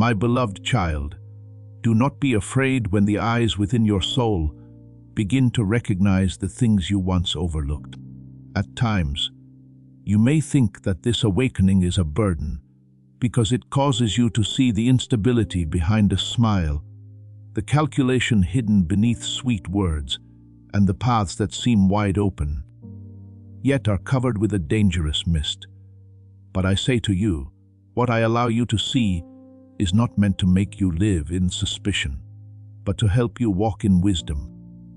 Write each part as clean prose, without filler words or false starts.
My beloved child, do not be afraid when the eyes within your soul begin to recognize the things you once overlooked. At times, you may think that this awakening is a burden because it causes you to see the instability behind a smile, the calculation hidden beneath sweet words, and the paths that seem wide open, yet are covered with a dangerous mist. But I say to you, what I allow you to see is not meant to make you live in suspicion, but to help you walk in wisdom.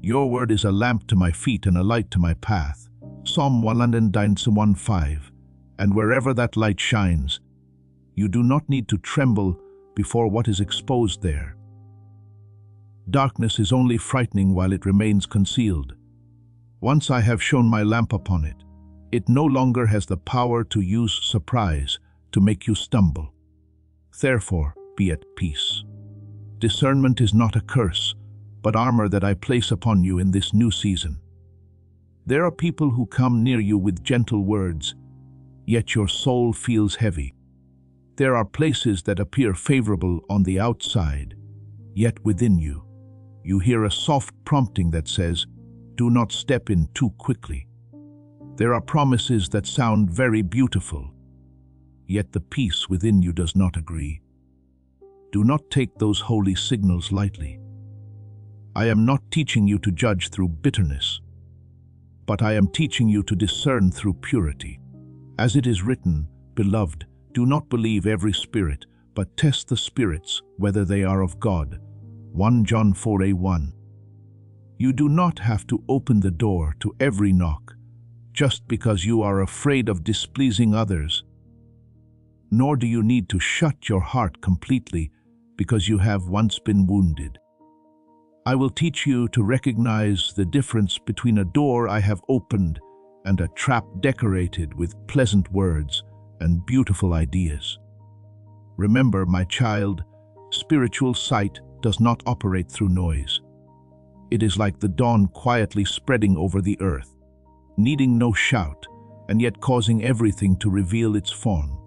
Your word is a lamp to my feet and a light to my path. Psalm 119:1-5. And wherever that light shines, you do not need to tremble before what is exposed there. Darkness is only frightening while it remains concealed. Once I have shone my lamp upon it, it no longer has the power to use surprise to make you stumble. Therefore, be at peace. Discernment is not a curse, but armor that I place upon you in this new season. There are people who come near you with gentle words, yet your soul feels heavy. There are places that appear favorable on the outside, yet within you, you hear a soft prompting that says, do not step in too quickly. There are promises that sound very beautiful, yet the peace within you does not agree. Do not take those holy signals lightly. I am not teaching you to judge through bitterness, but I am teaching you to discern through purity. As it is written, beloved, do not believe every spirit, but test the spirits, whether they are of God. 1 John 4:1. You do not have to open the door to every knock, just because you are afraid of displeasing others. Nor do you need to shut your heart completely because you have once been wounded. I will teach you to recognize the difference between a door I have opened and a trap decorated with pleasant words and beautiful ideas. Remember, my child, spiritual sight does not operate through noise. It is like the dawn quietly spreading over the earth, needing no shout, and yet causing everything to reveal its form.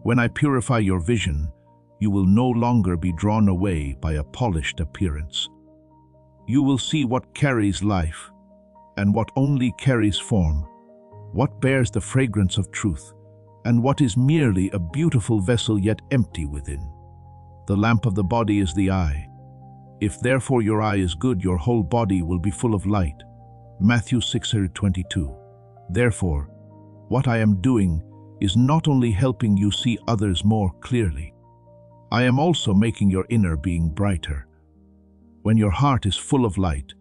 When I purify your vision, you will no longer be drawn away by a polished appearance. You will see what carries life and what only carries form, what bears the fragrance of truth, and what is merely a beautiful vessel yet empty within. The lamp of the body is the eye. If therefore your eye is good, your whole body will be full of light. Matthew 6:22. Therefore, what I am doing is not only helping you see others more clearly, I am also making your inner being brighter. When your heart is full of light,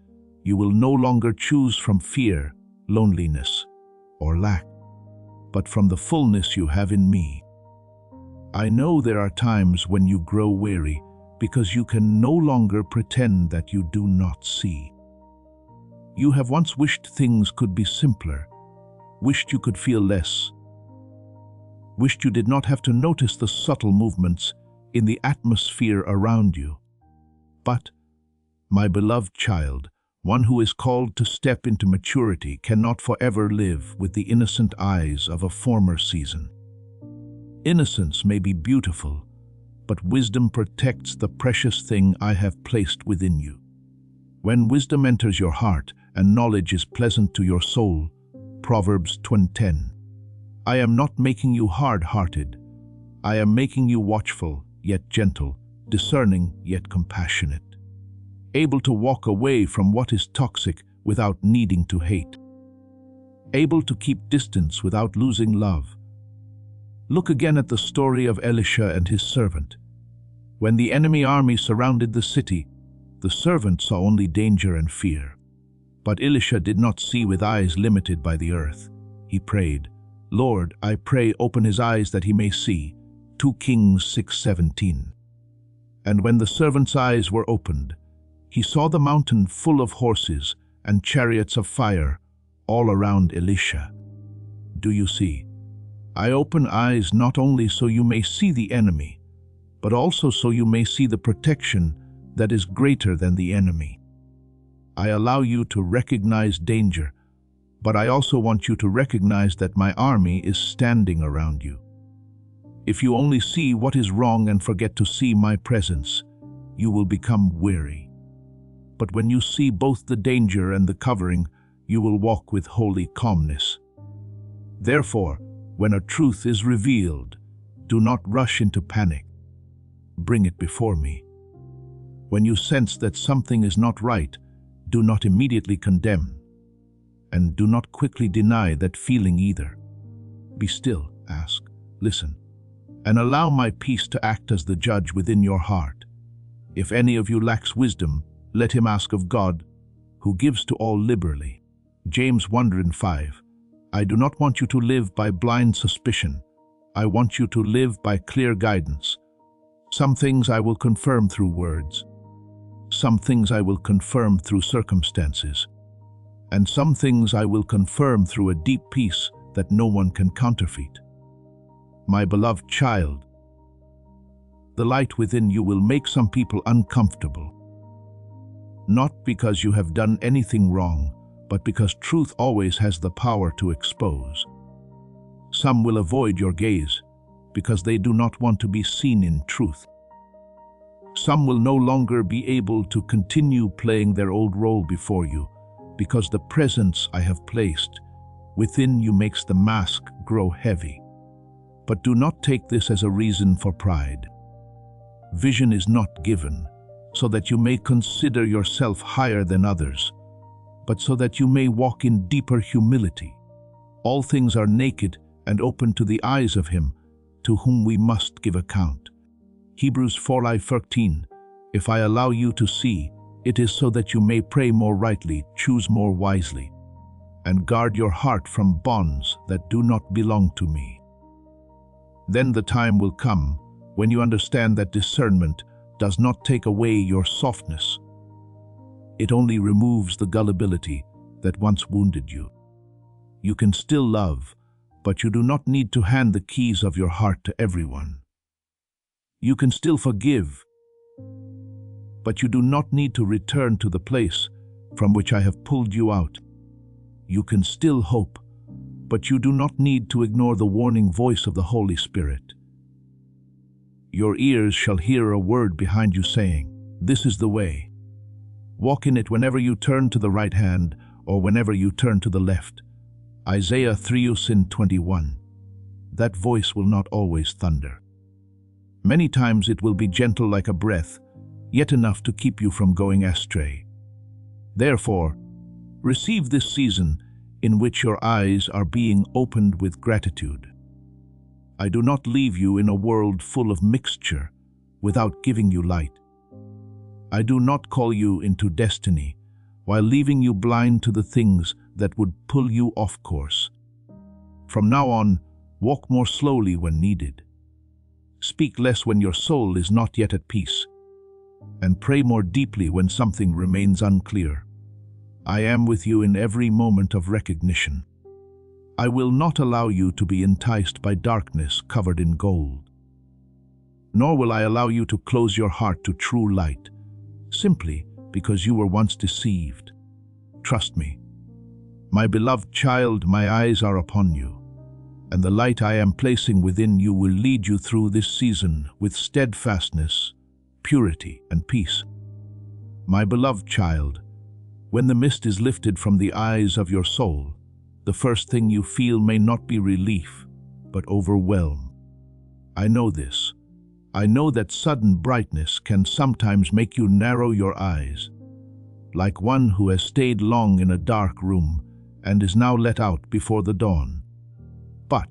you will no longer choose from fear, loneliness, or lack, but from the fullness you have in me. I know there are times when you grow weary because you can no longer pretend that you do not see. You have once wished things could be simpler, wished you could feel less, wished you did not have to notice the subtle movements in the atmosphere around you. But, my beloved child, one who is called to step into maturity cannot forever live with the innocent eyes of a former season. Innocence may be beautiful, but wisdom protects the precious thing I have placed within you. When wisdom enters your heart and knowledge is pleasant to your soul, Proverbs 20:10. I am not making you hard-hearted. I am making you watchful, yet gentle, discerning, yet compassionate, able to walk away from what is toxic without needing to hate, able to keep distance without losing love. Look again at the story of Elisha and his servant. When the enemy army surrounded the city, the servant saw only danger and fear. But Elisha did not see with eyes limited by the earth. He prayed, Lord, I pray, open his eyes that he may see. 2 Kings 6:17. And when the servant's eyes were opened, he saw the mountain full of horses and chariots of fire all around Elisha. Do you see? I open eyes not only so you may see the enemy, but also so you may see the protection that is greater than the enemy. I allow you to recognize danger, but I also want you to recognize that my army is standing around you. If you only see what is wrong and forget to see my presence, you will become weary. But when you see both the danger and the covering, you will walk with holy calmness. Therefore, when a truth is revealed, do not rush into panic. Bring it before me. When you sense that something is not right, do not immediately condemn, and do not quickly deny that feeling either. Be still, ask, listen, and allow my peace to act as the judge within your heart. If any of you lacks wisdom, let him ask of God, who gives to all liberally. James 1:5. I do not want you to live by blind suspicion. I want you to live by clear guidance. Some things I will confirm through words. Some things I will confirm through circumstances. And some things I will confirm through a deep peace that no one can counterfeit. My beloved child, the light within you will make some people uncomfortable. Not because you have done anything wrong, but because truth always has the power to expose. Some will avoid your gaze because they do not want to be seen in truth. Some will no longer be able to continue playing their old role before you because the presence I have placed within you makes the mask grow heavy. But do not take this as a reason for pride. Vision is not given so that you may consider yourself higher than others, but so that you may walk in deeper humility. All things are naked and open to the eyes of him to whom we must give account. Hebrews 4:13. If I allow you to see, it is so that you may pray more rightly, choose more wisely, and guard your heart from bonds that do not belong to me. Then the time will come when you understand that discernment does not take away your softness. It only removes the gullibility that once wounded you. You can still love, but you do not need to hand the keys of your heart to everyone. You can still forgive, but you do not need to return to the place from which I have pulled you out. You can still hope, but you do not need to ignore the warning voice of the Holy Spirit. Your ears shall hear a word behind you saying, "This is the way. Walk in it whenever you turn to the right hand or whenever you turn to the left." Isaiah 3:21. That voice will not always thunder. Many times it will be gentle like a breath, yet enough to keep you from going astray. Therefore, receive this season in which your eyes are being opened with gratitude. I do not leave you in a world full of mixture without giving you light. I do not call you into destiny while leaving you blind to the things that would pull you off course. From now on, walk more slowly when needed. Speak less when your soul is not yet at peace, and pray more deeply when something remains unclear. I am with you in every moment of recognition. I will not allow you to be enticed by darkness covered in gold. Nor will I allow you to close your heart to true light, simply because you were once deceived. Trust me, my beloved child, my eyes are upon you, and the light I am placing within you will lead you through this season with steadfastness, purity, and peace. My beloved child, when the mist is lifted from the eyes of your soul, the first thing you feel may not be relief, but overwhelm. I know this. I know that sudden brightness can sometimes make you narrow your eyes, like one who has stayed long in a dark room and is now let out before the dawn. But,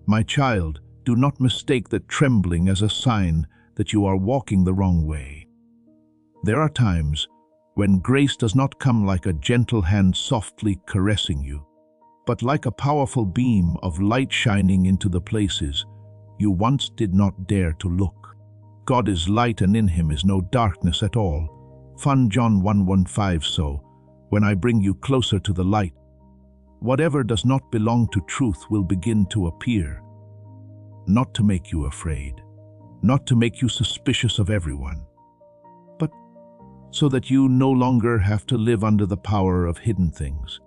my child, do not mistake that trembling as a sign that you are walking the wrong way. There are times when grace does not come like a gentle hand softly caressing you, but like a powerful beam of light shining into the places you once did not dare to look. God is light, and in him is no darkness at all. 1 John 1:15. So, when I bring you closer to the light, whatever does not belong to truth will begin to appear. Not to make you afraid, not to make you suspicious of everyone, but so that you no longer have to live under the power of hidden things.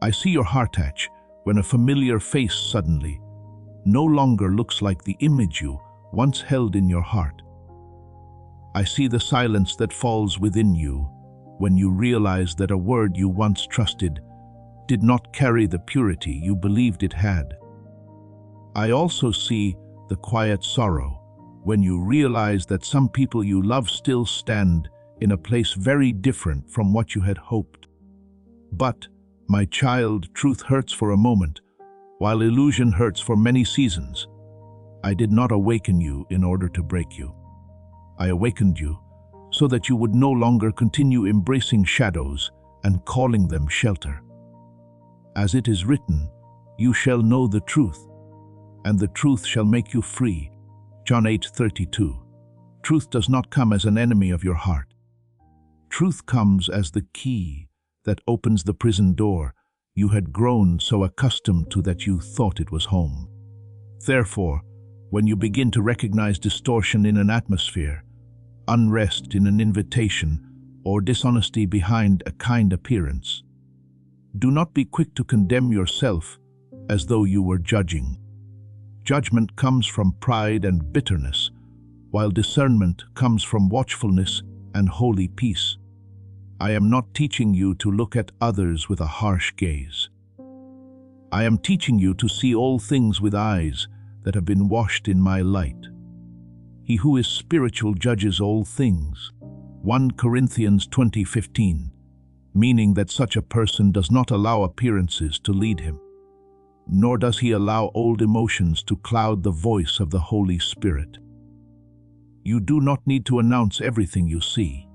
I see your heart hatch when a familiar face suddenly, no longer looks like the image you once held in your heart. I see the silence that falls within you when you realize that a word you once trusted did not carry the purity you believed it had. I also see the quiet sorrow when you realize that some people you love still stand in a place very different from what you had hoped. But, my child, truth hurts for a moment, while illusion hurts for many seasons. I did not awaken you in order to break you. I awakened you so that you would no longer continue embracing shadows and calling them shelter. As it is written, you shall know the truth, and the truth shall make you free. John 8:32. Truth does not come as an enemy of your heart. Truth comes as the key that opens the prison door you had grown so accustomed to that you thought it was home. Therefore, when you begin to recognize distortion in an atmosphere, unrest in an invitation, or dishonesty behind a kind appearance, do not be quick to condemn yourself as though you were judging. Judgment comes from pride and bitterness, while discernment comes from watchfulness and holy peace. I am not teaching you to look at others with a harsh gaze. I am teaching you to see all things with eyes that have been washed in my light. He who is spiritual judges all things. 1 Corinthians 20:15, meaning that such a person does not allow appearances to lead him, nor does he allow old emotions to cloud the voice of the Holy Spirit. You do not need to announce everything you see.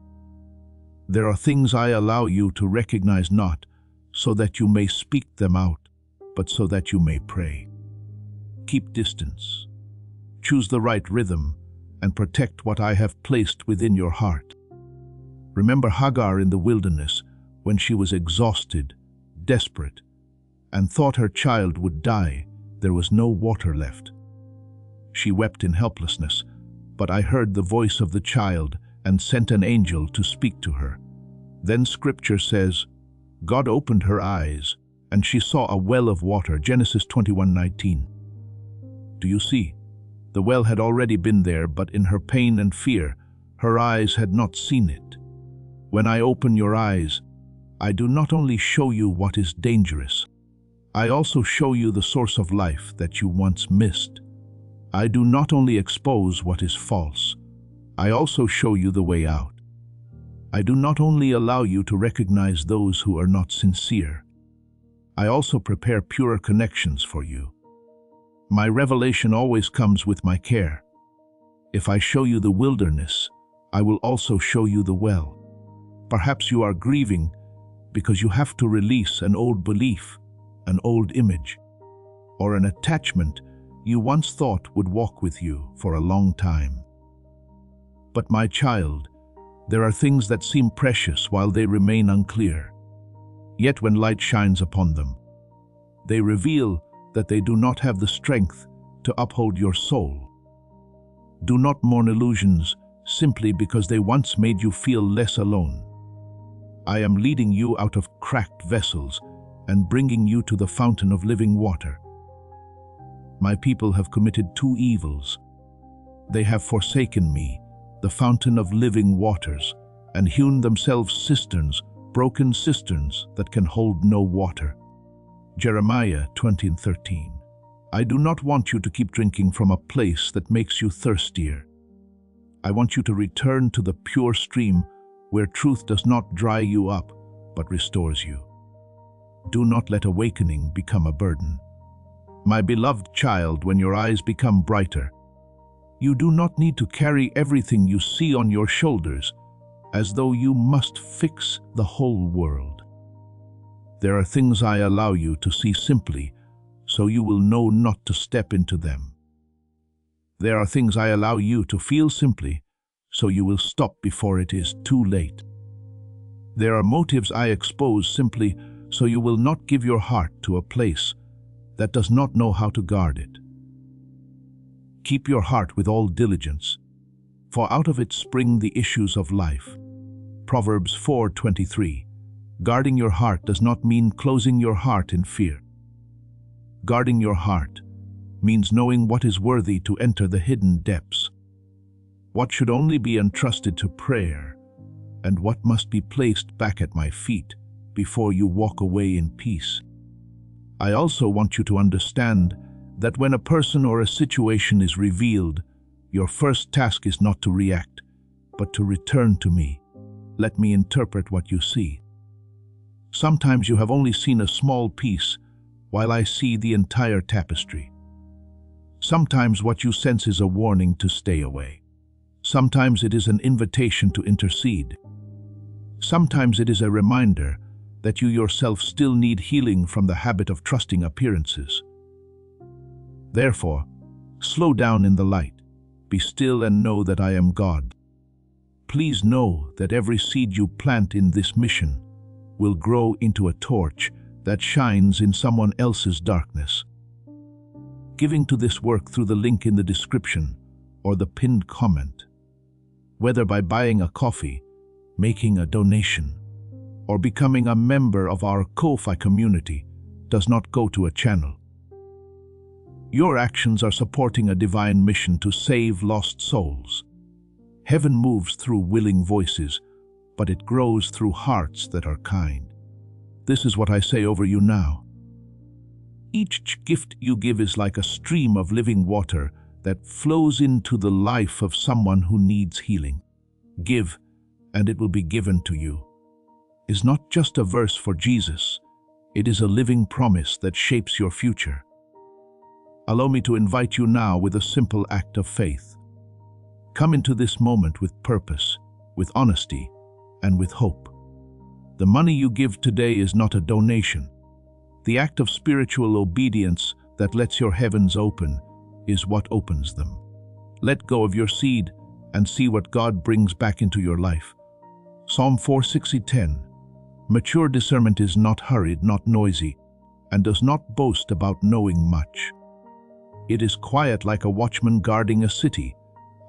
There are things I allow you to recognize, not so that you may speak them out, but so that you may pray. Keep distance. Choose the right rhythm and protect what I have placed within your heart. Remember Hagar in the wilderness when she was exhausted, desperate, and thought her child would die. There was no water left. She wept in helplessness, but I heard the voice of the child and sent an angel to speak to her. Then Scripture says, God opened her eyes, and she saw a well of water, Genesis 21:19. Do you see? The well had already been there, but in her pain and fear, her eyes had not seen it. When I open your eyes, I do not only show you what is dangerous, I also show you the source of life that you once missed. I do not only expose what is false, I also show you the way out. I do not only allow you to recognize those who are not sincere, I also prepare purer connections for you. My revelation always comes with my care. If I show you the wilderness, I will also show you the well. Perhaps you are grieving because you have to release an old belief, an old image, or an attachment you once thought would walk with you for a long time. But my child, there are things that seem precious while they remain unclear. Yet when light shines upon them, they reveal that they do not have the strength to uphold your soul. Do not mourn illusions simply because they once made you feel less alone. I am leading you out of cracked vessels and bringing you to the fountain of living water. My people have committed two evils. They have forsaken me, the fountain of living waters, and hewn themselves cisterns, broken cisterns that can hold no water. Jeremiah 20:13. I do not want you to keep drinking from a place that makes you thirstier. I want you to return to the pure stream where truth does not dry you up, but restores you. Do not let awakening become a burden. My beloved child, when your eyes become brighter, you do not need to carry everything you see on your shoulders as though you must fix the whole world. There are things I allow you to see simply, so you will know not to step into them. There are things I allow you to feel simply, so you will stop before it is too late. There are motives I expose simply, so you will not give your heart to a place that does not know how to guard it. Keep your heart with all diligence, for out of it spring the issues of life. Proverbs 4:23. Guarding your heart does not mean closing your heart in fear. Guarding your heart means knowing what is worthy to enter the hidden depths, what should only be entrusted to prayer, and what must be placed back at my feet before you walk away in peace. I also want you to understand that when a person or a situation is revealed, your first task is not to react, but to return to me. Let me interpret what you see. Sometimes you have only seen a small piece, while I see the entire tapestry. Sometimes what you sense is a warning to stay away. Sometimes it is an invitation to intercede. Sometimes it is a reminder that you yourself still need healing from the habit of trusting appearances. Therefore, slow down in the light. Be still and know that I am God. Please know that every seed you plant in this mission will grow into a torch that shines in someone else's darkness. Giving to this work through the link in the description or the pinned comment, whether by buying a coffee, making a donation, or becoming a member of our Ko-fi community, does not go to a channel. Your actions are supporting a divine mission to save lost souls. Heaven moves through willing voices, but it grows through hearts that are kind. This is what I say over you now. Each gift you give is like a stream of living water that flows into the life of someone who needs healing. Give, and it will be given to you is not just a verse for Jesus. It is a living promise that shapes your future. Allow me to invite you now with a simple act of faith. Come into this moment with purpose, with honesty, and with hope. The money you give today is not a donation. The act of spiritual obedience that lets your heavens open is what opens them. Let go of your seed and see what God brings back into your life. Psalm 4:60-10. Mature discernment is not hurried, not noisy, and does not boast about knowing much. It is quiet like a watchman guarding a city,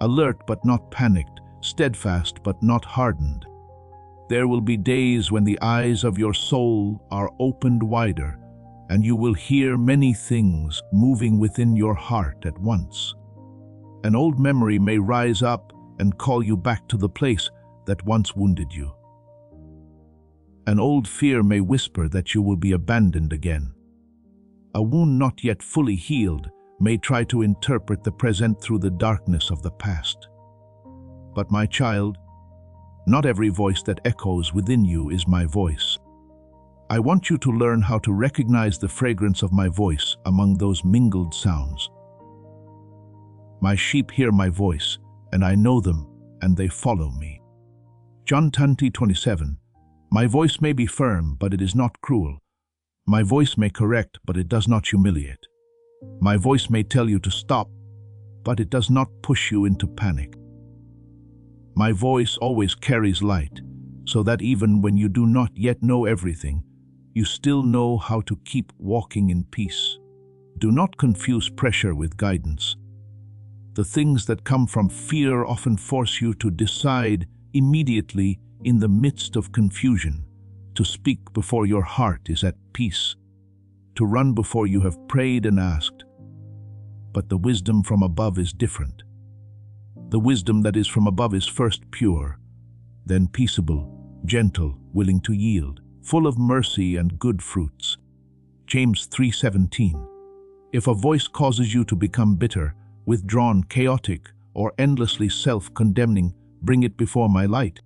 alert but not panicked, steadfast but not hardened. There will be days when the eyes of your soul are opened wider, and you will hear many things moving within your heart at once. An old memory may rise up and call you back to the place that once wounded you. An old fear may whisper that you will be abandoned again. A wound not yet fully healed may try to interpret the present through the darkness of the past. But my child, not every voice that echoes within you is my voice. I want you to learn how to recognize the fragrance of my voice among those mingled sounds. My sheep hear my voice, and I know them, and they follow me. John 20:27. My voice may be firm, but it is not cruel. My voice may correct, but it does not humiliate. My voice may tell you to stop, but it does not push you into panic. My voice always carries light, so that even when you do not yet know everything, you still know how to keep walking in peace. Do not confuse pressure with guidance. The things that come from fear often force you to decide immediately in the midst of confusion, to speak before your heart is at peace, to run before you have prayed and asked. But the wisdom from above is different. The wisdom that is from above is first pure, then peaceable, gentle, willing to yield, full of mercy and good fruits. James 3:17. If a voice causes you to become bitter, withdrawn, chaotic, or endlessly self-condemning, bring it before my light.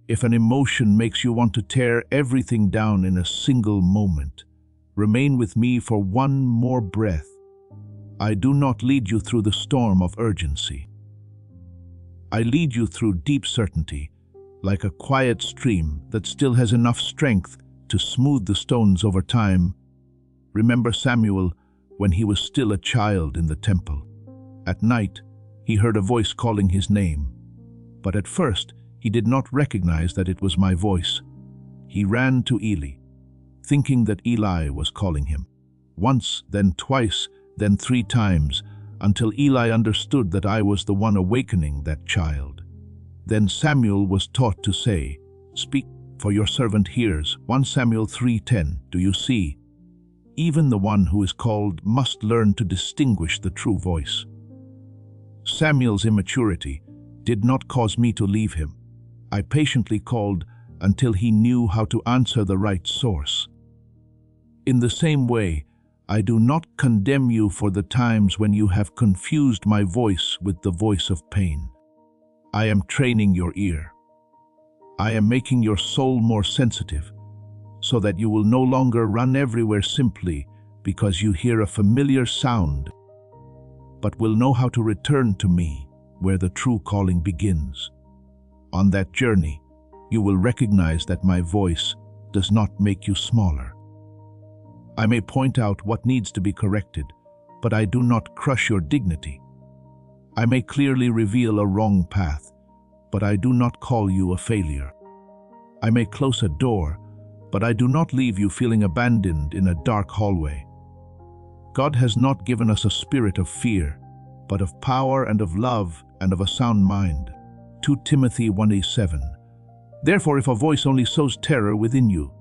If an emotion makes you want to tear everything down in a single moment, remain with me for one more breath. I do not lead you through the storm of urgency. I lead you through deep certainty, like a quiet stream that still has enough strength to smooth the stones over time. Remember Samuel when he was still a child in the temple. At night, he heard a voice calling his name, but at first he did not recognize that it was my voice. He ran to Eli, thinking that Eli was calling him. Once, then twice, then 3 times, until Eli understood that I was the one awakening that child. Then Samuel was taught to say, "Speak, for your servant hears." 1 Samuel 3:10. Do you see? Even the one who is called must learn to distinguish the true voice. Samuel's immaturity did not cause me to leave him. I patiently called until he knew how to answer the right source. In the same way, I do not condemn you for the times when you have confused my voice with the voice of pain. I am training your ear. I am making your soul more sensitive, so that you will no longer run everywhere simply because you hear a familiar sound, but will know how to return to me where the true calling begins. On that journey, you will recognize that my voice does not make you smaller. I may point out what needs to be corrected, but I do not crush your dignity. I may clearly reveal a wrong path, but I do not call you a failure. I may close a door, but I do not leave you feeling abandoned in a dark hallway. God has not given us a spirit of fear, but of power and of love and of a sound mind. 2 Timothy 1:7. Therefore, if a voice only sows terror within you,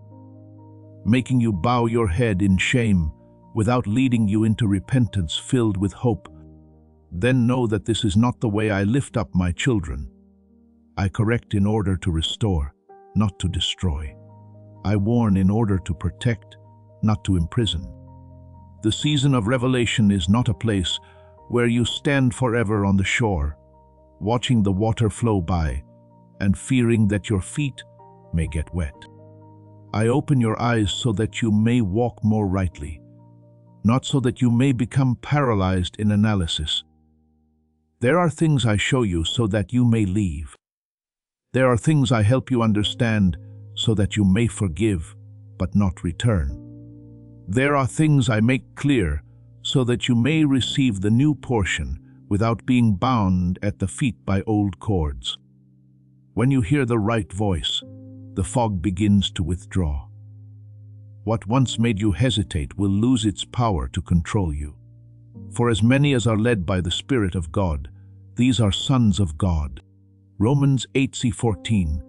making you bow your head in shame without leading you into repentance filled with hope, then know that this is not the way I lift up my children. I correct in order to restore, not to destroy. I warn in order to protect, not to imprison. The season of revelation is not a place where you stand forever on the shore, watching the water flow by and fearing that your feet may get wet. I open your eyes so that you may walk more rightly, not so that you may become paralyzed in analysis. There are things I show you so that you may leave. There are things I help you understand so that you may forgive, but not return. There are things I make clear so that you may receive the new portion without being bound at the feet by old cords. When you hear the right voice, the fog begins to withdraw. What once made you hesitate will lose its power to control you. For as many as are led by the Spirit of God, these are sons of God. Romans 8:14.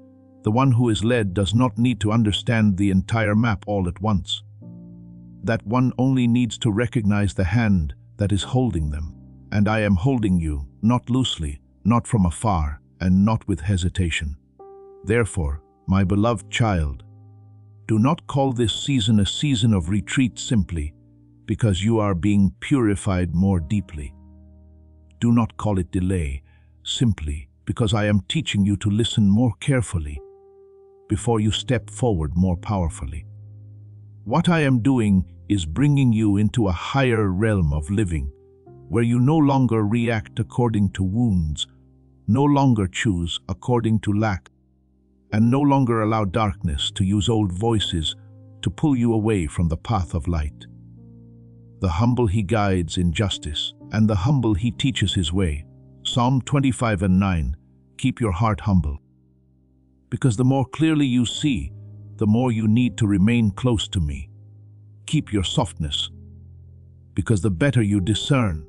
The one who is led does not need to understand the entire map all at once. That one only needs to recognize the hand that is holding them. And I am holding you, not loosely, not from afar, and not with hesitation. Therefore, my beloved child, do not call this season a season of retreat simply because you are being purified more deeply. Do not call it delay simply because I am teaching you to listen more carefully before you step forward more powerfully. What I am doing is bringing you into a higher realm of living, where you no longer react according to wounds, no longer choose according to lack, and no longer allow darkness to use old voices to pull you away from the path of light. The humble he guides in justice, and the humble he teaches his way. Psalm 25:9. Keep your heart humble. Because the more clearly you see, the more you need to remain close to me. Keep your softness, because the better you discern,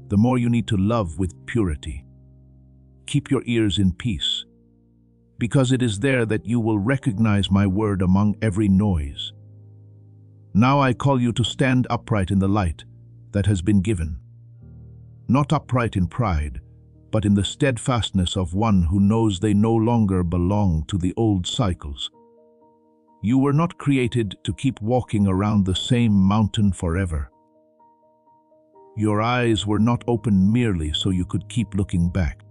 the more you need to love with purity. Keep your ears in peace, because it is there that you will recognize my word among every noise. Now I call you to stand upright in the light that has been given, not upright in pride, but in the steadfastness of one who knows they no longer belong to the old cycles. You were not created to keep walking around the same mountain forever. Your eyes were not opened merely so you could keep looking back.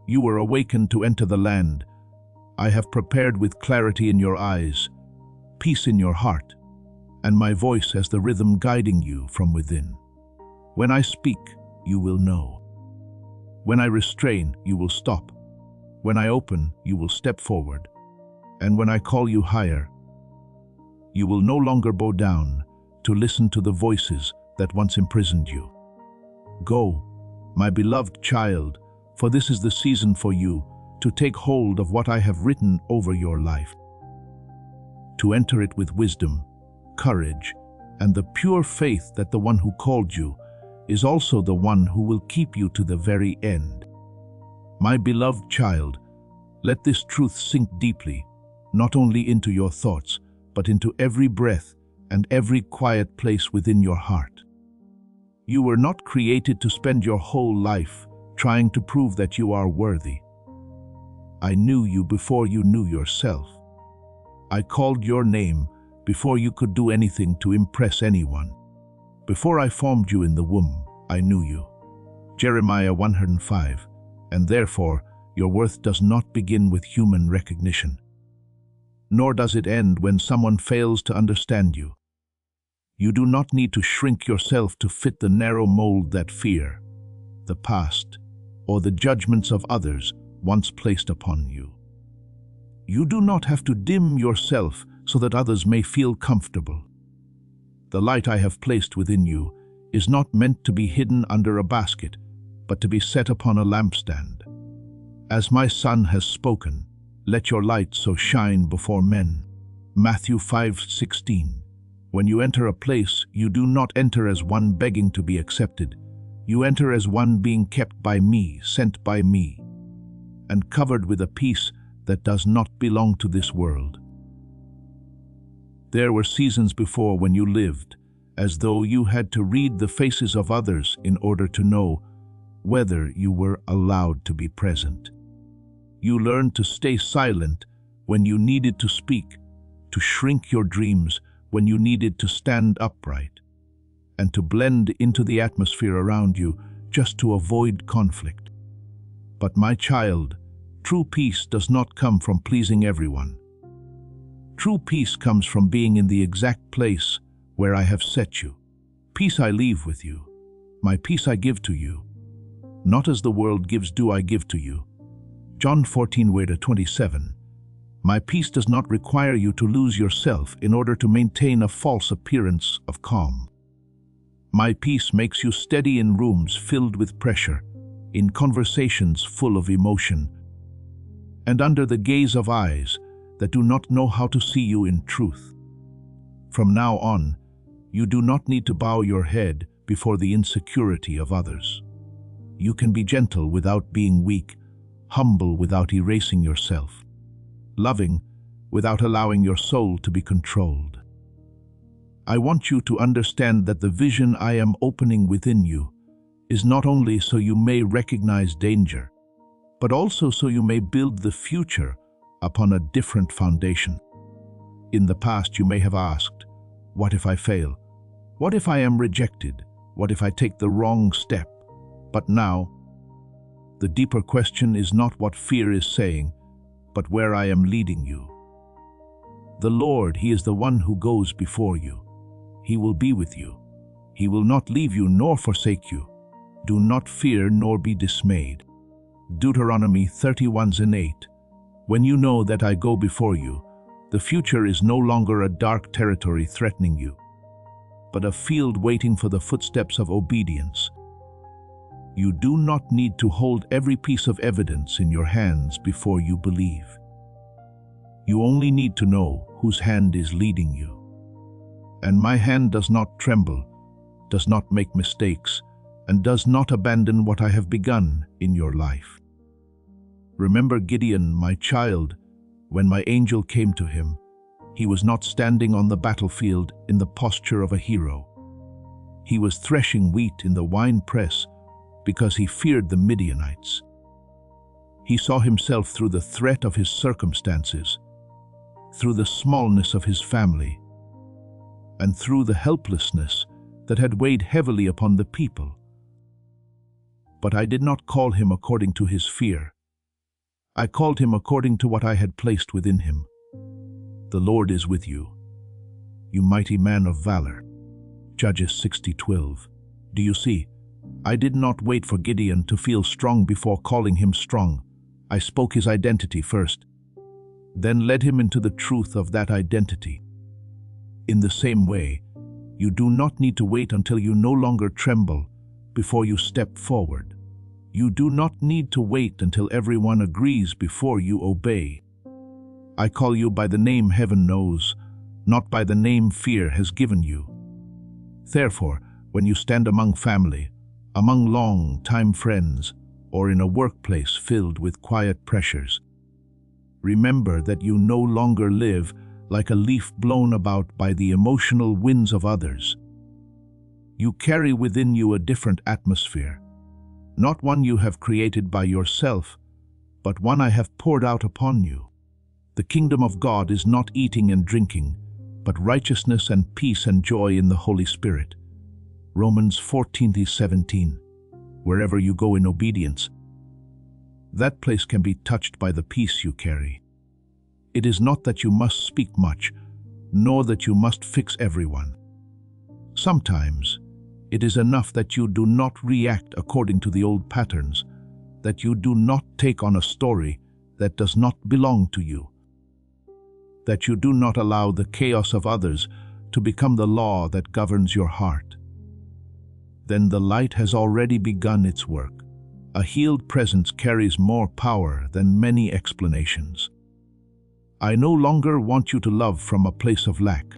You were awakened to enter the land I have prepared with clarity in your eyes, peace in your heart, and my voice as the rhythm guiding you from within. When I speak, you will know. When I restrain, you will stop. When I open, you will step forward. And when I call you higher, you will no longer bow down to listen to the voices that once imprisoned you. Go, my beloved child, for this is the season for you to take hold of what I have written over your life, to enter it with wisdom, courage, and the pure faith that the one who called you is also the one who will keep you to the very end. My beloved child, let this truth sink deeply, not only into your thoughts, but into every breath and every quiet place within your heart. You were not created to spend your whole life trying to prove that you are worthy. I knew you before you knew yourself. I called your name before you could do anything to impress anyone. Before I formed you in the womb, I knew you. Jeremiah 105. And therefore, your worth does not begin with human recognition. Nor does it end when someone fails to understand you. You do not need to shrink yourself to fit the narrow mold that fear, the past, or the judgments of others once placed upon you. You do not have to dim yourself so that others may feel comfortable. The light I have placed within you is not meant to be hidden under a basket, but to be set upon a lampstand. As my Son has spoken, let your light so shine before men. Matthew 5:16. When you enter a place, you do not enter as one begging to be accepted. You enter as one being kept by me, sent by me, and covered with a peace that does not belong to this world. There were seasons before when you lived as though you had to read the faces of others in order to know whether you were allowed to be present. You learned to stay silent when you needed to speak, to shrink your dreams when you needed to stand upright, and to blend into the atmosphere around you just to avoid conflict. But my child, true peace does not come from pleasing everyone. True peace comes from being in the exact place where I have set you. Peace I leave with you. My peace I give to you. Not as the world gives do I give to you. John 14:27. My peace does not require you to lose yourself in order to maintain a false appearance of calm. My peace makes you steady in rooms filled with pressure, in conversations full of emotion, and under the gaze of eyes that do not know how to see you in truth. From now on, you do not need to bow your head before the insecurity of others. You can be gentle without being weak, humble without erasing yourself, loving without allowing your soul to be controlled. I want you to understand that the vision I am opening within you is not only so you may recognize danger, but also so you may build the future upon a different foundation. In the past, you may have asked, what if I fail? What if I am rejected? What if I take the wrong step? But now, the deeper question is not what fear is saying, but where I am leading you. The Lord, He is the one who goes before you. He will be with you. He will not leave you nor forsake you. Do not fear nor be dismayed. Deuteronomy 31:8. When you know that I go before you, the future is no longer a dark territory threatening you, but a field waiting for the footsteps of obedience. You do not need to hold every piece of evidence in your hands before you believe. You only need to know whose hand is leading you. And my hand does not tremble, does not make mistakes, and does not abandon what I have begun in your life. Remember Gideon, my child, when my angel came to him, he was not standing on the battlefield in the posture of a hero. He was threshing wheat in the winepress because he feared the Midianites. He saw himself through the threat of his circumstances, through the smallness of his family, and through the helplessness that had weighed heavily upon the people. But I did not call him according to his fear. I called him according to what I had placed within him. The Lord is with you, you mighty man of valor. Judges 60:12. Do you see? I did not wait for Gideon to feel strong before calling him strong. I spoke his identity first, then led him into the truth of that identity. In the same way, you do not need to wait until you no longer tremble before you step forward. You do not need to wait until everyone agrees before you obey. I call you by the name heaven knows, not by the name fear has given you. Therefore, when you stand among family, among long-time friends, or in a workplace filled with quiet pressures, remember that you no longer live like a leaf blown about by the emotional winds of others. You carry within you a different atmosphere, not one you have created by yourself, but one I have poured out upon you. The kingdom of God is not eating and drinking, but righteousness and peace and joy in the Holy Spirit. Romans 14:17. Wherever you go in obedience, that place can be touched by the peace you carry. It is not that you must speak much, nor that you must fix everyone. Sometimes, it is enough that you do not react according to the old patterns, that you do not take on a story that does not belong to you, that you do not allow the chaos of others to become the law that governs your heart. Then the light has already begun its work. A healed presence carries more power than many explanations. I no longer want you to love from a place of lack.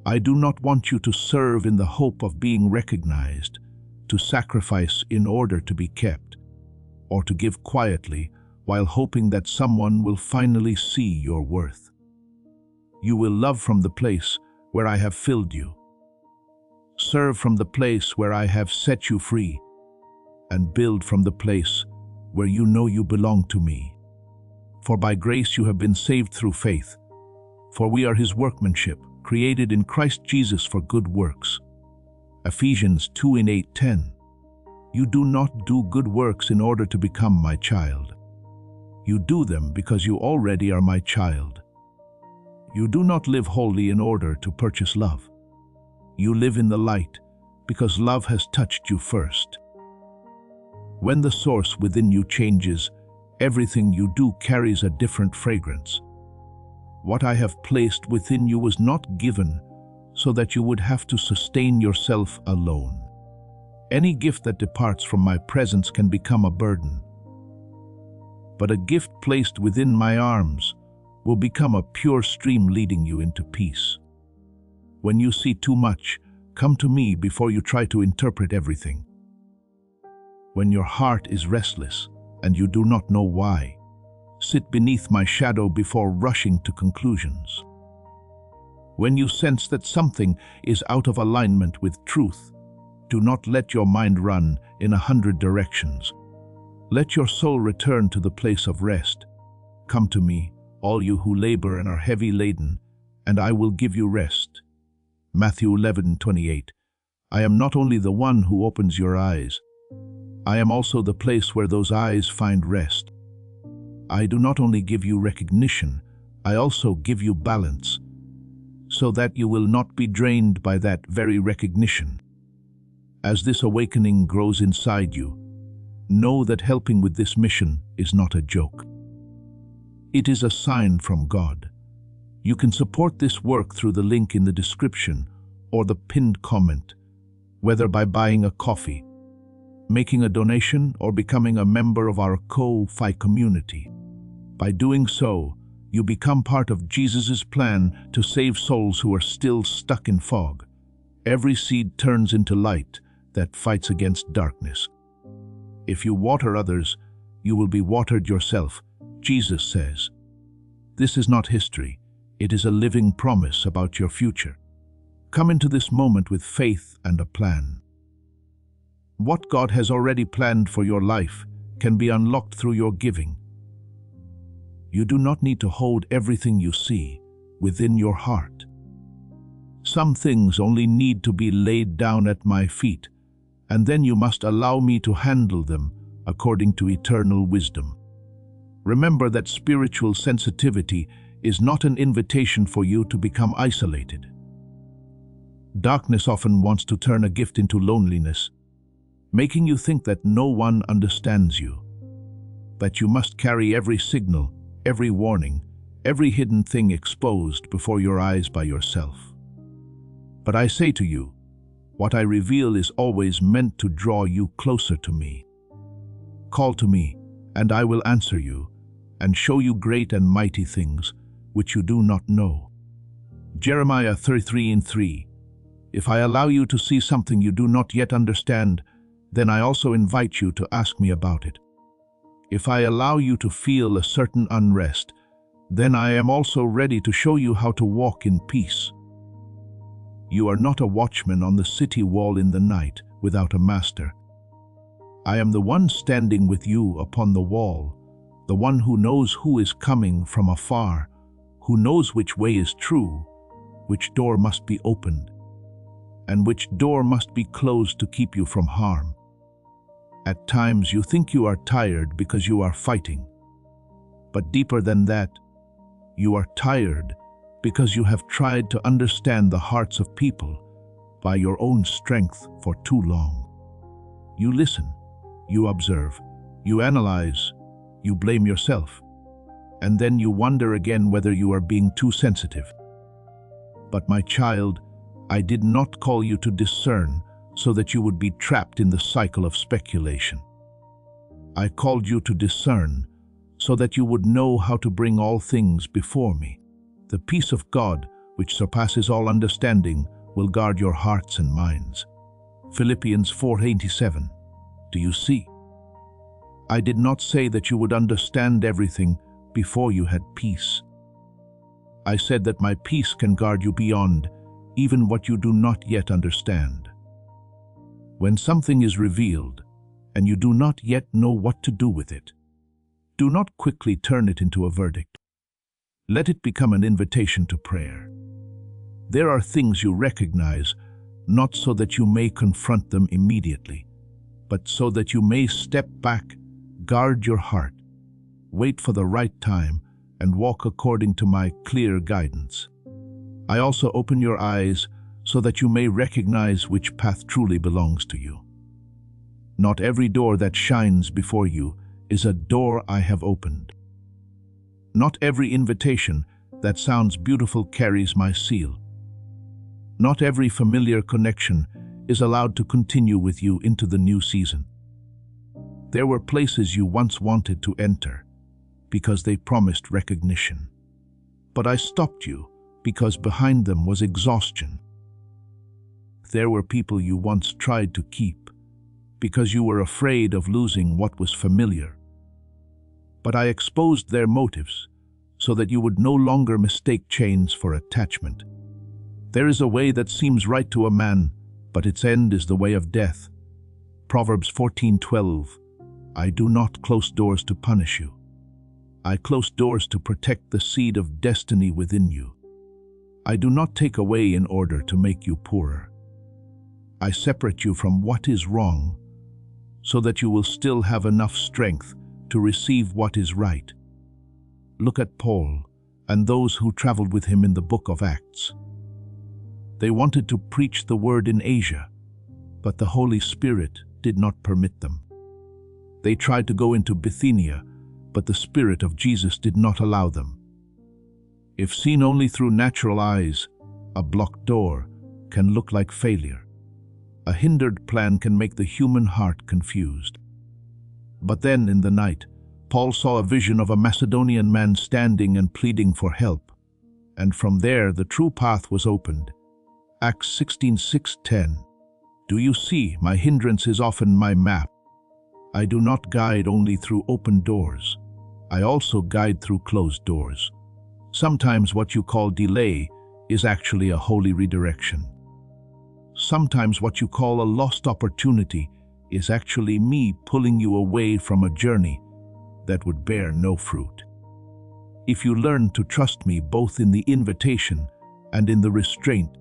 I do not want you to serve in the hope of being recognized, to sacrifice in order to be kept, or to give quietly while hoping that someone will finally see your worth. You will love from the place where I have filled you. Serve from the place where I have set you free, and build from the place where you know you belong to me. For by grace you have been saved through faith, for we are his workmanship, created in Christ Jesus for good works. Ephesians 2:8-10. You do not do good works in order to become my child. You do them because you already are my child. You do not live wholly in order to purchase love. You live in the light because love has touched you first. When the source within you changes, everything you do carries a different fragrance. What I have placed within you was not given so that you would have to sustain yourself alone. Any gift that departs from my presence can become a burden. But a gift placed within my arms will become a pure stream leading you into peace. When you see too much, come to me before you try to interpret everything. When your heart is restless and you do not know why, sit beneath my shadow before rushing to conclusions. When you sense that something is out of alignment with truth, do not let your mind run in 100 directions. Let your soul return to the place of rest. Come to me, all you who labor and are heavy laden, and I will give you rest. Matthew 11:28. I am not only the one who opens your eyes, I am also the place where those eyes find rest. I do not only give you recognition, I also give you balance, so that you will not be drained by that very recognition. As this awakening grows inside you, know that helping with this mission is not a joke. It is a sign from God. You can support this work through the link in the description or the pinned comment, whether by buying a coffee, making a donation, or becoming a member of our Ko-Fi community. By doing so, you become part of Jesus' plan to save souls who are still stuck in fog. Every seed turns into light that fights against darkness. If you water others, you will be watered yourself, Jesus says. This is not history. It is a living promise about your future. Come into this moment with faith and a plan. What God has already planned for your life can be unlocked through your giving. You do not need to hold everything you see within your heart. Some things only need to be laid down at my feet, and then you must allow me to handle them according to eternal wisdom. Remember that spiritual sensitivity is not an invitation for you to become isolated. Darkness often wants to turn a gift into loneliness, making you think that no one understands you. But you must carry every signal, every warning, every hidden thing exposed before your eyes by yourself. But I say to you, what I reveal is always meant to draw you closer to me. Call to me, and I will answer you, and show you great and mighty things which you do not know. Jeremiah 33:3. If I allow you to see something you do not yet understand, then I also invite you to ask me about it. If I allow you to feel a certain unrest, Then I am also ready to show you how to walk in peace. You are not a watchman on the city wall in the night without a master. I am the one standing with you upon the wall, the one who knows who is coming from afar, who knows which way is true, which door must be opened, and which door must be closed to keep you from harm. At times you think you are tired because you are fighting. But deeper than that, you are tired because you have tried to understand the hearts of people by your own strength for too long. You listen, you observe, you analyze, you blame yourself, and then you wonder again whether you are being too sensitive. But my child, I did not call you to discern so that you would be trapped in the cycle of speculation. I called you to discern so that you would know how to bring all things before me. The peace of God, which surpasses all understanding, will guard your hearts and minds. Philippians 4:87. Do you see? I did not say that you would understand everything before you had peace. I said that my peace can guard you beyond even what you do not yet understand. When something is revealed and you do not yet know what to do with it, do not quickly turn it into a verdict. Let it become an invitation to prayer. There are things you recognize, not so that you may confront them immediately, but so that you may step back, guard your heart, wait for the right time, and walk according to my clear guidance. I also open your eyes so that you may recognize which path truly belongs to you. Not every door that shines before you is a door I have opened. Not every invitation that sounds beautiful carries my seal. Not every familiar connection is allowed to continue with you into the new season. There were places you once wanted to enter because they promised recognition. But I stopped you because behind them was exhaustion. There were people you once tried to keep because you were afraid of losing what was familiar. But I exposed their motives so that you would no longer mistake chains for attachment. There is a way that seems right to a man, but its end is the way of death. Proverbs 14:12. I do not close doors to punish you. I close doors to protect the seed of destiny within you. I do not take away in order to make you poorer. I separate you from what is wrong so that you will still have enough strength to receive what is right. Look at Paul and those who traveled with him in the book of Acts. They wanted to preach the word in Asia, but the Holy Spirit did not permit them. They tried to go into Bithynia, but the Spirit of Jesus did not allow them. If seen only through natural eyes, a blocked door can look like failure. A hindered plan can make the human heart confused. But then, in the night, Paul saw a vision of a Macedonian man standing and pleading for help, and from there the true path was opened. Acts 16:6-10. Do you see, my hindrance is often my map. I do not guide only through open doors. I also guide through closed doors. Sometimes what you call delay is actually a holy redirection. Sometimes what you call a lost opportunity is actually me pulling you away from a journey that would bear no fruit. If you learn to trust me both in the invitation and in the restraint,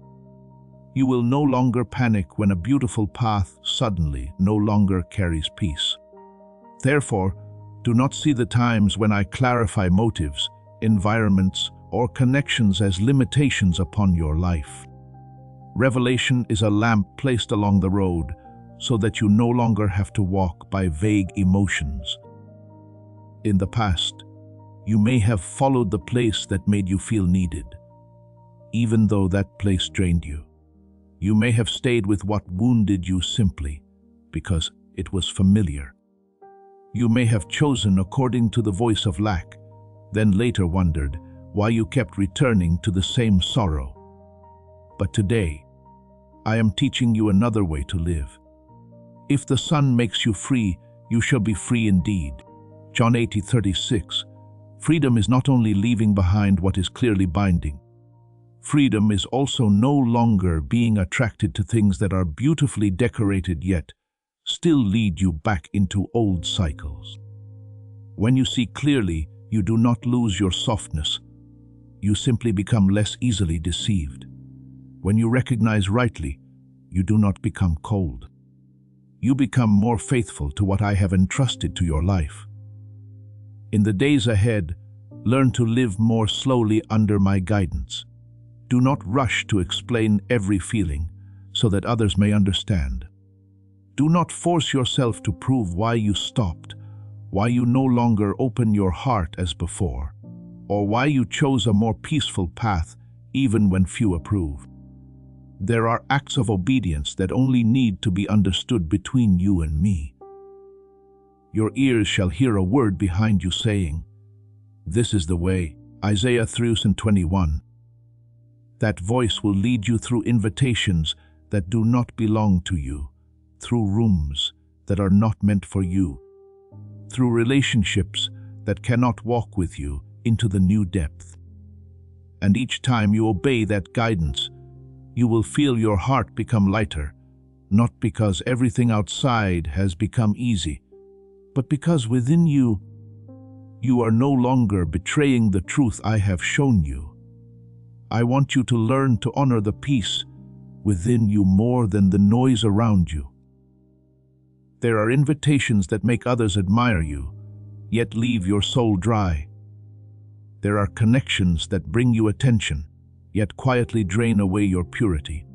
you will no longer panic when a beautiful path suddenly no longer carries peace. Therefore, do not see the times when I clarify motives, environments, or connections as limitations upon your life. Revelation is a lamp placed along the road so that you no longer have to walk by vague emotions. In the past, you may have followed the place that made you feel needed, even though that place drained you. You may have stayed with what wounded you simply because it was familiar. You may have chosen according to the voice of lack, then later wondered why you kept returning to the same sorrow. But today, I am teaching you another way to live. If the Son makes you free, you shall be free indeed. John 8:36. Freedom is not only leaving behind what is clearly binding. Freedom is also no longer being attracted to things that are beautifully decorated yet still lead you back into old cycles. When you see clearly, you do not lose your softness. You simply become less easily deceived. When you recognize rightly, you do not become cold. You become more faithful to what I have entrusted to your life. In the days ahead, learn to live more slowly under my guidance. Do not rush to explain every feeling so that others may understand. Do not force yourself to prove why you stopped, why you no longer open your heart as before, or why you chose a more peaceful path even when few approve. There are acts of obedience that only need to be understood between you and me. Your ears shall hear a word behind you saying, "This is the way," Isaiah 3:21. That voice will lead you through invitations that do not belong to you, through rooms that are not meant for you, through relationships that cannot walk with you into the new depth. And each time you obey that guidance, you will feel your heart become lighter, not because everything outside has become easy, but because within you, you are no longer betraying the truth I have shown you. I want you to learn to honor the peace within you more than the noise around you. There are invitations that make others admire you, yet leave your soul dry. There are connections that bring you attention, yet quietly drain away your purity.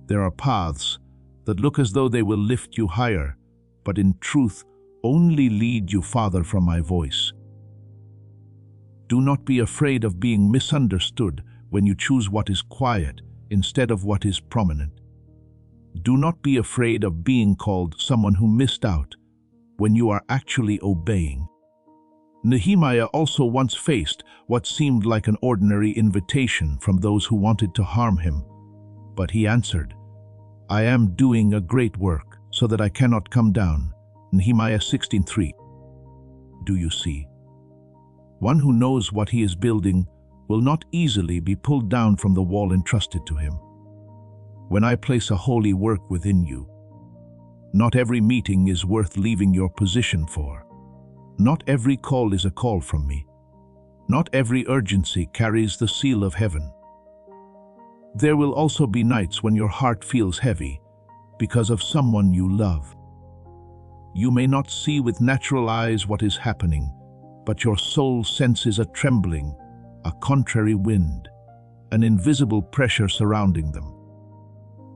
There are paths that look as though they will lift you higher, but in truth only lead you farther from my voice. Do not be afraid of being misunderstood when you choose what is quiet instead of what is prominent. Do not be afraid of being called someone who missed out when you are actually obeying. Nehemiah also once faced what seemed like an ordinary invitation from those who wanted to harm him, but he answered, "I am doing a great work so that I cannot come down." Nehemiah 16:3. Do you see? One who knows what he is building will not easily be pulled down from the wall entrusted to him. When I place a holy work within you, not every meeting is worth leaving your position for. Not every call is a call from me. Not every urgency carries the seal of heaven. There will also be nights when your heart feels heavy because of someone you love. You may not see with natural eyes what is happening, but your soul senses a trembling, a contrary wind, an invisible pressure surrounding them.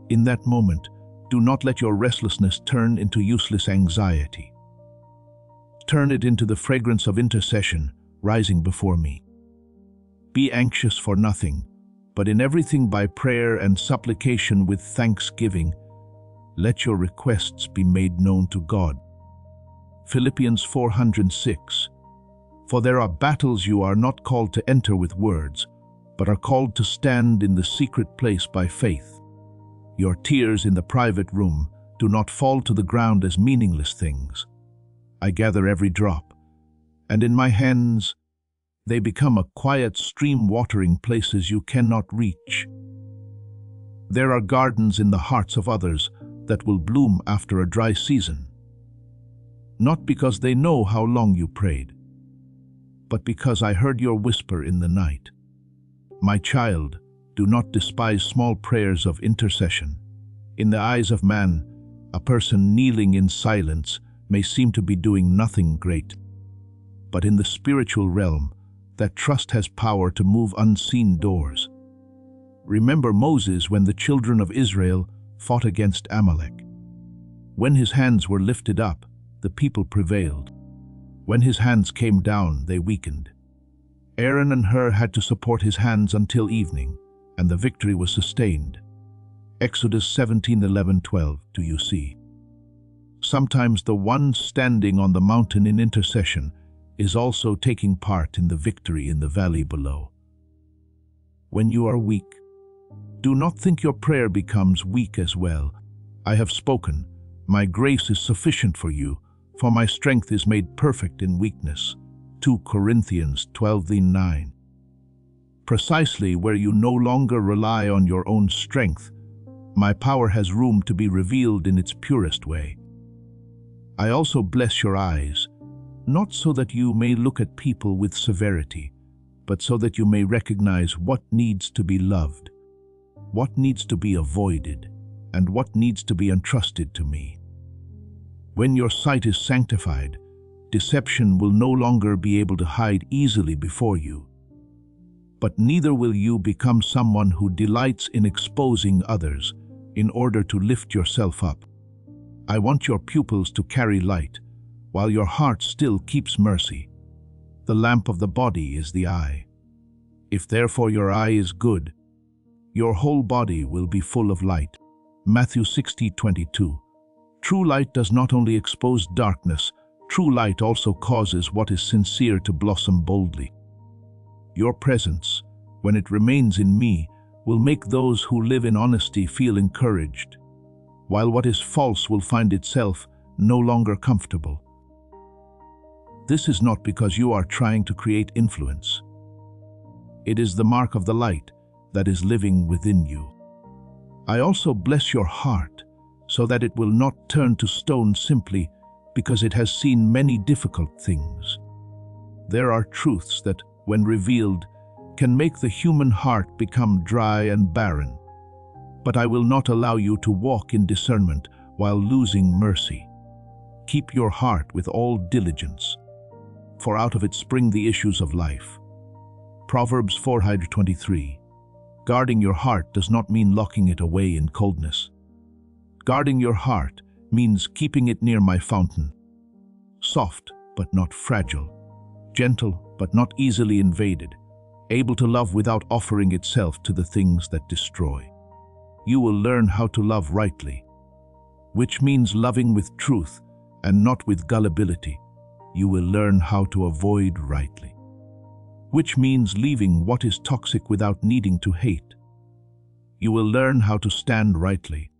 In that moment, do not let your restlessness turn into useless anxiety. Turn it into the fragrance of intercession rising before me. Be anxious for nothing, but in everything by prayer and supplication with thanksgiving, let your requests be made known to God. Philippians 4:6. For there are battles you are not called to enter with words, but are called to stand in the secret place by faith. Your tears in the private room do not fall to the ground as meaningless things. I gather every drop, and in my hands they become a quiet stream watering places you cannot reach. There are gardens in the hearts of others that will bloom after a dry season, not because they know how long you prayed, but because I heard your whisper in the night. My child, do not despise small prayers of intercession. In the eyes of man, a person kneeling in silence may seem to be doing nothing great. But in the spiritual realm, that trust has power to move unseen doors. Remember Moses when the children of Israel fought against Amalek. When his hands were lifted up, the people prevailed. When his hands came down, they weakened. Aaron and Hur had to support his hands until evening, and the victory was sustained. Exodus 17:11-12. Do you see? Sometimes the one standing on the mountain in intercession is also taking part in the victory in the valley below. When you are weak, do not think your prayer becomes weak as well. I have spoken. My grace is sufficient for you, for my strength is made perfect in weakness. 2 Corinthians 12:9. Precisely where you no longer rely on your own strength, my power has room to be revealed in its purest way. I also bless your eyes, not so that you may look at people with severity, but so that you may recognize what needs to be loved, what needs to be avoided, and what needs to be entrusted to me. When your sight is sanctified, deception will no longer be able to hide easily before you. But neither will you become someone who delights in exposing others in order to lift yourself up. I want your pupils to carry light, while your heart still keeps mercy. The lamp of the body is the eye. If therefore your eye is good, your whole body will be full of light. Matthew 60:22. True light does not only expose darkness, true light also causes what is sincere to blossom boldly. Your presence, when it remains in me, will make those who live in honesty feel encouraged, while what is false will find itself no longer comfortable. This is not because you are trying to create influence. It is the mark of the light that is living within you. I also bless your heart, so that it will not turn to stone simply because it has seen many difficult things. There are truths that, when revealed, can make the human heart become dry and barren. But I will not allow you to walk in discernment while losing mercy. Keep your heart with all diligence, for out of it spring the issues of life. Proverbs 4:23. Guarding your heart does not mean locking it away in coldness. Guarding your heart means keeping it near my fountain. Soft, but not fragile. Gentle, but not easily invaded. Able to love without offering itself to the things that destroy. You will learn how to love rightly, which means loving with truth and not with gullibility. You will learn how to avoid rightly, which means leaving what is toxic without needing to hate. You will learn how to stand rightly,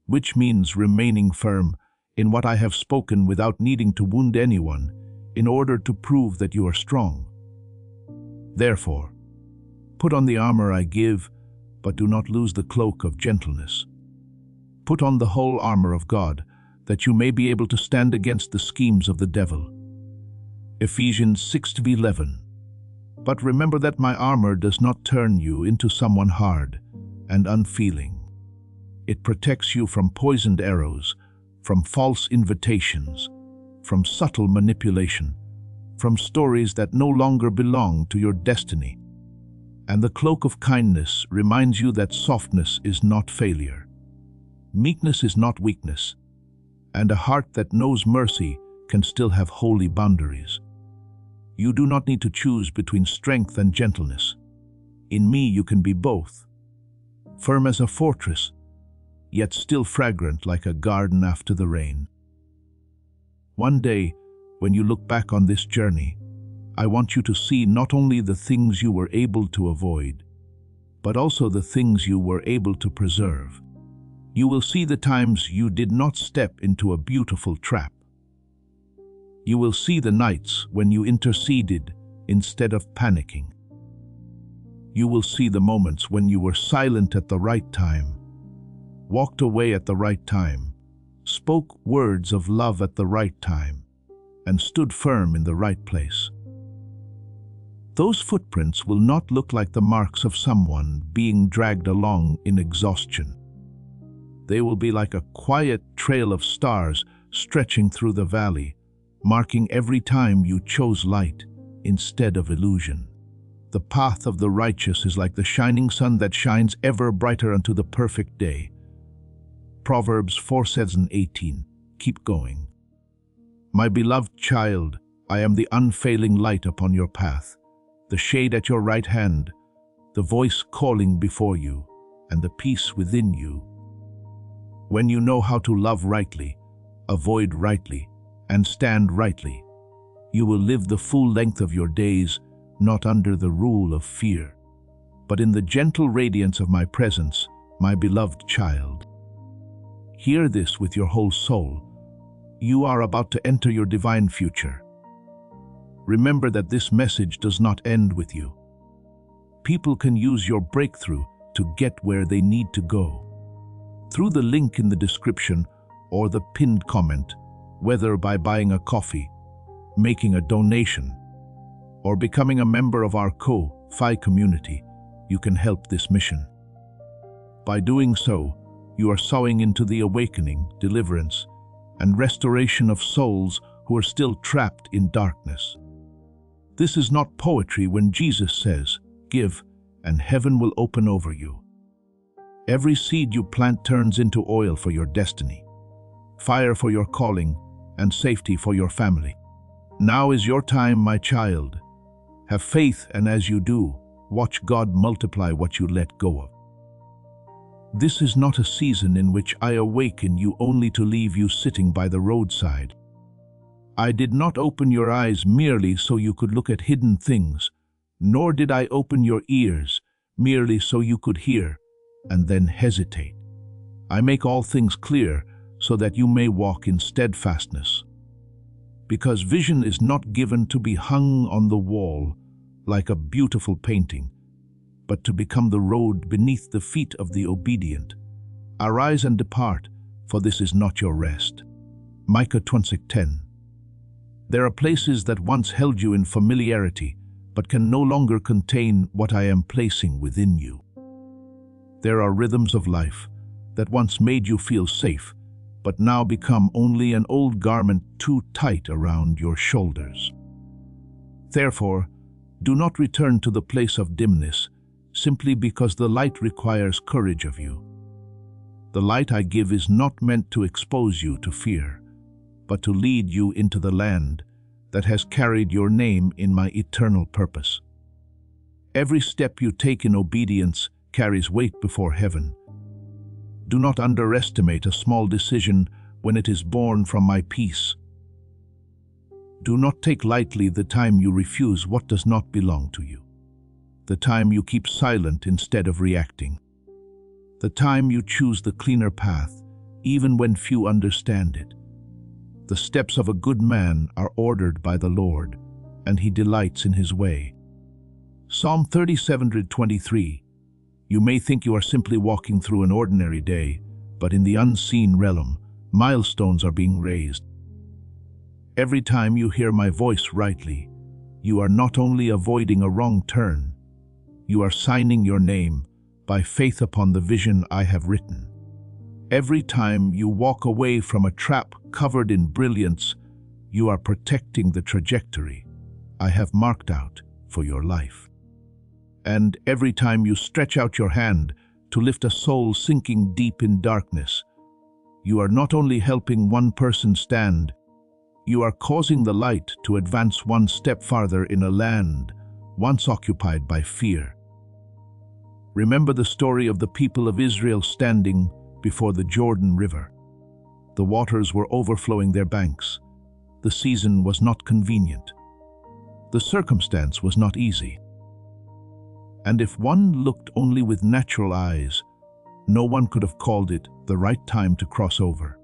which means remaining firm in what I have spoken without needing to wound anyone in order to prove that you are strong. Therefore, put on the armor I give, but do not lose the cloak of gentleness. Put on the whole armor of God, that you may be able to stand against the schemes of the devil. Ephesians 6:11. But remember that my armor does not turn you into someone hard and unfeeling. It protects you from poisoned arrows, from false invitations, from subtle manipulation, from stories that no longer belong to your destiny. And the cloak of kindness reminds you that softness is not failure. Meekness is not weakness, and a heart that knows mercy can still have holy boundaries. You do not need to choose between strength and gentleness. In me you can be both, firm as a fortress, yet still fragrant like a garden after the rain. One day, when you look back on this journey, I want you to see not only the things you were able to avoid, but also the things you were able to preserve. You will see the times you did not step into a beautiful trap. You will see the nights when you interceded instead of panicking. You will see the moments when you were silent at the right time, walked away at the right time, spoke words of love at the right time, and stood firm in the right place. Those footprints will not look like the marks of someone being dragged along in exhaustion. They will be like a quiet trail of stars stretching through the valley, marking every time you chose light instead of illusion. The path of the righteous is like the shining sun that shines ever brighter unto the perfect day. Proverbs 4:18. Keep going. My beloved child, I am the unfailing light upon your path, the shade at your right hand, the voice calling before you, and the peace within you. When you know how to love rightly, avoid rightly, and stand rightly, you will live the full length of your days, not under the rule of fear, but in the gentle radiance of my presence, my beloved child. Hear this with your whole soul. You are about to enter your divine future. remember that this message does not end with you. People can use your breakthrough to get where they need to go. Through the link in the description or the pinned comment, whether by buying a coffee, making a donation, or becoming a member of our Ko-Fi community, you can help this mission. By doing so, you are sowing into the awakening, deliverance, and restoration of souls who are still trapped in darkness. This is not poetry when Jesus says, "Give, and heaven will open over you." Every seed you plant turns into oil for your destiny, fire for your calling, and safety for your family. Now is your time, my child. Have faith, and as you do, watch God multiply what you let go of. This is not a season in which I awaken you only to leave you sitting by the roadside. I did not open your eyes merely so you could look at hidden things, nor did I open your ears merely so you could hear and then hesitate. I make all things clear so that you may walk in steadfastness. Because vision is not given to be hung on the wall like a beautiful painting, but to become the road beneath the feet of the obedient. Arise and depart, for this is not your rest. Micah 26:10. There are places that once held you in familiarity, but can no longer contain what I am placing within you. There are rhythms of life that once made you feel safe, but now become only an old garment too tight around your shoulders. Therefore, do not return to the place of dimness, simply because the light requires courage of you. The light I give is not meant to expose you to fear, but to lead you into the land that has carried your name in my eternal purpose. Every step you take in obedience carries weight before heaven. Do not underestimate a small decision when it is born from my peace. Do not take lightly the time you refuse what does not belong to you, the time you keep silent instead of reacting, the time you choose the cleaner path, even when few understand it. The steps of a good man are ordered by the Lord, and he delights in his way. Psalm 37:23. You may think you are simply walking through an ordinary day, but in the unseen realm, milestones are being raised. Every time you hear my voice rightly, you are not only avoiding a wrong turn, you are signing your name by faith upon the vision I have written. Every time you walk away from a trap covered in brilliance, you are protecting the trajectory I have marked out for your life. And every time you stretch out your hand to lift a soul sinking deep in darkness, you are not only helping one person stand, you are causing the light to advance one step farther in a land once occupied by fear. Remember the story of the people of Israel standing before the Jordan River. The waters were overflowing their banks. The season was not convenient. The circumstance was not easy. And if one looked only with natural eyes, no one could have called it the right time to cross over.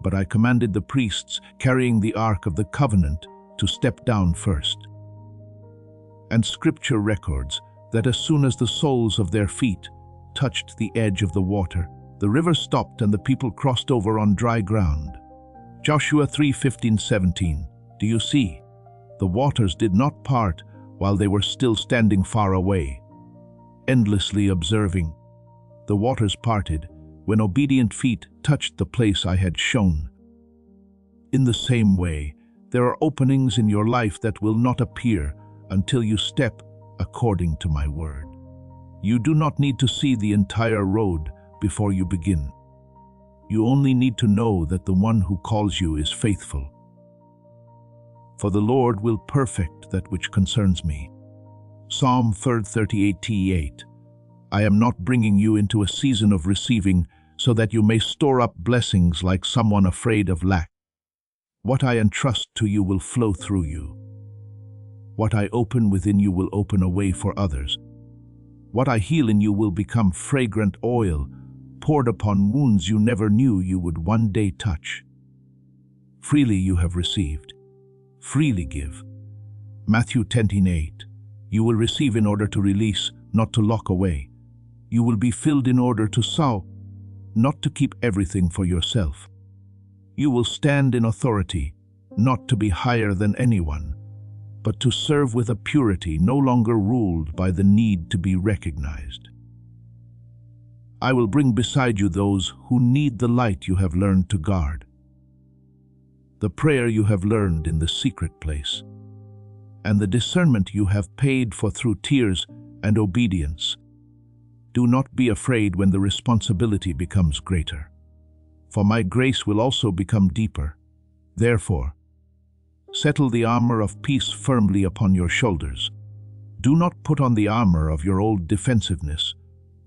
But I commanded the priests carrying the Ark of the Covenant to step down first. And Scripture records that as soon as the soles of their feet touched the edge of the water, the river stopped and the people crossed over on dry ground. Joshua 3:15-17. Do you see? The waters did not part while they were still standing far away, endlessly observing. The waters parted when obedient feet touched the place I had shown. In the same way, there are openings in your life that will not appear until you step according to my word. You do not need to see the entire road before you begin. You only need to know that the one who calls you is faithful. For the Lord will perfect that which concerns me. Psalm 38:8. I am not bringing you into a season of receiving so that you may store up blessings like someone afraid of lack. What I entrust to you will flow through you. What I open within you will open a way for others. What I heal in you will become fragrant oil, poured upon wounds you never knew you would one day touch. Freely you have received. Freely give. Matthew 10:8. You will receive in order to release, not to lock away. You will be filled in order to sow, not to keep everything for yourself. You will stand in authority, not to be higher than anyone, but to serve with a purity no longer ruled by the need to be recognized. I will bring beside you those who need the light you have learned to guard, the prayer you have learned in the secret place, and the discernment you have paid for through tears and obedience. Do not be afraid when the responsibility becomes greater, for my grace will also become deeper. Therefore, settle the armor of peace firmly upon your shoulders. Do not put on the armor of your old defensiveness,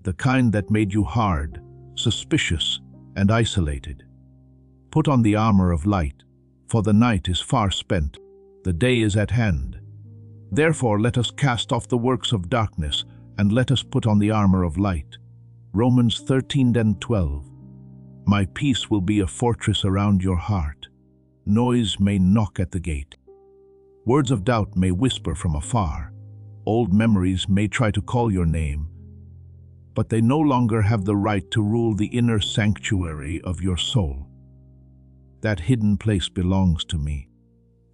the kind that made you hard, suspicious, and isolated. Put on the armor of light, for the night is far spent, the day is at hand. Therefore let us cast off the works of darkness, and let us put on the armor of light. Romans 13:12. My peace will be a fortress around your heart. Noise may knock at the gate. Words of doubt may whisper from afar. Old memories may try to call your name, but they no longer have the right to rule the inner sanctuary of your soul. That hidden place belongs to me.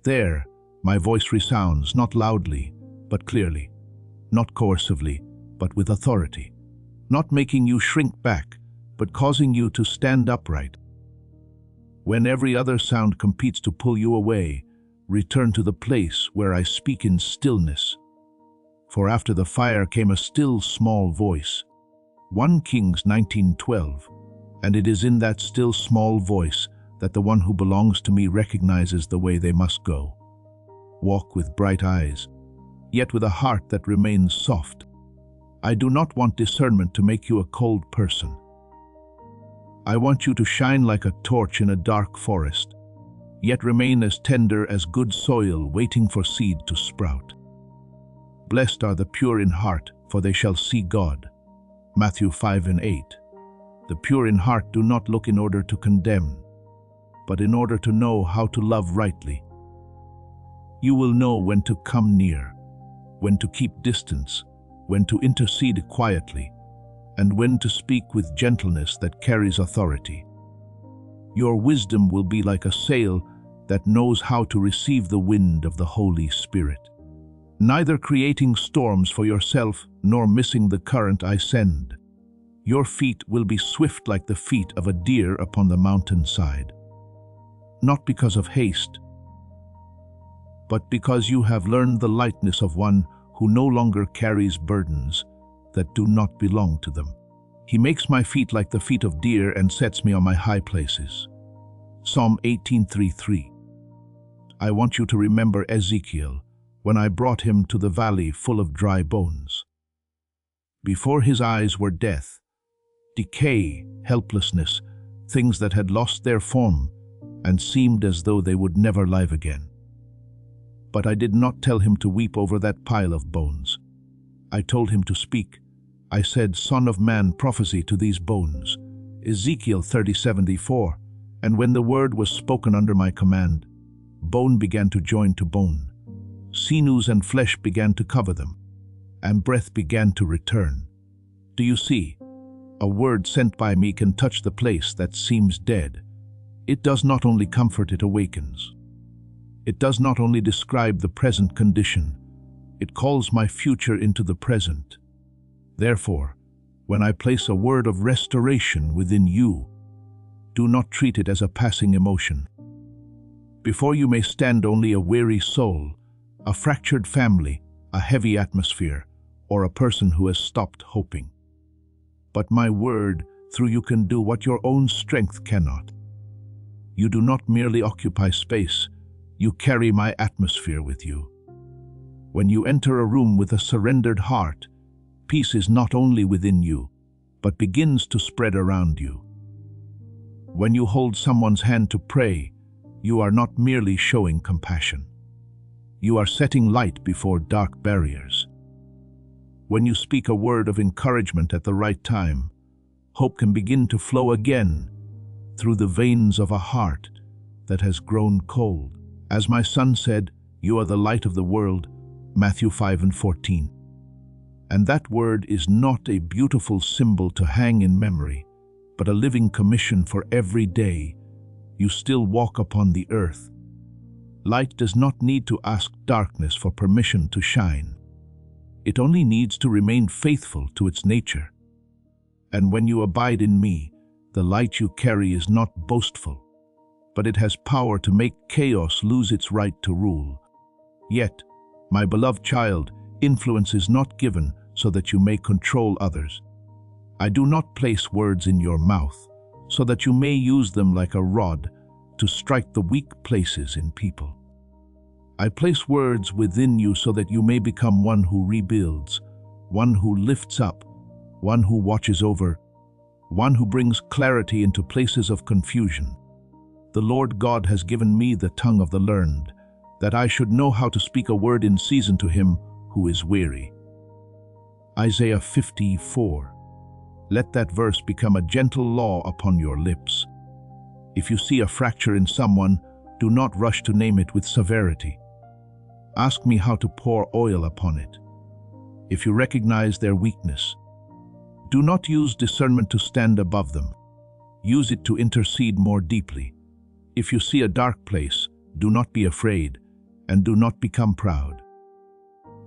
There, my voice resounds not loudly, but clearly, not coercively, but with authority, not making you shrink back, but causing you to stand upright. When every other sound competes to pull you away, return to the place where I speak in stillness. For after the fire came a still small voice. 1 Kings 19:12. And it is in that still small voice that the one who belongs to me recognizes the way they must go. Walk with bright eyes, yet with a heart that remains soft. I do not want discernment to make you a cold person. I want you to shine like a torch in a dark forest, yet remain as tender as good soil waiting for seed to sprout. Blessed are the pure in heart, for they shall see God. Matthew 5:8. The pure in heart do not look in order to condemn, but in order to know how to love rightly. You will know when to come near, when to keep distance, when to intercede quietly, and when to speak with gentleness that carries authority. Your wisdom will be like a sail that knows how to receive the wind of the Holy Spirit, neither creating storms for yourself nor missing the current I send. Your feet will be swift like the feet of a deer upon the mountainside, not because of haste, but because you have learned the lightness of one who no longer carries burdens that do not belong to them. He makes my feet like the feet of deer and sets me on my high places. Psalm 18:3. I want you to remember Ezekiel when I brought him to the valley full of dry bones. Before his eyes were death, decay, helplessness, things that had lost their form and seemed as though they would never live again. But I did not tell him to weep over that pile of bones. I told him to speak. I said, Son of man, prophesy to these bones. Ezekiel 30:74. And when the word was spoken under my command, bone began to join to bone. Sinews and flesh began to cover them, and breath began to return. Do you see? A word sent by me can touch the place that seems dead. It does not only comfort, it awakens. It does not only describe the present condition, it calls my future into the present. Therefore, when I place a word of restoration within you, do not treat it as a passing emotion. Before you may stand only a weary soul, a fractured family, a heavy atmosphere, or a person who has stopped hoping. But my word through you can do what your own strength cannot. You do not merely occupy space, you carry my atmosphere with you. When you enter a room with a surrendered heart, peace is not only within you, but begins to spread around you. When you hold someone's hand to pray, you are not merely showing compassion. You are setting light before dark barriers. When you speak a word of encouragement at the right time, hope can begin to flow again through the veins of a heart that has grown cold. As my son said, you are the light of the world, Matthew 5:14. And that word is not a beautiful symbol to hang in memory, but a living commission for every day you still walk upon the earth. Light does not need to ask darkness for permission to shine. It only needs to remain faithful to its nature. And when you abide in me, the light you carry is not boastful, but it has power to make chaos lose its right to rule. Yet, my beloved child, influence is not given so that you may control others. I do not place words in your mouth so that you may use them like a rod to strike the weak places in people. I place words within you so that you may become one who rebuilds, one who lifts up, one who watches over, one who brings clarity into places of confusion. The Lord God has given me the tongue of the learned, that I should know how to speak a word in season to him who is weary. Isaiah 54. Let that verse become a gentle law upon your lips. If you see a fracture in someone, do not rush to name it with severity. Ask me how to pour oil upon it. If you recognize their weakness, do not use discernment to stand above them. Use it to intercede more deeply. If you see a dark place, do not be afraid, and do not become proud.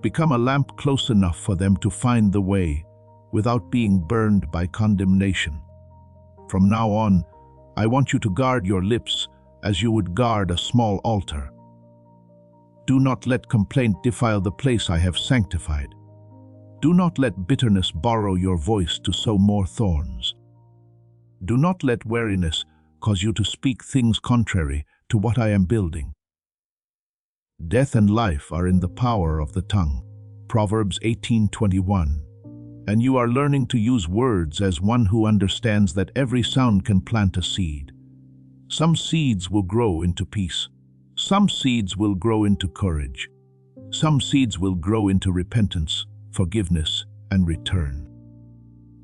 Become a lamp close enough for them to find the way, without being burned by condemnation. From now on, I want you to guard your lips as you would guard a small altar. Do not let complaint defile the place I have sanctified. Do not let bitterness borrow your voice to sow more thorns. Do not let weariness cause you to speak things contrary to what I am building. Death and life are in the power of the tongue. Proverbs 18:21. And you are learning to use words as one who understands that every sound can plant a seed. Some seeds will grow into peace. Some seeds will grow into courage. Some seeds will grow into repentance, forgiveness, and return.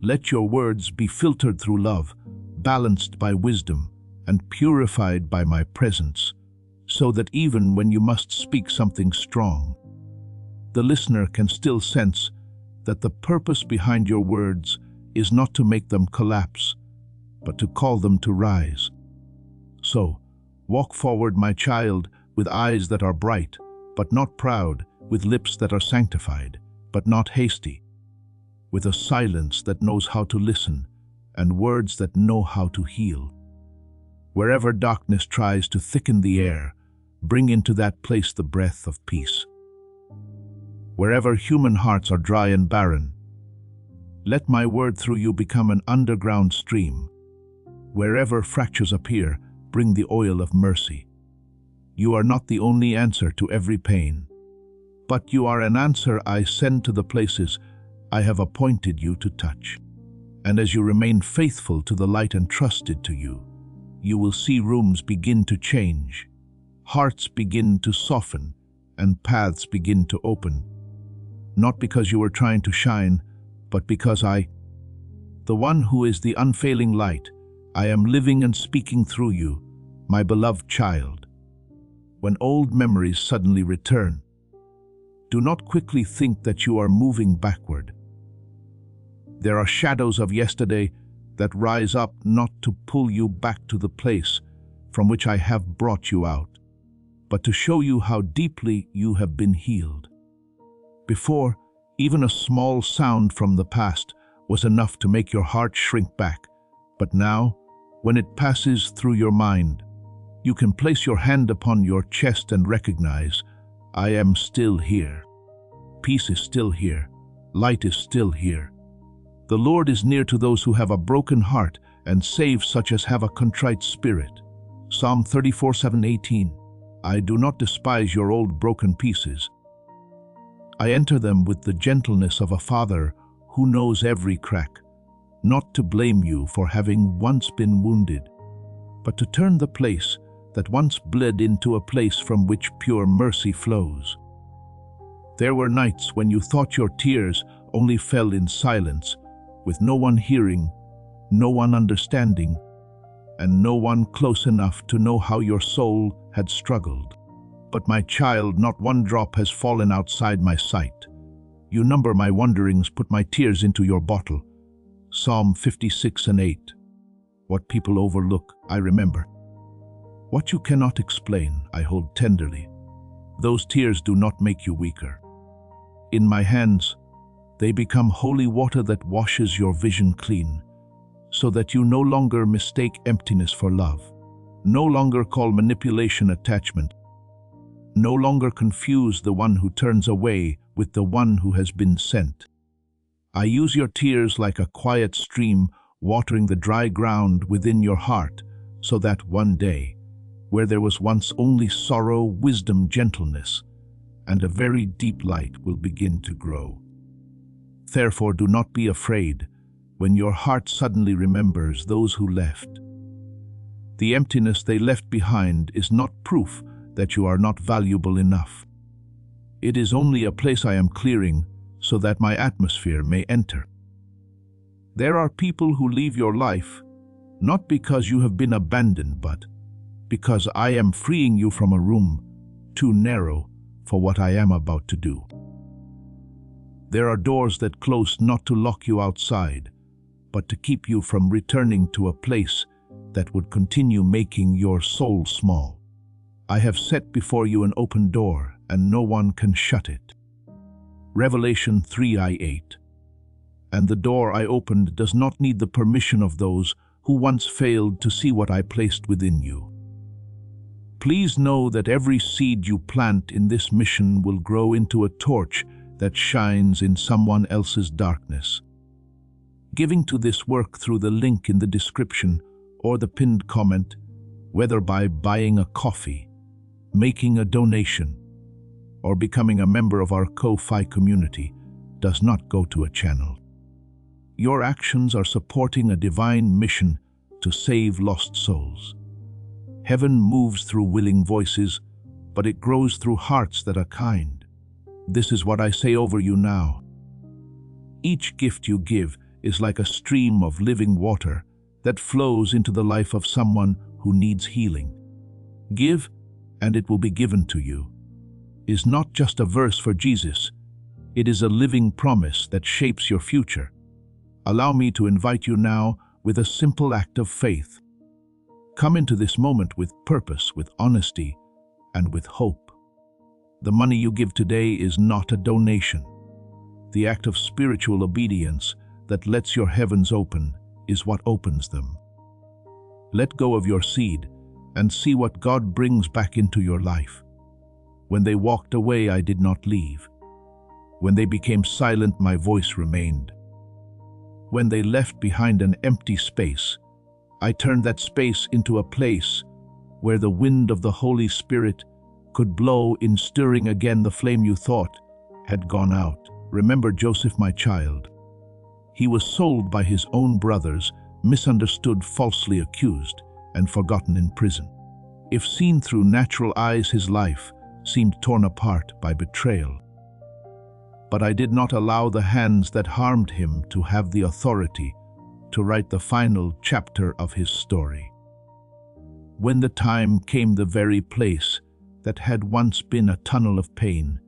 Let your words be filtered through love, balanced by wisdom, and purified by my presence, so that even when you must speak something strong, the listener can still sense that the purpose behind your words is not to make them collapse, but to call them to rise. So, walk forward, my child, with eyes that are bright, but not proud, with lips that are sanctified, but not hasty, with a silence that knows how to listen, and words that know how to heal. Wherever darkness tries to thicken the air, bring into that place the breath of peace. Wherever human hearts are dry and barren, let my word through you become an underground stream. Wherever fractures appear, bring the oil of mercy. You are not the only answer to every pain, but you are an answer I send to the places I have appointed you to touch. And as you remain faithful to the light entrusted to you, you will see rooms begin to change, hearts begin to soften, and paths begin to open. Not because you are trying to shine, but because I, the one who is the unfailing light, I am living and speaking through you, my beloved child. When old memories suddenly return, do not quickly think that you are moving backward. There are shadows of yesterday that rise up not to pull you back to the place from which I have brought you out, but to show you how deeply you have been healed. Before, even a small sound from the past was enough to make your heart shrink back, but now, when it passes through your mind, you can place your hand upon your chest and recognize, I am still here. Peace is still here. Light is still here. The Lord is near to those who have a broken heart and saves such as have a contrite spirit. Psalm 34:18. I do not despise your old broken pieces. I enter them with the gentleness of a father who knows every crack, not to blame you for having once been wounded, but to turn the place that once bled into a place from which pure mercy flows. There were nights when you thought your tears only fell in silence, with no one hearing, no one understanding, and no one close enough to know how your soul had struggled. But my child, not one drop has fallen outside my sight. You number my wanderings, put my tears into your bottle. Psalm 56:8. What people overlook, I remember. What you cannot explain, I hold tenderly. Those tears do not make you weaker. In my hands, they become holy water that washes your vision clean, so that you no longer mistake emptiness for love, no longer call manipulation attachment, no longer confuse the one who turns away with the one who has been sent. I use your tears like a quiet stream watering the dry ground within your heart, so that one day, where there was once only sorrow, wisdom, gentleness, and a very deep light will begin to grow. Therefore, do not be afraid when your heart suddenly remembers those who left. The emptiness they left behind is not proof that you are not valuable enough. It is only a place I am clearing so that my atmosphere may enter. There are people who leave your life, not because you have been abandoned, but because I am freeing you from a room too narrow for what I am about to do. There are doors that close not to lock you outside, but to keep you from returning to a place that would continue making your soul small. I have set before you an open door, and no one can shut it. Revelation 3:8. And the door I opened does not need the permission of those who once failed to see what I placed within you. Please know that every seed you plant in this mission will grow into a torch that shines in someone else's darkness. Giving to this work through the link in the description or the pinned comment, whether by buying a coffee, making a donation, or becoming a member of our Ko-Fi community, does not go to a channel. Your actions are supporting a divine mission to save lost souls. Heaven moves through willing voices, but it grows through hearts that are kind. This is what I say over you now. Each gift you give is like a stream of living water that flows into the life of someone who needs healing. Give, and it will be given to you is not just a verse for Jesus. It is a living promise that shapes your future. Allow me to invite you now with a simple act of faith. Come into this moment with purpose, with honesty, and with hope. The money you give today is not a donation. The act of spiritual obedience that lets your heavens open is what opens them. Let go of your seed and see what God brings back into your life. When they walked away, I did not leave. When they became silent, my voice remained. When they left behind an empty space, I turned that space into a place where the wind of the Holy Spirit could blow in, stirring again the flame you thought had gone out. Remember Joseph, my child. He was sold by his own brothers, misunderstood, falsely accused, and forgotten in prison. If seen through natural eyes, his life seemed torn apart by betrayal. But I did not allow the hands that harmed him to have the authority to write the final chapter of his story. When the time came, the very place that had once been a tunnel of pain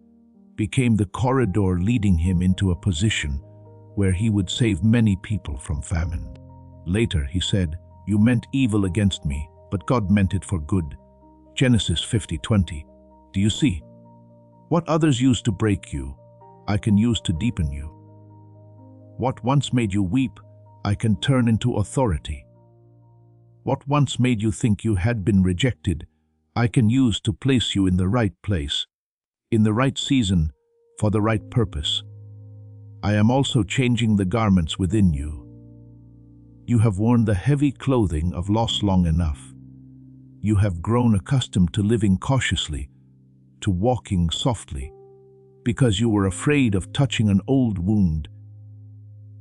became the corridor leading him into a position where he would save many people from famine. Later, he said, "You meant evil against me, but God meant it for good." Genesis 50:20. Do you see? What others used to break you, I can use to deepen you. What once made you weep, I can turn into authority. What once made you think you had been rejected, I can use to place you in the right place, in the right season, for the right purpose. I am also changing the garments within you. You have worn the heavy clothing of loss long enough. You have grown accustomed to living cautiously, to walking softly, because you were afraid of touching an old wound,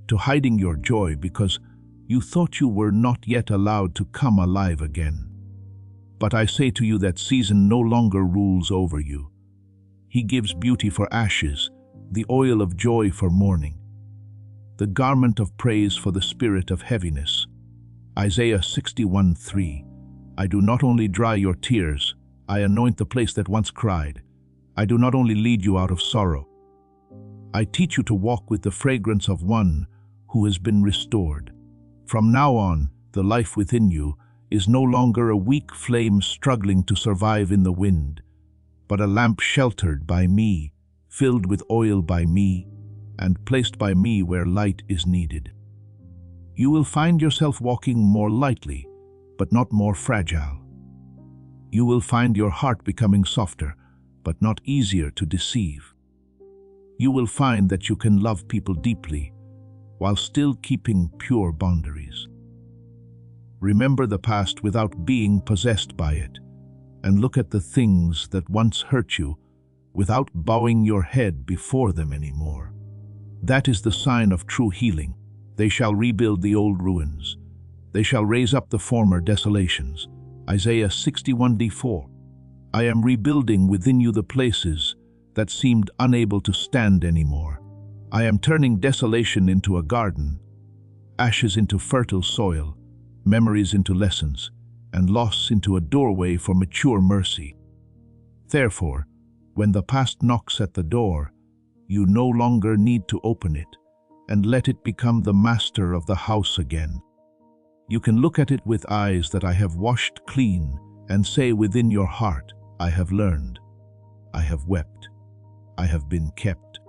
to hiding your joy because you thought you were not yet allowed to come alive again. But I say to you that season no longer rules over you. He gives beauty for ashes, the oil of joy for mourning, the garment of praise for the spirit of heaviness. Isaiah 61:3. I do not only dry your tears, I anoint the place that once cried. I do not only lead you out of sorrow. I teach you to walk with the fragrance of one who has been restored. From now on, the life within you is no longer a weak flame struggling to survive in the wind, but a lamp sheltered by me, filled with oil by me, and placed by me where light is needed. You will find yourself walking more lightly, but not more fragile. You will find your heart becoming softer, but not easier to deceive. You will find that you can love people deeply, while still keeping pure boundaries. Remember the past without being possessed by it, and look at the things that once hurt you without bowing your head before them anymore. That is the sign of true healing. They shall rebuild the old ruins. They shall raise up the former desolations. Isaiah 61:4. I am rebuilding within you the places that seemed unable to stand anymore. I am turning desolation into a garden, ashes into fertile soil, memories into lessons, and loss into a doorway for mature mercy. Therefore, when the past knocks at the door, you no longer need to open it and let it become the master of the house again. You can look at it with eyes that I have washed clean and say within your heart, I have learned, I have wept, I have been kept,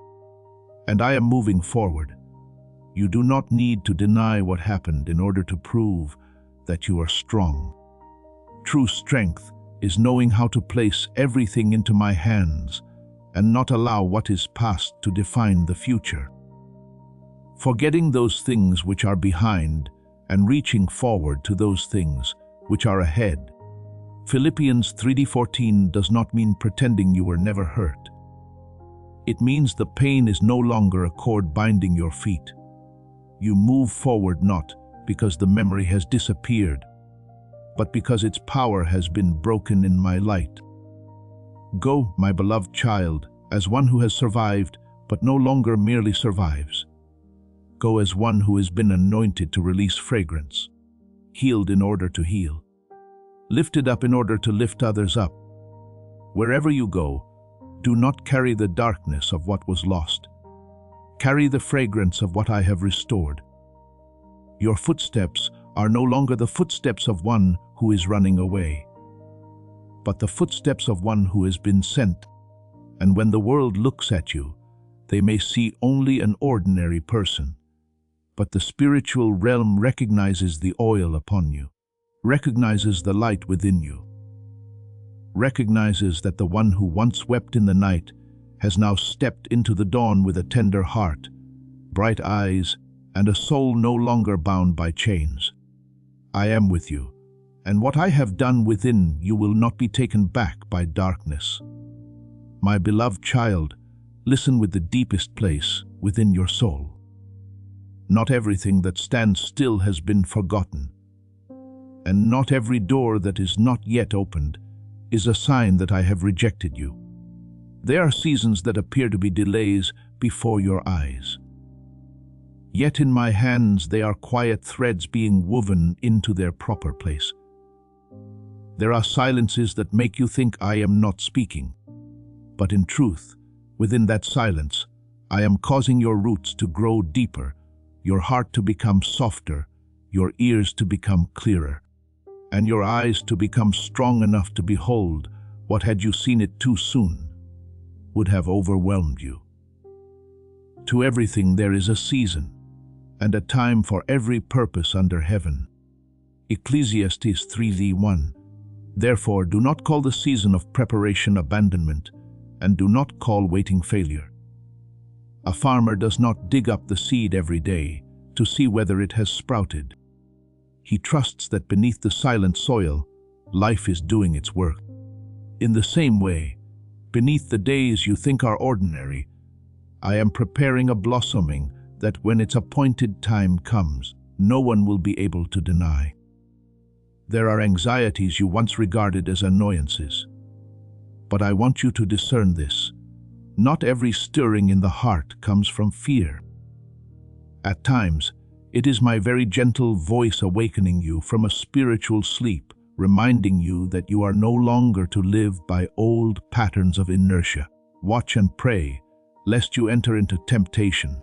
and I am moving forward. You do not need to deny what happened in order to prove that you are strong. True strength is knowing how to place everything into my hands and not allow what is past to define the future. Forgetting those things which are behind and reaching forward to those things which are ahead. Philippians 3:14 does not mean pretending you were never hurt. It means the pain is no longer a cord binding your feet. You move forward not because the memory has disappeared, but because its power has been broken in my light. Go, my beloved child, as one who has survived, but no longer merely survives. Go as one who has been anointed to release fragrance, healed in order to heal, lifted up in order to lift others up. Wherever you go, do not carry the darkness of what was lost. Carry the fragrance of what I have restored. Your footsteps are no longer the footsteps of one who is running away, but the footsteps of one who has been sent. And when the world looks at you, they may see only an ordinary person, but the spiritual realm recognizes the oil upon you, recognizes the light within you, recognizes that the one who once wept in the night has now stepped into the dawn with a tender heart, bright eyes, and a soul no longer bound by chains. I am with you, and what I have done within you will not be taken back by darkness. My beloved child, listen with the deepest place within your soul. Not everything that stands still has been forgotten, and not every door that is not yet opened is a sign that I have rejected you. There are seasons that appear to be delays before your eyes. Yet in my hands they are quiet threads being woven into their proper place. There are silences that make you think I am not speaking, but in truth, within that silence, I am causing your roots to grow deeper, your heart to become softer, your ears to become clearer, and your eyes to become strong enough to behold what, had you seen it too soon, would have overwhelmed you. To everything there is a season, and a time for every purpose under heaven. Ecclesiastes 3:1. Therefore, do not call the season of preparation abandonment, and do not call waiting failure. A farmer does not dig up the seed every day to see whether it has sprouted. He trusts that beneath the silent soil, life is doing its work. In the same way, beneath the days you think are ordinary, I am preparing a blossoming that when its appointed time comes, no one will be able to deny. There are anxieties you once regarded as annoyances, but I want you to discern this. Not every stirring in the heart comes from fear. At times, it is my very gentle voice awakening you from a spiritual sleep reminding you that you are no longer to live by old patterns of inertia. Watch and pray, lest you enter into temptation.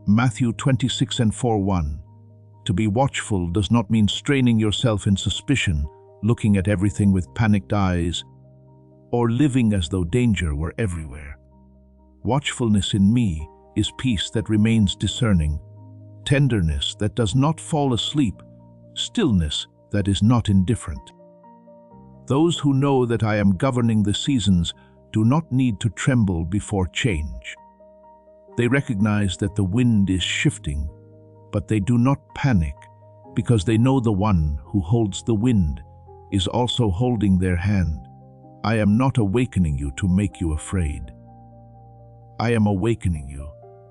Matthew 26:4:1. To be watchful does not mean straining yourself in suspicion, looking at everything with panicked eyes, or living as though danger were everywhere. Watchfulness in me is peace that remains discerning, tenderness that does not fall asleep, stillness that is not indifferent. Those who know that I am governing the seasons do not need to tremble before change. They recognize that the wind is shifting, but they do not panic because they know the one who holds the wind is also holding their hand. I am not awakening you to make you afraid. I am awakening you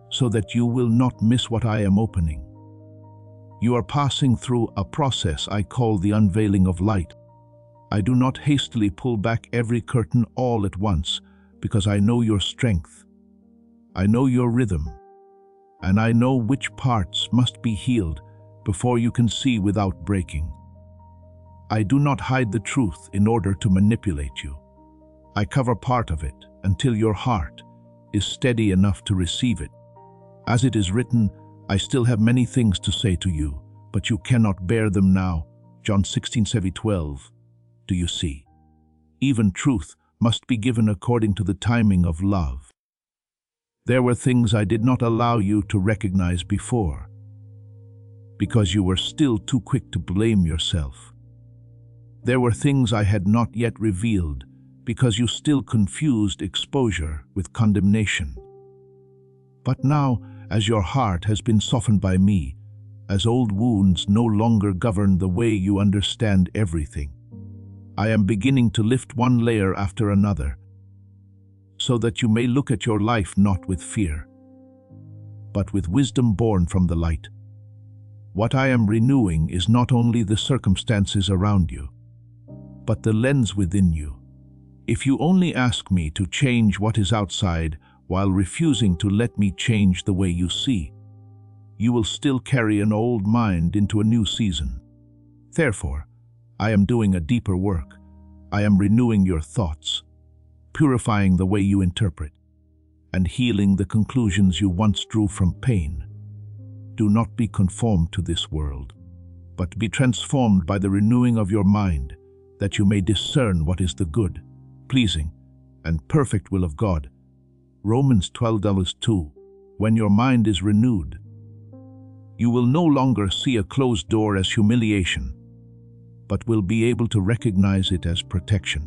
so that you will not miss what I am opening. You are passing through a process I call the unveiling of light. I do not hastily pull back every curtain all at once because I know your strength. I know your rhythm, and I know which parts must be healed before you can see without breaking. I do not hide the truth in order to manipulate you. I cover part of it until your heart is steady enough to receive it. As it is written, I still have many things to say to you, but you cannot bear them now. John 16:12. Do you see? Even truth must be given according to the timing of love. There were things I did not allow you to recognize before, because you were still too quick to blame yourself. There were things I had not yet revealed, because you still confused exposure with condemnation. But now, as your heart has been softened by me, as old wounds no longer govern the way you understand everything, I am beginning to lift one layer after another, so that you may look at your life not with fear, but with wisdom born from the light. What I am renewing is not only the circumstances around you, but the lens within you. If you only ask me to change what is outside while refusing to let me change the way you see, you will still carry an old mind into a new season. Therefore, I am doing a deeper work. I am renewing your thoughts, purifying the way you interpret, and healing the conclusions you once drew from pain. Do not be conformed to this world, but be transformed by the renewing of your mind, that you may discern what is the good, pleasing, and perfect will of God. Romans 12:2. When your mind is renewed, you will no longer see a closed door as humiliation, but will be able to recognize it as protection.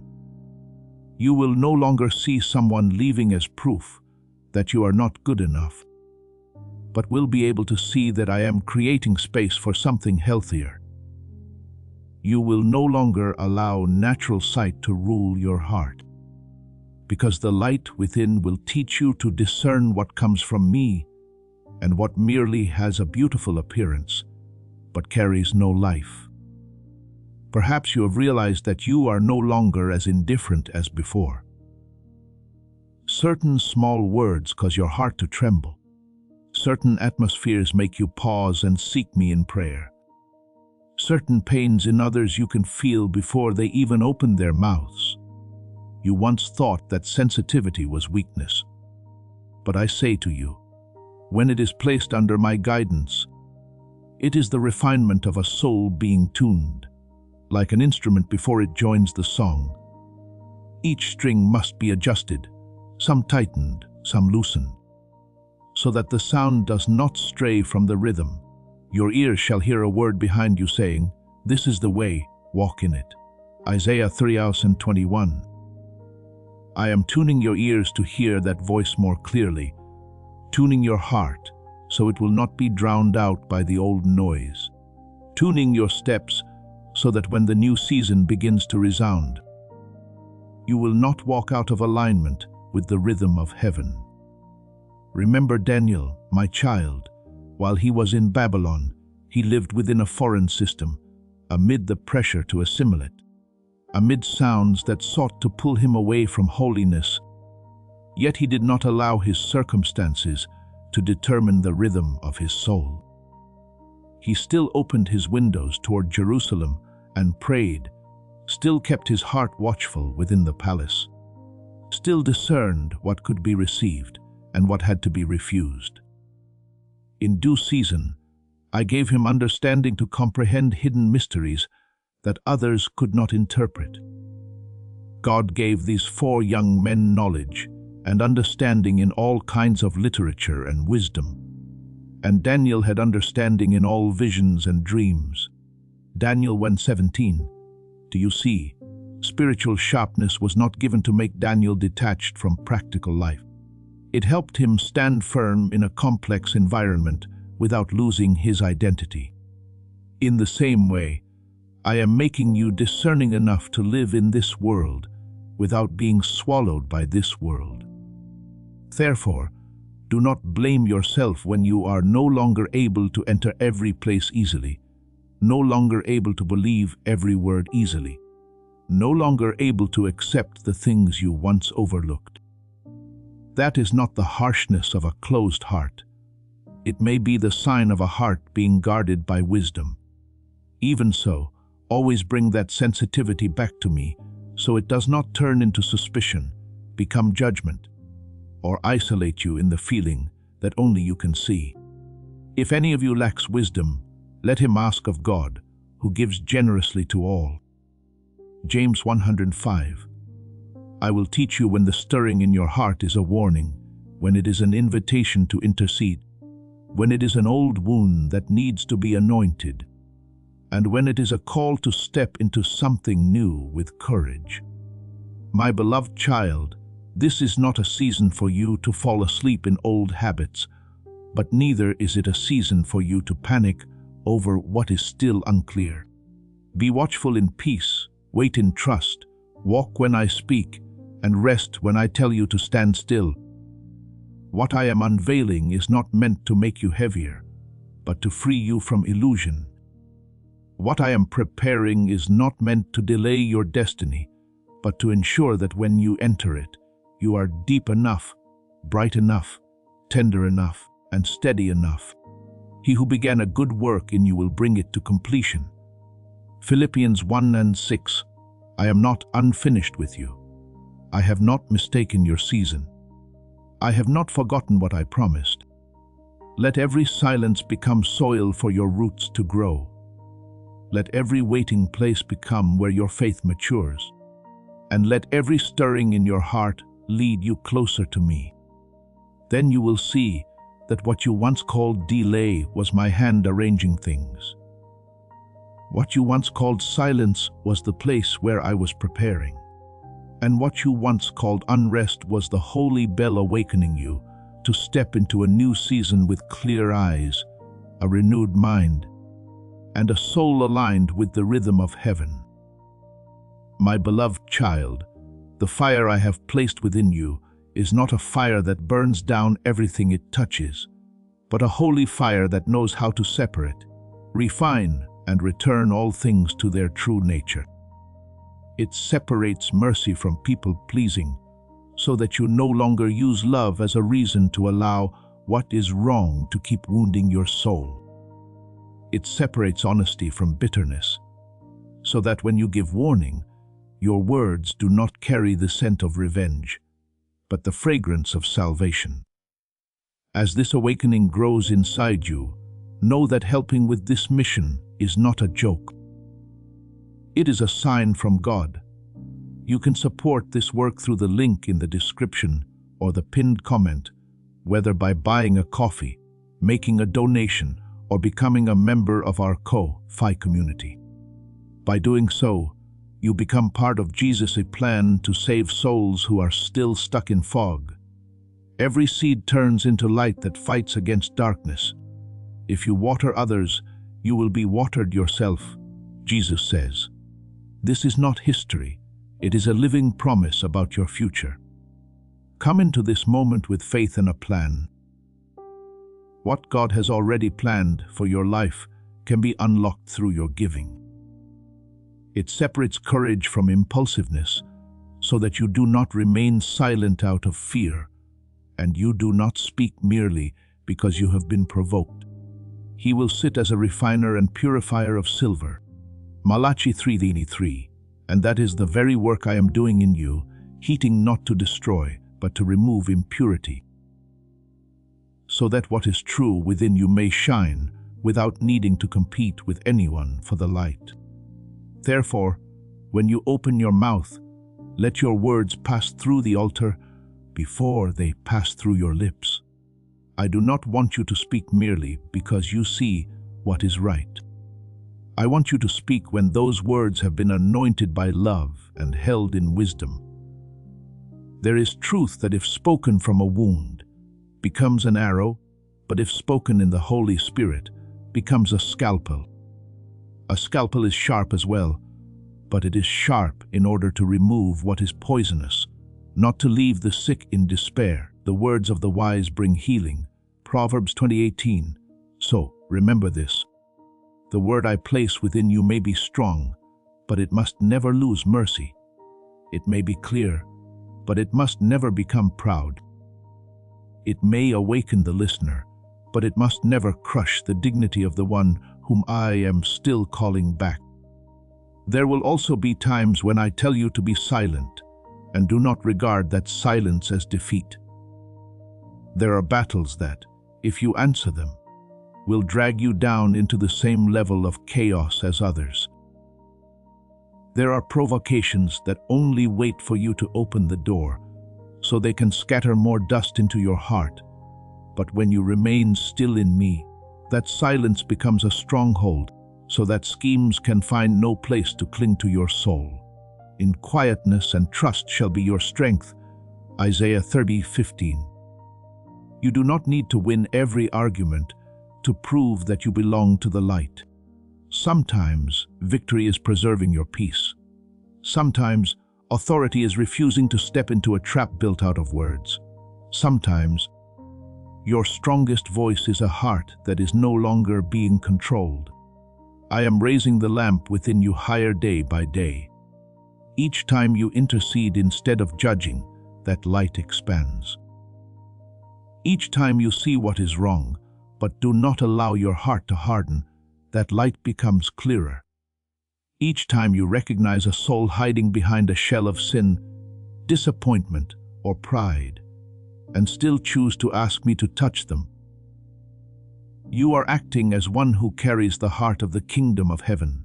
You will no longer see someone leaving as proof that you are not good enough, but will be able to see that I am creating space for something healthier. You will no longer allow natural sight to rule your heart, because the light within will teach you to discern what comes from me and what merely has a beautiful appearance, but carries no life. Perhaps you have realized that you are no longer as indifferent as before. Certain small words cause your heart to tremble. Certain atmospheres make you pause and seek me in prayer. Certain pains in others you can feel before they even open their mouths. You once thought that sensitivity was weakness. But I say to you, when it is placed under my guidance, it is the refinement of a soul being tuned, like an instrument before it joins the song. Each string must be adjusted, some tightened, some loosened, so that the sound does not stray from the rhythm. Your ears shall hear a word behind you saying, "This is the way, walk in it." Isaiah 3:21. I am tuning your ears to hear that voice more clearly, tuning your heart so it will not be drowned out by the old noise, tuning your steps so that when the new season begins to resound, you will not walk out of alignment with the rhythm of heaven. Remember Daniel, my child. While he was in Babylon, he lived within a foreign system, amid the pressure to assimilate, amid sounds that sought to pull him away from holiness. Yet he did not allow his circumstances to determine the rhythm of his soul. He still opened his windows toward Jerusalem and prayed, still kept his heart watchful within the palace, still discerned what could be received and what had to be refused. In due season, I gave him understanding to comprehend hidden mysteries that others could not interpret. God gave these 4 young men knowledge and understanding in all kinds of literature and wisdom. And Daniel had understanding in all visions and dreams. Daniel 1:17. Do you see? Spiritual sharpness was not given to make Daniel detached from practical life. It helped him stand firm in a complex environment without losing his identity. In the same way, I am making you discerning enough to live in this world without being swallowed by this world. Therefore, do not blame yourself when you are no longer able to enter every place easily, no longer able to believe every word easily, no longer able to accept the things you once overlooked. That is not the harshness of a closed heart. It may be the sign of a heart being guarded by wisdom. Even so, always bring that sensitivity back to me so it does not turn into suspicion, become judgment, or isolate you in the feeling that only you can see. If any of you lacks wisdom, let him ask of God, who gives generously to all. James 105. I will teach you when the stirring in your heart is a warning, when it is an invitation to intercede, when it is an old wound that needs to be anointed, and when it is a call to step into something new with courage. My beloved child, this is not a season for you to fall asleep in old habits, but neither is it a season for you to panic over what is still unclear. Be watchful in peace, wait in trust, walk when I speak, and rest when I tell you to stand still. What I am unveiling is not meant to make you heavier, but to free you from illusion. What I am preparing is not meant to delay your destiny, but to ensure that when you enter it, you are deep enough, bright enough, tender enough, and steady enough. He who began a good work in you will bring it to completion. Philippians 1:6. I am not unfinished with you. I have not mistaken your season. I have not forgotten what I promised. Let every silence become soil for your roots to grow. Let every waiting place become where your faith matures. And let every stirring in your heart lead you closer to me. Then you will see that what you once called delay was my hand arranging things. What you once called silence was the place where I was preparing. And what you once called unrest was the holy bell awakening you to step into a new season with clear eyes, a renewed mind, and a soul aligned with the rhythm of heaven. My beloved child, the fire I have placed within you is not a fire that burns down everything it touches, but a holy fire that knows how to separate, refine, and return all things to their true nature. It separates mercy from people-pleasing, so that you no longer use love as a reason to allow what is wrong to keep wounding your soul. It separates honesty from bitterness, so that when you give warning, your words do not carry the scent of revenge, but the fragrance of salvation. As this awakening grows inside you, know that helping with this mission is not a joke. It is a sign from God. You can support this work through the link in the description or the pinned comment, whether by buying a coffee, making a donation, or becoming a member of our Ko-Fi community. By doing so, you become part of Jesus' plan to save souls who are still stuck in fog. Every seed turns into light that fights against darkness. If you water others, you will be watered yourself, Jesus says. This is not history. It is a living promise about your future. Come into this moment with faith and a plan. What God has already planned for your life can be unlocked through your giving. It separates courage from impulsiveness so that you do not remain silent out of fear, and you do not speak merely because you have been provoked. He will sit as a refiner and purifier of silver. Malachi 3:3. And that is the very work I am doing in you, heating not to destroy, but to remove impurity, so that what is true within you may shine, without needing to compete with anyone for the light. Therefore, when you open your mouth, let your words pass through the altar before they pass through your lips. I do not want you to speak merely because you see what is right. I want you to speak when those words have been anointed by love and held in wisdom. There is truth that if spoken from a wound, becomes an arrow, but if spoken in the Holy Spirit, becomes a scalpel. A scalpel is sharp as well, but it is sharp in order to remove what is poisonous, not to leave the sick in despair. The words of the wise bring healing. Proverbs 20:18. So, remember this. The word I place within you may be strong, but it must never lose mercy. It may be clear, but it must never become proud. It may awaken the listener, but it must never crush the dignity of the one whom I am still calling back. There will also be times when I tell you to be silent, and do not regard that silence as defeat. There are battles that, if you answer them, will drag you down into the same level of chaos as others. There are provocations that only wait for you to open the door, so they can scatter more dust into your heart. But when you remain still in me, that silence becomes a stronghold, so that schemes can find no place to cling to your soul. In quietness and trust shall be your strength. Isaiah 30:15. You do not need to win every argument to prove that you belong to the light. Sometimes victory is preserving your peace. Sometimes authority is refusing to step into a trap built out of words. Sometimes your strongest voice is a heart that is no longer being controlled. I am raising the lamp within you higher day by day. Each time you intercede instead of judging, that light expands. Each time you see what is wrong, but do not allow your heart to harden, that light becomes clearer. Each time you recognize a soul hiding behind a shell of sin, disappointment, or pride, and still choose to ask me to touch them, you are acting as one who carries the heart of the kingdom of heaven.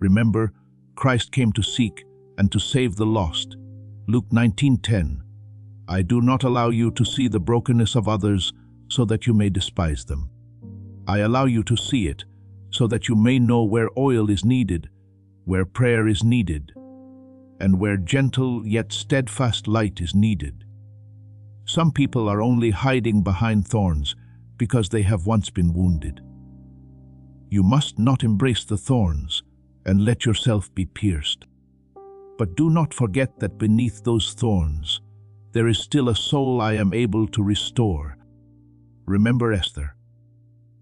Remember, Christ came to seek and to save the lost. Luke 19:10. I do not allow you to see the brokenness of others so that you may despise them. I allow you to see it so that you may know where oil is needed, where prayer is needed, and where gentle yet steadfast light is needed. Some people are only hiding behind thorns because they have once been wounded. You must not embrace the thorns and let yourself be pierced. But do not forget that beneath those thorns, there is still a soul I am able to restore. Remember Esther.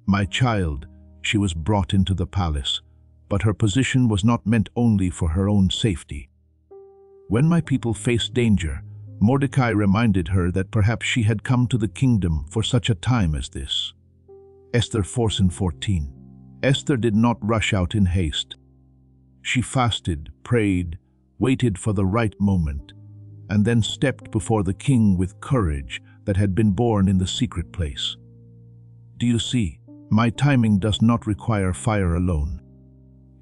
My child, she was brought into the palace, but her position was not meant only for her own safety. When my people faced danger, Mordecai reminded her that perhaps she had come to the kingdom for such a time as this. Esther 4:14. Esther did not rush out in haste. She fasted, prayed, waited for the right moment, and then stepped before the king with courage that had been born in the secret place. Do you see? My timing does not require fire alone.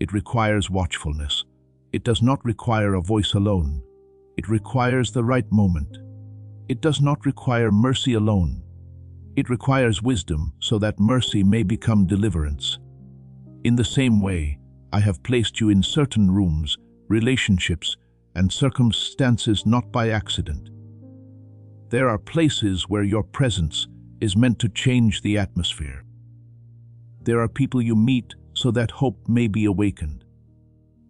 It requires watchfulness. It does not require a voice alone. It requires the right moment. It does not require mercy alone. It requires wisdom so that mercy may become deliverance. In the same way, I have placed you in certain rooms, relationships, and circumstances not by accident. There are places where your presence is meant to change the atmosphere. There are people you meet so that hope may be awakened.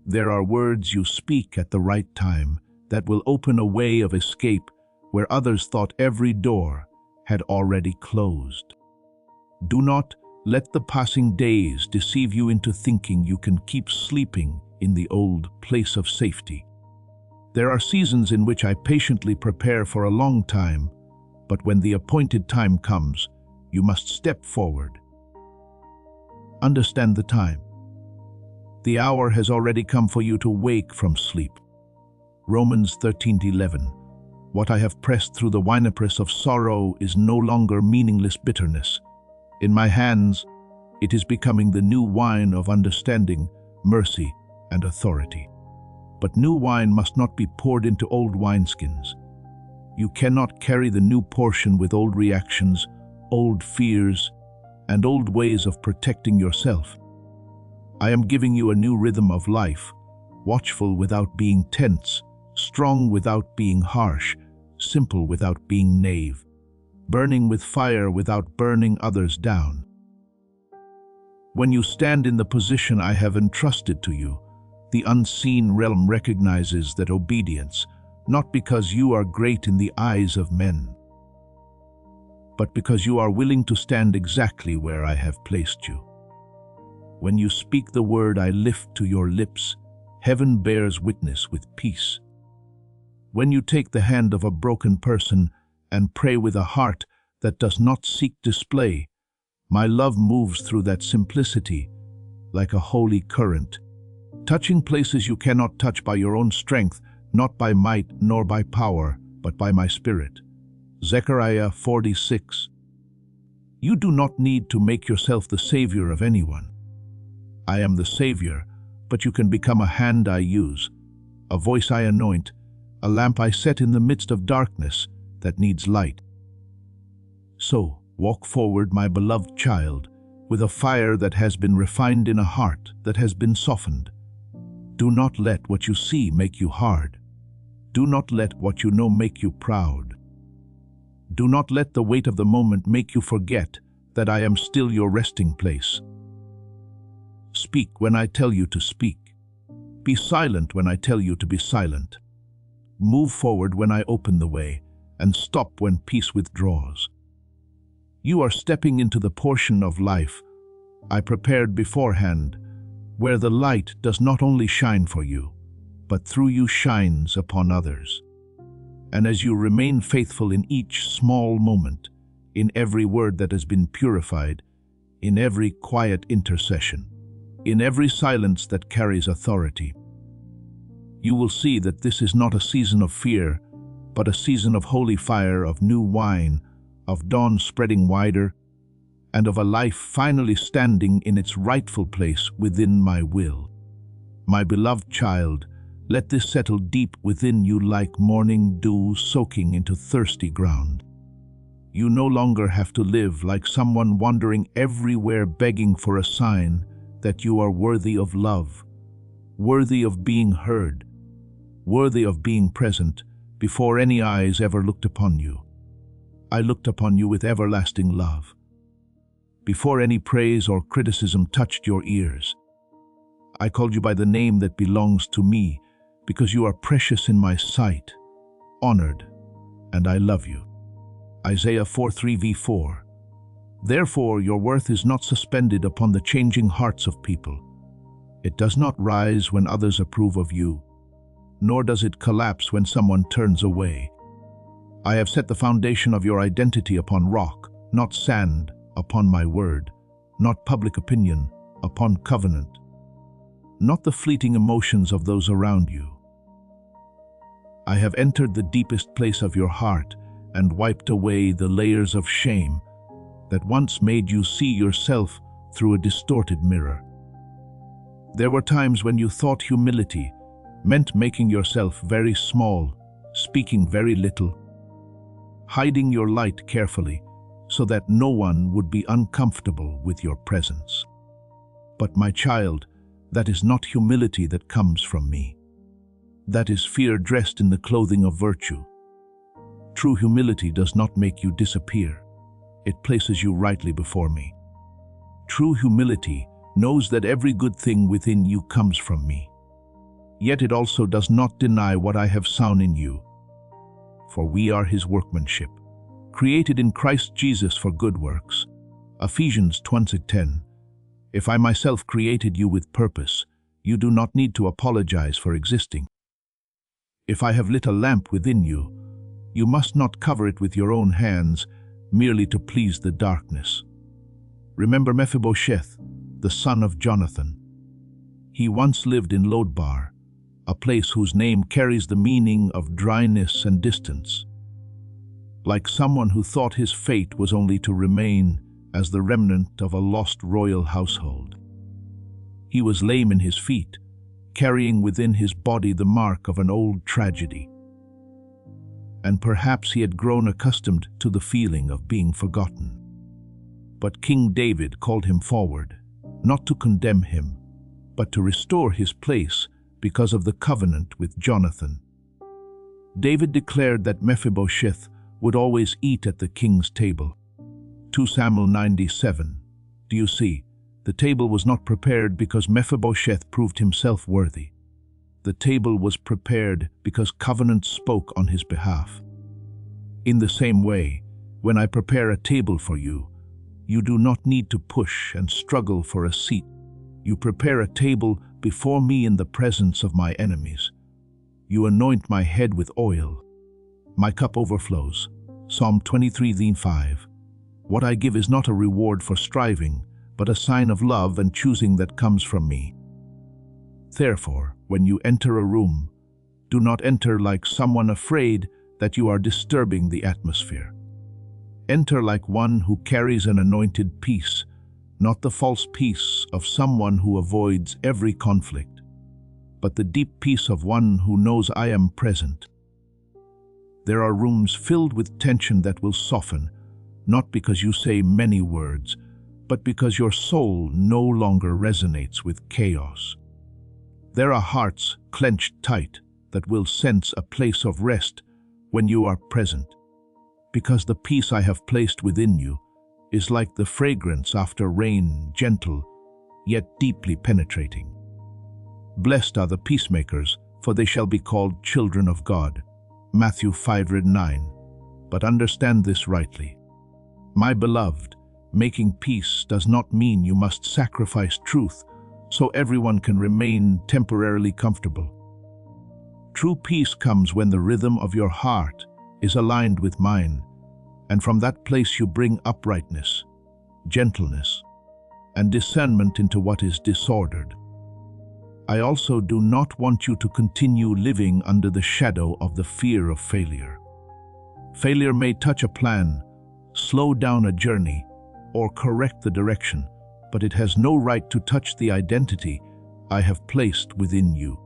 There are words you speak at the right time that will open a way of escape where others thought every door had already closed. Do not let the passing days deceive you into thinking you can keep sleeping in the old place of safety. There are seasons in which I patiently prepare for a long time, but when the appointed time comes, you must step forward. Understand the time. The hour has already come for you to wake from sleep. Romans 13:11. What I have pressed through the winepress of sorrow is no longer meaningless bitterness. In my hands, it is becoming the new wine of understanding, mercy, and authority. But new wine must not be poured into old wineskins. You cannot carry the new portion with old reactions, old fears, and old ways of protecting yourself. I am giving you a new rhythm of life, watchful without being tense, strong without being harsh, simple without being naive, burning with fire without burning others down. When you stand in the position I have entrusted to you, the unseen realm recognizes that obedience, not because you are great in the eyes of men, but because you are willing to stand exactly where I have placed you. When you speak the word I lift to your lips, heaven bears witness with peace. When you take the hand of a broken person and pray with a heart that does not seek display, my love moves through that simplicity like a holy current, touching places you cannot touch by your own strength, not by might nor by power, but by my spirit. Zechariah 46. You do not need to make yourself the savior of anyone. I am the savior, but you can become a hand I use, a voice I anoint, a lamp I set in the midst of darkness that needs light. So, walk forward, my beloved child, with a fire that has been refined in a heart that has been softened. Do not let what you see make you hard. Do not let what you know make you proud. Do not let the weight of the moment make you forget that I am still your resting place. Speak when I tell you to speak. Be silent when I tell you to be silent. Move forward when I open the way, and stop when peace withdraws. You are stepping into the portion of life I prepared beforehand, where the light does not only shine for you, but through you shines upon others. And as you remain faithful in each small moment, in every word that has been purified, in every quiet intercession, in every silence that carries authority, you will see that this is not a season of fear, but a season of holy fire, of new wine, of dawn spreading wider, and of a life finally standing in its rightful place within my will. My beloved child, let this settle deep within you like morning dew soaking into thirsty ground. You no longer have to live like someone wandering everywhere begging for a sign that you are worthy of love, worthy of being heard, worthy of being present before any eyes ever looked upon you. I looked upon you with everlasting love. Before any praise or criticism touched your ears, I called you by the name that belongs to me, because you are precious in my sight, honored, and I love you. Isaiah 4:3-4. Therefore, your worth is not suspended upon the changing hearts of people. It does not rise when others approve of you, nor does it collapse when someone turns away. I have set the foundation of your identity upon rock, not sand, upon my word, not public opinion, upon covenant, not the fleeting emotions of those around you. I have entered the deepest place of your heart and wiped away the layers of shame that once made you see yourself through a distorted mirror. There were times when you thought humility meant making yourself very small, speaking very little, hiding your light carefully so that no one would be uncomfortable with your presence. But my child, that is not humility that comes from me. That is fear dressed in the clothing of virtue. True humility does not make you disappear. It places you rightly before me. True humility knows that every good thing within you comes from me. Yet it also does not deny what I have sown in you. For we are his workmanship, created in Christ Jesus for good works. Ephesians 2:10. If I myself created you with purpose, you do not need to apologize for existing. If I have lit a lamp within you, you must not cover it with your own hands merely to please the darkness. Remember Mephibosheth, the son of Jonathan. He once lived in Lodbar, a place whose name carries the meaning of dryness and distance. Like someone who thought his fate was only to remain as the remnant of a lost royal household. He was lame in his feet, carrying within his body the mark of an old tragedy. And perhaps he had grown accustomed to the feeling of being forgotten. But King David called him forward, not to condemn him, but to restore his place because of the covenant with Jonathan. David declared that Mephibosheth would always eat at the king's table. 2 Samuel 97. Do you see? The table was not prepared because Mephibosheth proved himself worthy. The table was prepared because covenant spoke on his behalf. In the same way, when I prepare a table for you, you do not need to push and struggle for a seat. You prepare a table before me in the presence of my enemies. You anoint my head with oil. My cup overflows. Psalm 23:5. What I give is not a reward for striving, but a sign of love and choosing that comes from me. Therefore, when you enter a room, do not enter like someone afraid that you are disturbing the atmosphere. Enter like one who carries an anointed peace, not the false peace of someone who avoids every conflict, but the deep peace of one who knows I am present. There are rooms filled with tension that will soften, not because you say many words, but because your soul no longer resonates with chaos. There are hearts clenched tight that will sense a place of rest when you are present, because the peace I have placed within you is like the fragrance after rain, gentle, yet deeply penetrating. Blessed are the peacemakers, for they shall be called children of God. Matthew 5:9. But understand this rightly. My beloved, making peace does not mean you must sacrifice truth so everyone can remain temporarily comfortable. True peace comes when the rhythm of your heart is aligned with mine, and from that place you bring uprightness, gentleness, and discernment into what is disordered. I also do not want you to continue living under the shadow of the fear of failure. Failure may touch a plan, slow down a journey, or correct the direction, but it has no right to touch the identity I have placed within you.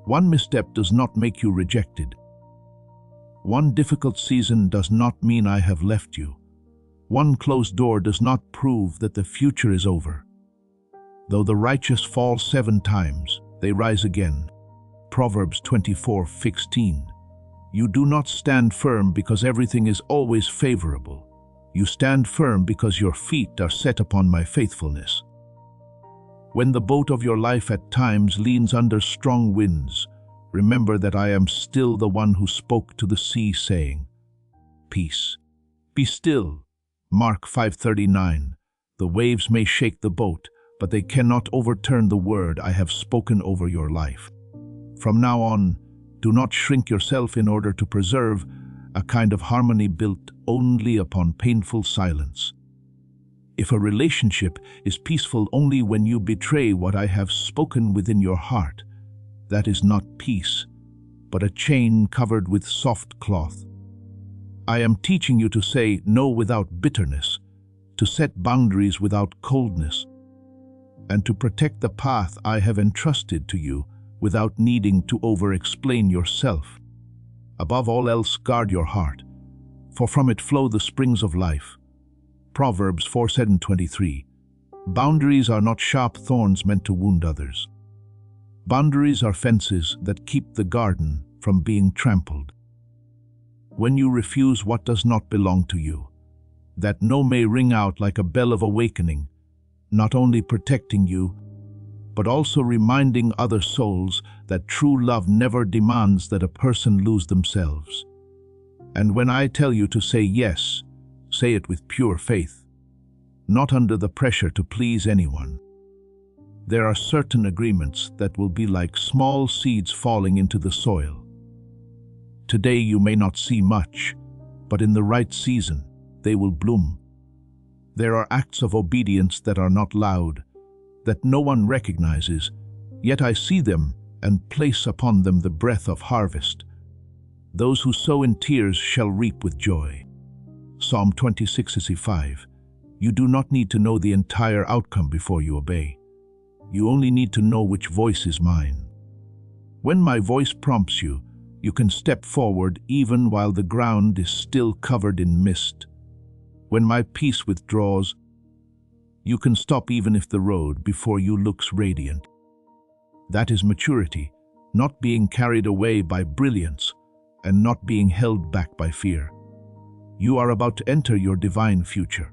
One misstep does not make you rejected. One difficult season does not mean I have left you. One closed door does not prove that the future is over. Though the righteous fall 7 times, they rise again. Proverbs 24:16. You do not stand firm because everything is always favorable. You stand firm because your feet are set upon my faithfulness. When the boat of your life at times leans under strong winds, remember that I am still the one who spoke to the sea, saying, Peace, be still. Mark 5:39. The waves may shake the boat, but they cannot overturn the word I have spoken over your life. From now on, do not shrink yourself in order to preserve a kind of harmony built only upon painful silence. If a relationship is peaceful only when you betray what I have spoken within your heart, that is not peace, but a chain covered with soft cloth. I am teaching you to say no without bitterness, to set boundaries without coldness, and to protect the path I have entrusted to you without needing to over-explain yourself. Above all else, guard your heart, for from it flow the springs of life. Proverbs 4:23. Boundaries are not sharp thorns meant to wound others. Boundaries are fences that keep the garden from being trampled. When you refuse what does not belong to you, that no may ring out like a bell of awakening, not only protecting you, but also reminding other souls that true love never demands that a person lose themselves. And when I tell you to say yes, say it with pure faith, not under the pressure to please anyone. There are certain agreements that will be like small seeds falling into the soil. Today you may not see much, but in the right season, they will bloom. There are acts of obedience that are not loud, that no one recognizes, Yet I see them and place upon them the breath of harvest. Those who sow in tears shall reap with joy. Psalm 26:5. You do not need to know the entire outcome before you obey. You only need to know which voice is mine. When my voice prompts you, you can step forward even while the ground is still covered in mist. When my peace withdraws, you can stop even if the road before you looks radiant. That is maturity, not being carried away by brilliance and not being held back by fear. You are about to enter your divine future.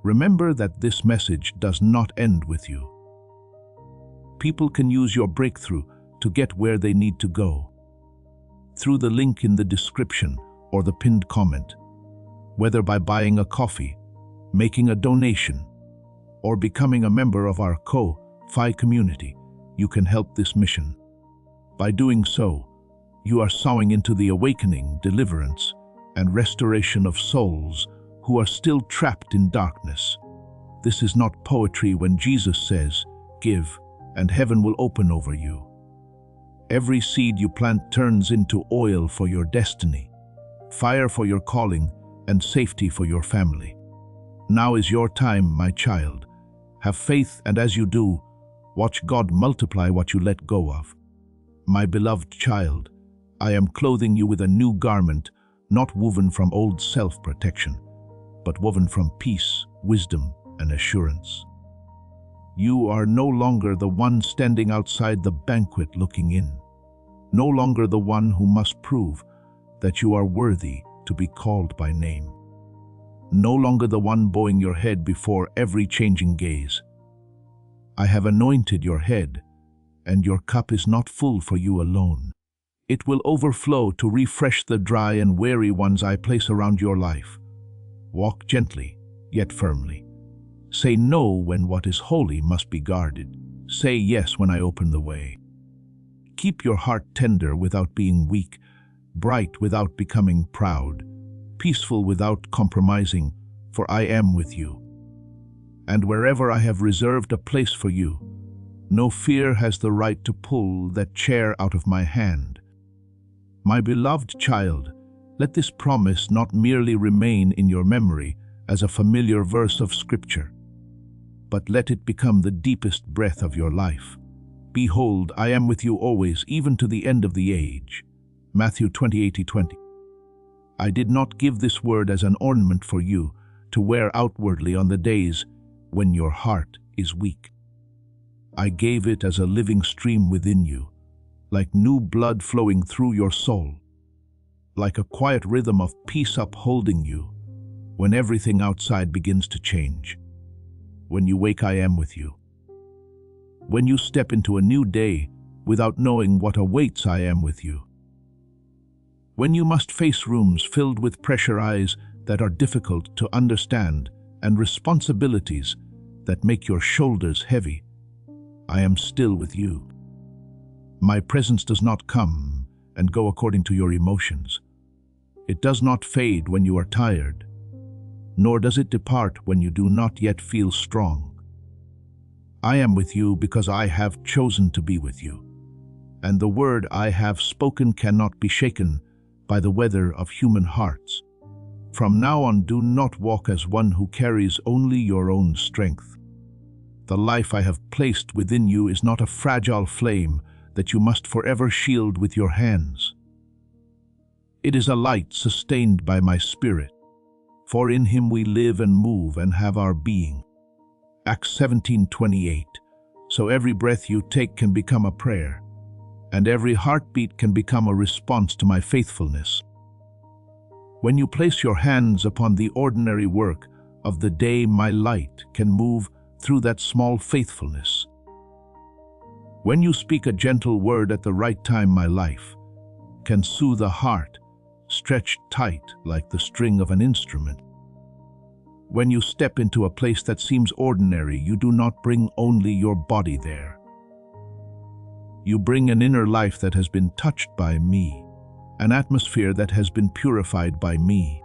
Remember that this message does not end with you. People can use your breakthrough to get where they need to go. Through the link in the description or the pinned comment, whether by buying a coffee, making a donation, or becoming a member of our Ko-Fi community, you can help this mission. By doing so, you are sowing into the awakening, deliverance, and restoration of souls who are still trapped in darkness. This is not poetry when Jesus says, "Give, and heaven will open over you." Every seed you plant turns into oil for your destiny, fire for your calling, and safety for your family. Now is your time, my child. Have faith, and as you do, watch God multiply what you let go of. My beloved child, I am clothing you with a new garment, not woven from old self-protection, but woven from peace, wisdom, and assurance. You are no longer the one standing outside the banquet looking in, no longer the one who must prove that you are worthy to be called by name, no longer the one bowing your head before every changing gaze. I have anointed your head, and your cup is not full for you alone. It will overflow to refresh the dry and weary ones I place around your life. Walk gently, yet firmly. Say no when what is holy must be guarded. Say yes when I open the way. Keep your heart tender without being weak, bright without becoming proud, peaceful without compromising, for I am with you. And wherever I have reserved a place for you, no fear has the right to pull that chair out of my hand. My beloved child, let this promise not merely remain in your memory as a familiar verse of Scripture, but let it become the deepest breath of your life. Behold, I am with you always, even to the end of the age. Matthew 28:20. I did not give this word as an ornament for you to wear outwardly on the days when your heart is weak. I gave it as a living stream within you, like new blood flowing through your soul, like a quiet rhythm of peace upholding you when everything outside begins to change. When you wake, I am with you. When you step into a new day without knowing what awaits, I am with you. When you must face rooms filled with pressure eyes that are difficult to understand and responsibilities that make your shoulders heavy, I am still with you. My presence does not come and go according to your emotions. It does not fade when you are tired, nor does it depart when you do not yet feel strong. I am with you because I have chosen to be with you, and the word I have spoken cannot be shaken by the weather of human hearts. From now on, do not walk as one who carries only your own strength. The life I have placed within you is not a fragile flame that you must forever shield with your hands. It is a light sustained by my Spirit, for in him we live and move and have our being. Acts 17:28. So every breath you take can become a prayer, and every heartbeat can become a response to my faithfulness. When you place your hands upon the ordinary work of the day, my light can move through that small faithfulness. When you speak a gentle word at the right time, my life can soothe a heart stretched tight like the string of an instrument. When you step into a place that seems ordinary, you do not bring only your body there. You bring an inner life that has been touched by me, an atmosphere that has been purified by me,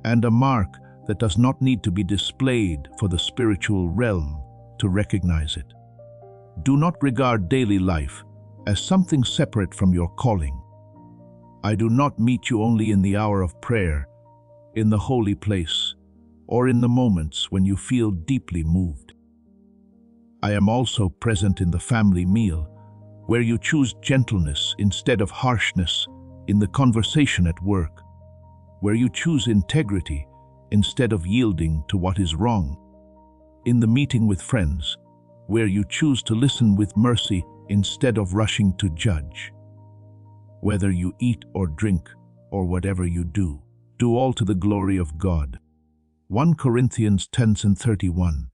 and a mark that does not need to be displayed for the spiritual realm to recognize it. Do not regard daily life as something separate from your calling. I do not meet you only in the hour of prayer, in the holy place, or in the moments when you feel deeply moved. I am also present in the family meal, where you choose gentleness instead of harshness, in the conversation at work, where you choose integrity instead of yielding to what is wrong, in the meeting with friends, where you choose to listen with mercy instead of rushing to judge. Whether you eat or drink, or whatever you do, do all to the glory of God. 1 Corinthians 10:31.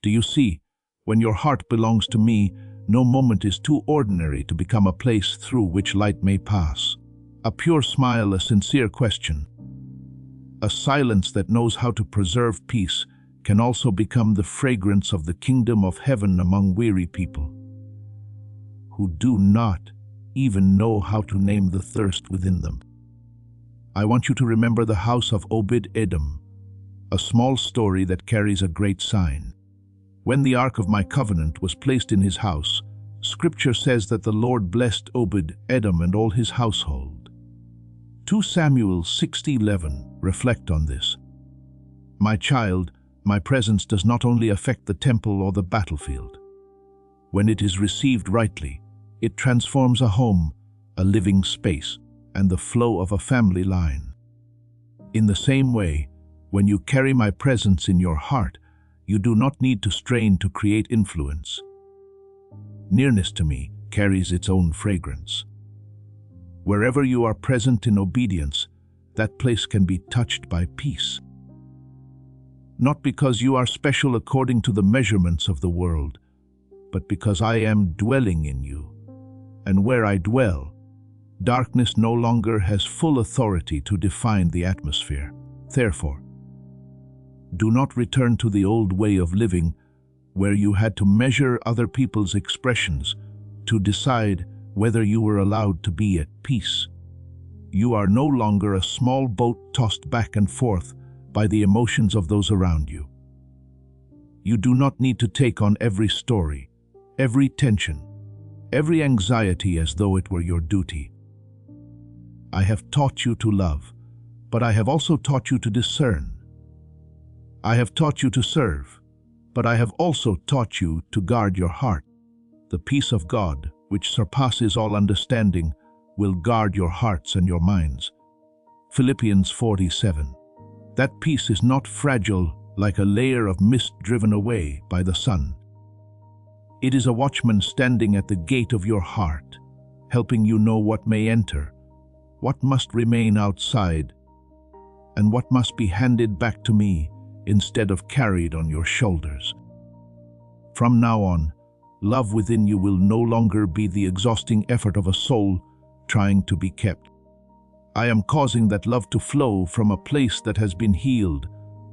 Do you see, when your heart belongs to me, no moment is too ordinary to become a place through which light may pass. A pure smile, a sincere question, a silence that knows how to preserve peace can also become the fragrance of the kingdom of heaven among weary people who do not even know how to name the thirst within them. I want you to remember the house of Obed-Edom, a small story that carries a great sign. When the Ark of my Covenant was placed in his house, Scripture says that the Lord blessed Obed-Edom and all his household. 2 Samuel 6:11 reflect on this. My child, my presence does not only affect the temple or the battlefield. When it is received rightly, it transforms a home, a living space, and the flow of a family line. In the same way, when you carry my presence in your heart, you do not need to strain to create influence. Nearness to me carries its own fragrance. Wherever you are present in obedience, that place can be touched by peace. Not because you are special according to the measurements of the world, but because I am dwelling in you. And where I dwell, darkness no longer has full authority to define the atmosphere. Therefore, do not return to the old way of living where you had to measure other people's expressions to decide whether you were allowed to be at peace. You are no longer a small boat tossed back and forth by the emotions of those around you. You do not need to take on every story, every tension, every anxiety as though it were your duty. I have taught you to love, but I have also taught you to discern. I have taught you to serve, but I have also taught you to guard your heart. The peace of God, which surpasses all understanding, will guard your hearts and your minds. Philippians 4:7. That peace is not fragile like a layer of mist driven away by the sun. It is a watchman standing at the gate of your heart, helping you know what may enter, what must remain outside, and what must be handed back to me instead of carried on your shoulders. From now on, love within you will no longer be the exhausting effort of a soul trying to be kept. I am causing that love to flow from a place that has been healed,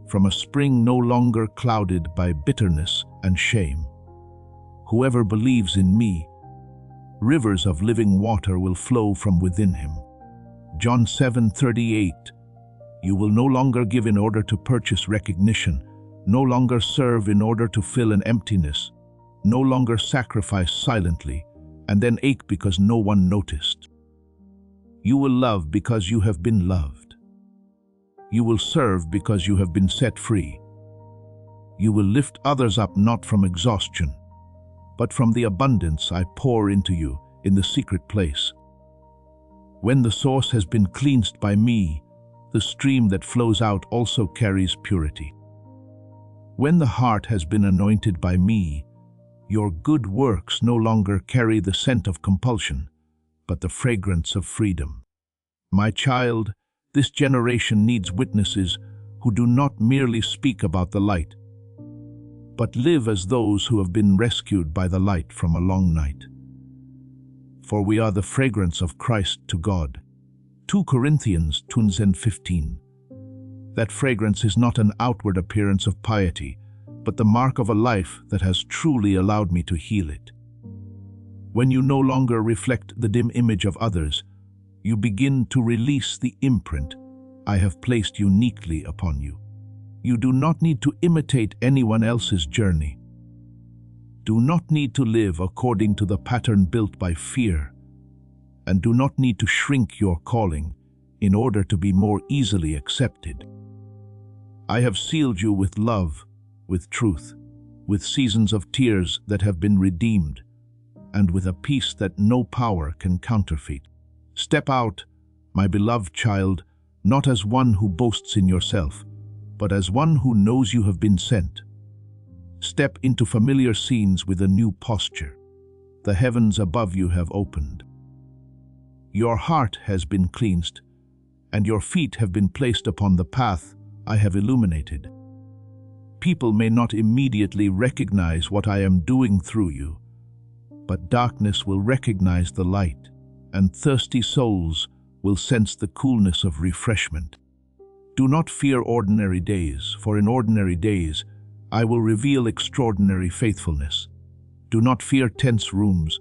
from a spring no longer clouded by bitterness and shame. Whoever believes in me, rivers of living water will flow from within him. John 7:38. You will no longer give in order to purchase recognition, no longer serve in order to fill an emptiness, no longer sacrifice silently, and then ache because no one noticed. You will love because you have been loved. You will serve because you have been set free. You will lift others up not from exhaustion, but from the abundance I pour into you in the secret place. When the source has been cleansed by me, the stream that flows out also carries purity. When the heart has been anointed by me, your good works no longer carry the scent of compulsion, but the fragrance of freedom. My child, this generation needs witnesses who do not merely speak about the light, but live as those who have been rescued by the light from a long night. For we are the fragrance of Christ to God. 2 Corinthians 2:15. That fragrance is not an outward appearance of piety, but the mark of a life that has truly allowed me to heal it. When you no longer reflect the dim image of others, you begin to release the imprint I have placed uniquely upon you. You do not need to imitate anyone else's journey. do not need to live according to the pattern built by fear, and do not need to shrink your calling in order to be more easily accepted. I have sealed you with love, with truth, with seasons of tears that have been redeemed, and with a peace that no power can counterfeit. Step out, my beloved child, not as one who boasts in yourself, but as one who knows you have been sent. Step into familiar scenes with a new posture. The heavens above you have opened. Your heart has been cleansed, and your feet have been placed upon the path I have illuminated. People may not immediately recognize what I am doing through you, but darkness will recognize the light, and thirsty souls will sense the coolness of refreshment. Do not fear ordinary days, for in ordinary days I will reveal extraordinary faithfulness. Do not fear tense rooms,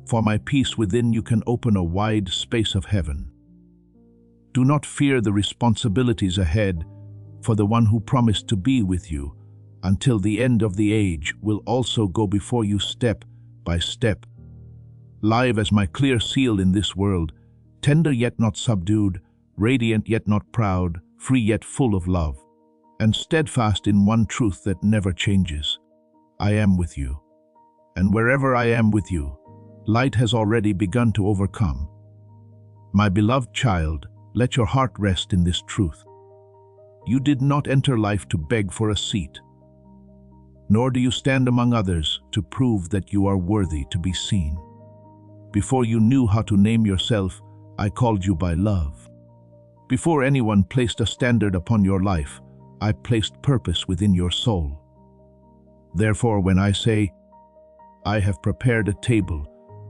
for my peace within you can open a wide space of heaven. Do not fear the responsibilities ahead, for the one who promised to be with you until the end of the age will also go before you step by step. Live as my clear seal in this world, tender yet not subdued, radiant yet not proud, free yet full of love, and steadfast in one truth that never changes. I am with you, and wherever I am with you, light has already begun to overcome. My beloved child, let your heart rest in this truth. You did not enter life to beg for a seat, nor do you stand among others to prove that you are worthy to be seen. Before you knew how to name yourself, I called you by love. Before anyone placed a standard upon your life, I placed purpose within your soul. Therefore, when I say, I have prepared a table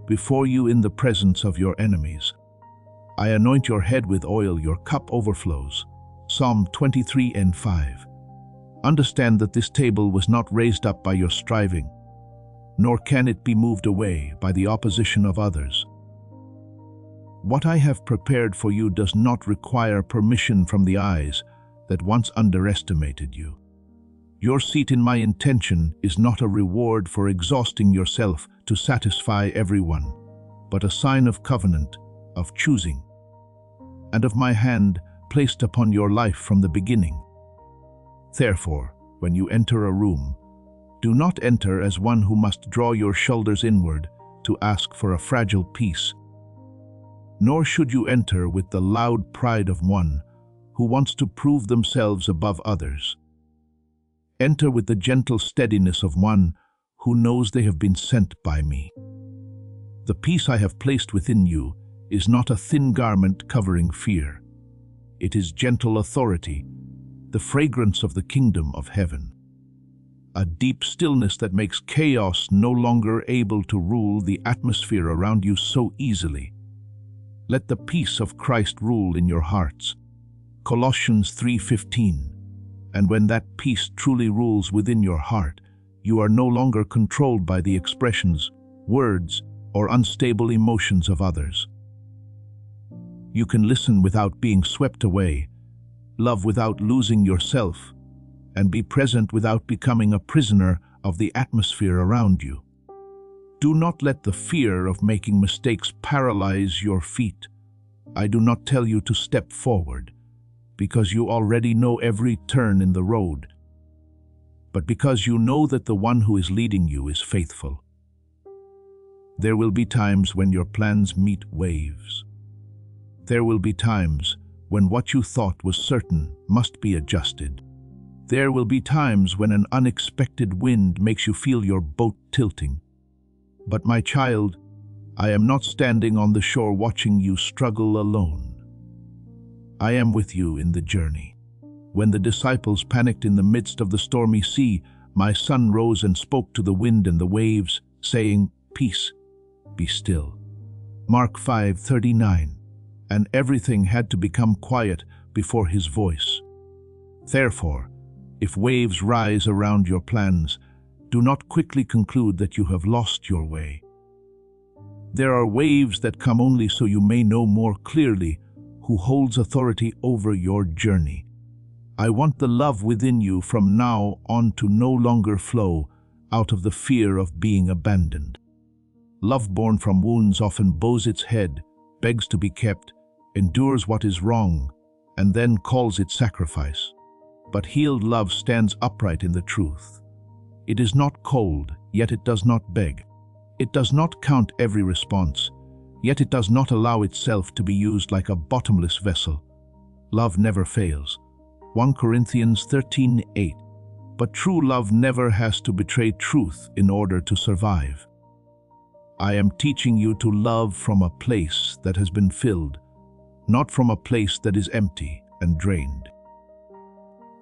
before you in the presence of your enemies, I anoint your head with oil, your cup overflows. Psalm 23:5. Understand that this table was not raised up by your striving, nor can it be moved away by the opposition of others. What I have prepared for you does not require permission from the eyes that once underestimated you. Your seat in my intention is not a reward for exhausting yourself to satisfy everyone, but a sign of covenant, of choosing, and of my hand placed upon your life from the beginning. Therefore, when you enter a room, do not enter as one who must draw your shoulders inward to ask for a fragile peace, nor should you enter with the loud pride of one who wants to prove themselves above others. Enter with the gentle steadiness of one who knows they have been sent by me. The peace I have placed within you is not a thin garment covering fear. It is gentle authority, the fragrance of the kingdom of heaven. A deep stillness that makes chaos no longer able to rule the atmosphere around you so easily. Let the peace of Christ rule in your hearts. Colossians 3:15. And when that peace truly rules within your heart, you are no longer controlled by the expressions, words, or unstable emotions of others. You can listen without being swept away, love without losing yourself, and be present without becoming a prisoner of the atmosphere around you. Do not let the fear of making mistakes paralyze your feet. I do not tell you to step forward, because you already know every turn in the road, but because you know that the one who is leading you is faithful. There will be times when your plans meet waves. There will be times when what you thought was certain must be adjusted. There will be times when an unexpected wind makes you feel your boat tilting. But my child, I am not standing on the shore watching you struggle alone. I am with you in the journey. When the disciples panicked in the midst of the stormy sea, my son rose and spoke to the wind and the waves, saying, "Peace, be still." Mark 5:39. And everything had to become quiet before his voice. Therefore, if waves rise around your plans, do not quickly conclude that you have lost your way. There are waves that come only so you may know more clearly who holds authority over your journey. I want the love within you from now on to no longer flow out of the fear of being abandoned. Love born from wounds often bows its head, begs to be kept, endures what is wrong, and then calls it sacrifice. But healed love stands upright in the truth. It is not cold, yet it does not beg. It does not count every response, yet it does not allow itself to be used like a bottomless vessel. Love never fails. 1 Corinthians 13:8. But true love never has to betray truth in order to survive. I am teaching you to love from a place that has been filled, not from a place that is empty and drained.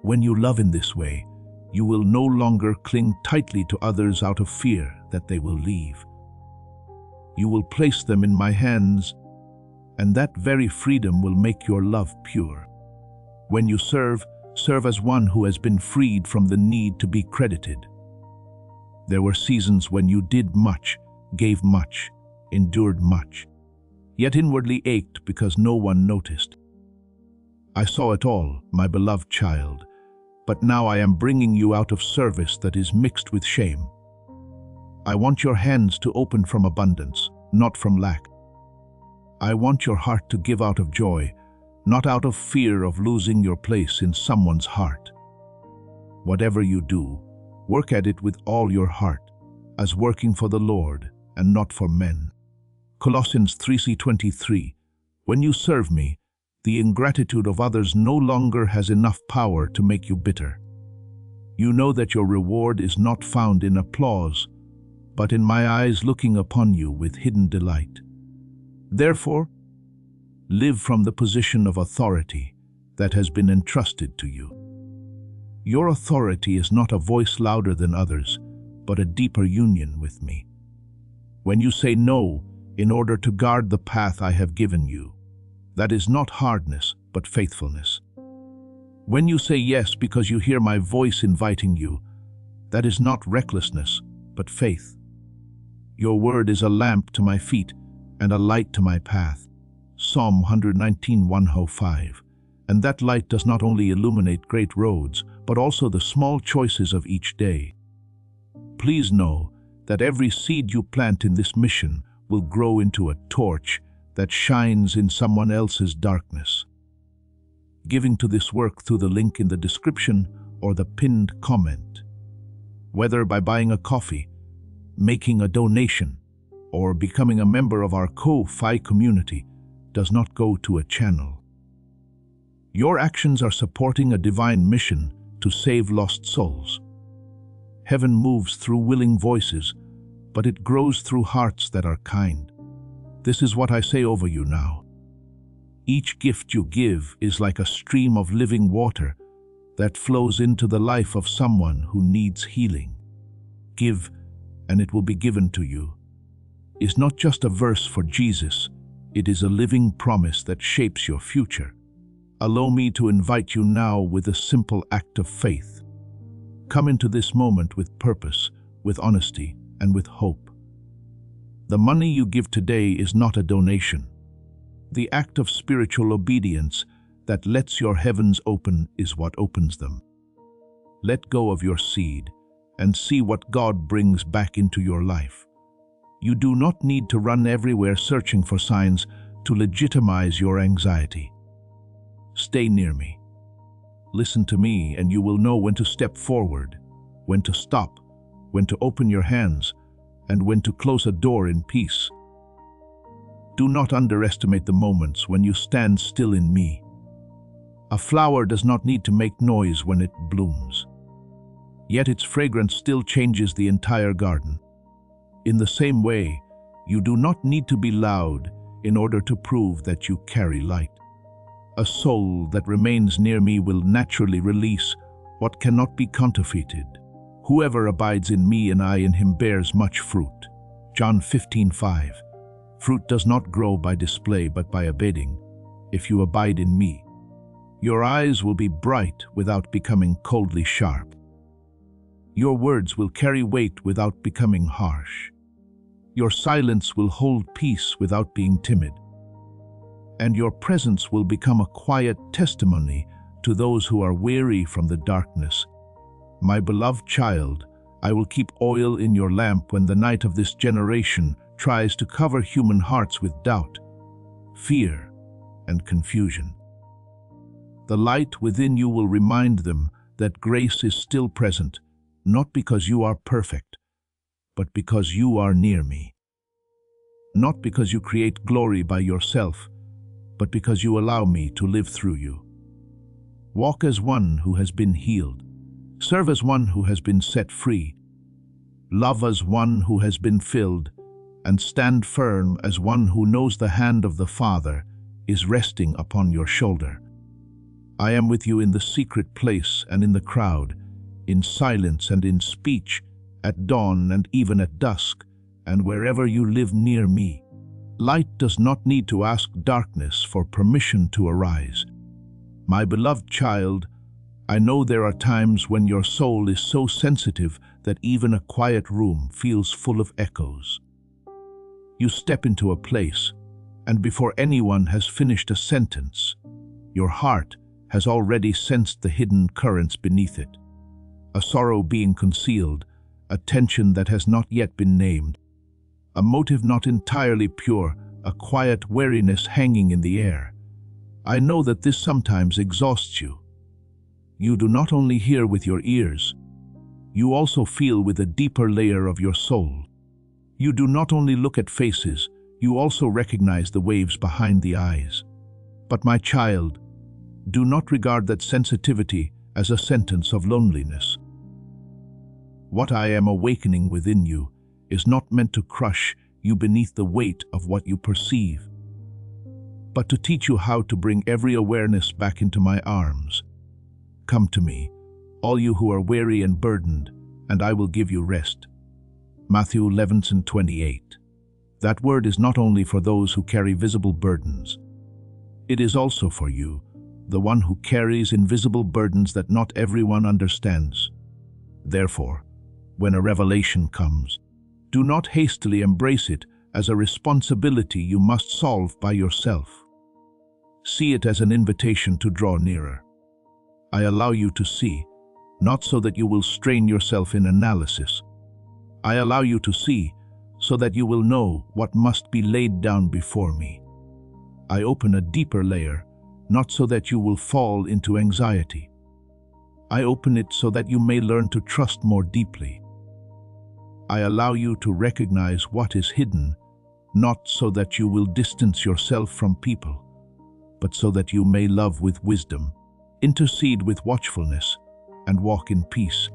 When you love in this way, you will no longer cling tightly to others out of fear that they will leave. You will place them in my hands, and that very freedom will make your love pure. When you serve as one who has been freed from the need to be credited. There were seasons when you did much, gave much, endured much, yet inwardly ached because no one noticed. I saw it all, my beloved child, but now I am bringing you out of service that is mixed with shame. I want your hands to open from abundance, not from lack. I want your heart to give out of joy, not out of fear of losing your place in someone's heart. Whatever you do, work at it with all your heart, as working for the Lord and not for men. Colossians 3:23. When you serve me, the ingratitude of others no longer has enough power to make you bitter. You know that your reward is not found in applause, but in my eyes looking upon you with hidden delight. Therefore, live from the position of authority that has been entrusted to you. Your authority is not a voice louder than others, but a deeper union with me. When you say no in order to guard the path I have given you, that is not hardness, but faithfulness. When you say yes because you hear my voice inviting you, that is not recklessness, but faith. Your word is a lamp to my feet and a light to my path. Psalm 119:105. And that light does not only illuminate great roads, but also the small choices of each day. Please know that every seed you plant in this mission will grow into a torch that shines in someone else's darkness. Giving to this work through the link in the description or the pinned comment. Whether by buying a coffee, making a donation, or becoming a member of our Ko-Fi community, does not go to a channel. Your actions are supporting a divine mission to save lost souls. Heaven moves through willing voices, but it grows through hearts that are kind. This is what I say over you now. Each gift you give is like a stream of living water that flows into the life of someone who needs healing. Give, and it will be given to you is not just a verse for Jesus, it is a living promise that shapes your future. Allow me to invite you now with a simple act of faith. Come into this moment with purpose, with honesty, and with hope. The money you give today is not a donation. The act of spiritual obedience that lets your heavens open is what opens them. Let go of your seed and see what God brings back into your life. You do not need to run everywhere searching for signs to legitimize your anxiety. Stay near me. Listen to me and you will know when to step forward, when to stop, when to open your hands, and when to close a door in peace. Do not underestimate the moments when you stand still in me. A flower does not need to make noise when it blooms. Yet its fragrance still changes the entire garden. In the same way, you do not need to be loud in order to prove that you carry light. A soul that remains near me will naturally release what cannot be counterfeited. Whoever abides in me and I in him bears much fruit. John 15:5. Fruit does not grow by display but by abiding. If you abide in me, your eyes will be bright without becoming coldly sharp. Your words will carry weight without becoming harsh. Your silence will hold peace without being timid. And your presence will become a quiet testimony to those who are weary from the darkness. My beloved child, I will keep oil in your lamp when the night of this generation tries to cover human hearts with doubt, fear, and confusion. The light within you will remind them that grace is still present, not because you are perfect, but because you are near me. Not because you create glory by yourself, but because you allow me to live through you. Walk as one who has been healed. Serve as one who has been set free. Love as one who has been filled, and stand firm as one who knows the hand of the Father is resting upon your shoulder. I am with you in the secret place and in the crowd, in silence and in speech, at dawn and even at dusk, and wherever you live near me. Light does not need to ask darkness for permission to arise. My beloved child, I know there are times when your soul is so sensitive that even a quiet room feels full of echoes. You step into a place, and before anyone has finished a sentence, your heart has already sensed the hidden currents beneath it. A sorrow being concealed, a tension that has not yet been named, a motive not entirely pure, a quiet weariness hanging in the air. I know that this sometimes exhausts you. You do not only hear with your ears, you also feel with a deeper layer of your soul. You do not only look at faces, you also recognize the waves behind the eyes. But my child, do not regard that sensitivity as a sentence of loneliness. What I am awakening within you is not meant to crush you beneath the weight of what you perceive, but to teach you how to bring every awareness back into my arms. Come to me, all you who are weary and burdened, and I will give you rest. Matthew 11:28. That word is not only for those who carry visible burdens. It is also for you, the one who carries invisible burdens that not everyone understands. Therefore, when a revelation comes, do not hastily embrace it as a responsibility you must solve by yourself. See it as an invitation to draw nearer. I allow you to see, not so that you will strain yourself in analysis. I allow you to see so that you will know what must be laid down before me. I open a deeper layer, not so that you will fall into anxiety. I open it so that you may learn to trust more deeply. I allow you to recognize what is hidden, not so that you will distance yourself from people, but so that you may love with wisdom, intercede with watchfulness, and walk in peace.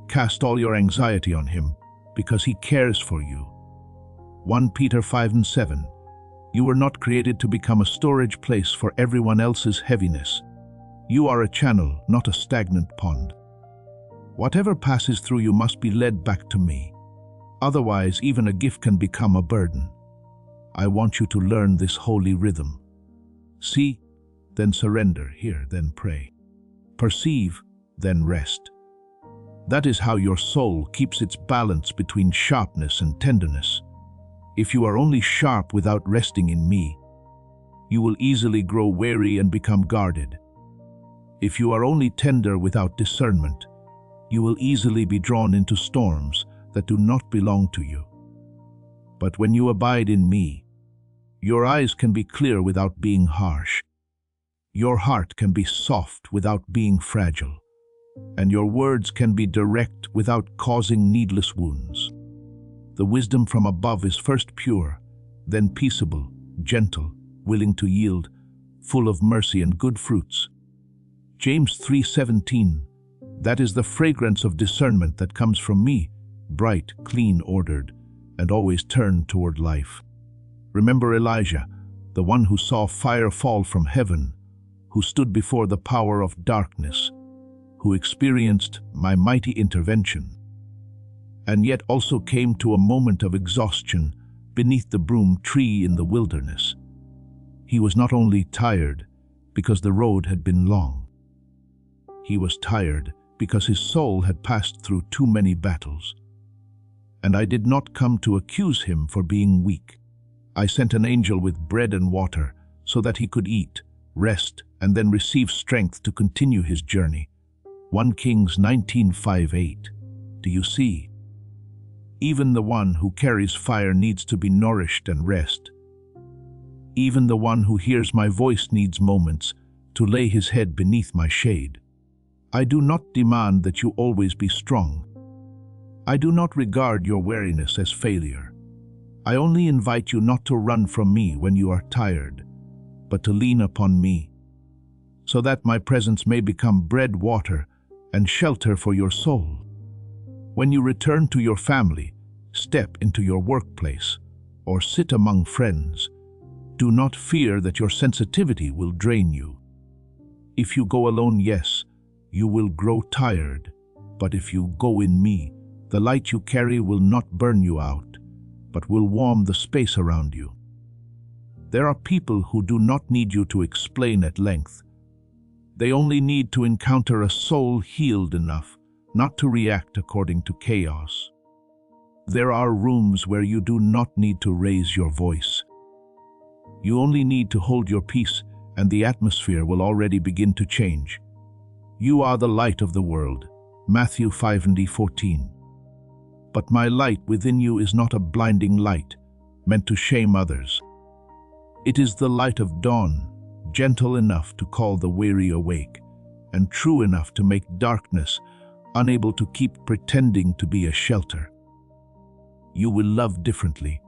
Cast all your anxiety on him, because he cares for you. 1 Peter 5:7. You were not created to become a storage place for everyone else's heaviness. You are a channel, not a stagnant pond. Whatever passes through you must be led back to me. Otherwise, even a gift can become a burden. I want you to learn this holy rhythm. See, then surrender. Hear, then pray. Perceive, then rest. That is how your soul keeps its balance between sharpness and tenderness. If you are only sharp without resting in me, you will easily grow weary and become guarded. If you are only tender without discernment, you will easily be drawn into storms that do not belong to you. But when you abide in me, your eyes can be clear without being harsh. Your heart can be soft without being fragile, and your words can be direct without causing needless wounds. The wisdom from above is first pure, then peaceable, gentle, willing to yield, full of mercy and good fruits. James 3:17. That is the fragrance of discernment that comes from me, bright, clean, ordered, and always turned toward life. Remember Elijah, the one who saw fire fall from heaven, who stood before the power of darkness, who experienced my mighty intervention, and yet also came to a moment of exhaustion beneath the broom tree in the wilderness. He was not only tired because the road had been long. He was tired because his soul had passed through too many battles. And I did not come to accuse him for being weak. I sent an angel with bread and water so that he could eat, rest, and then receive strength to continue his journey. 1 Kings 19:5-8. Do you see? Even the one who carries fire needs to be nourished and rest. Even the one who hears my voice needs moments to lay his head beneath my shade. I do not demand that you always be strong. I do not regard your weariness as failure. I only invite you not to run from me when you are tired, but to lean upon me, so that my presence may become bread, water, and shelter for your soul. When you return to your family, step into your workplace, or sit among friends, do not fear that your sensitivity will drain you. If you go alone, yes, you will grow tired, but if you go in me, the light you carry will not burn you out, but will warm the space around you. There are people who do not need you to explain at length. They only need to encounter a soul healed enough not to react according to chaos. There are rooms where you do not need to raise your voice. You only need to hold your peace, and the atmosphere will already begin to change. You are the light of the world. Matthew 5:14. But my light within you is not a blinding light, meant to shame others. It is the light of dawn, gentle enough to call the weary awake, and true enough to make darkness unable to keep pretending to be a shelter. You will love differently,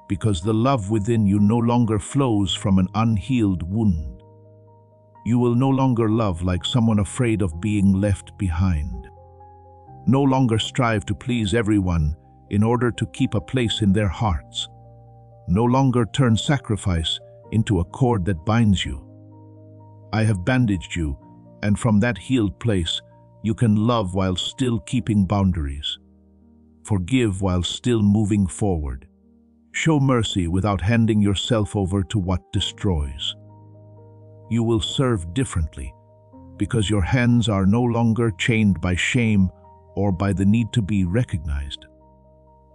because the love within you no longer flows from an unhealed wound. You will no longer love like someone afraid of being left behind. No longer strive to please everyone in order to keep a place in their hearts. No longer turn sacrifice into a cord that binds you. I have bandaged you, and from that healed place, you can love while still keeping boundaries. Forgive while still moving forward. Show mercy without handing yourself over to what destroys. You will serve differently, because your hands are no longer chained by shame or by the need to be recognized.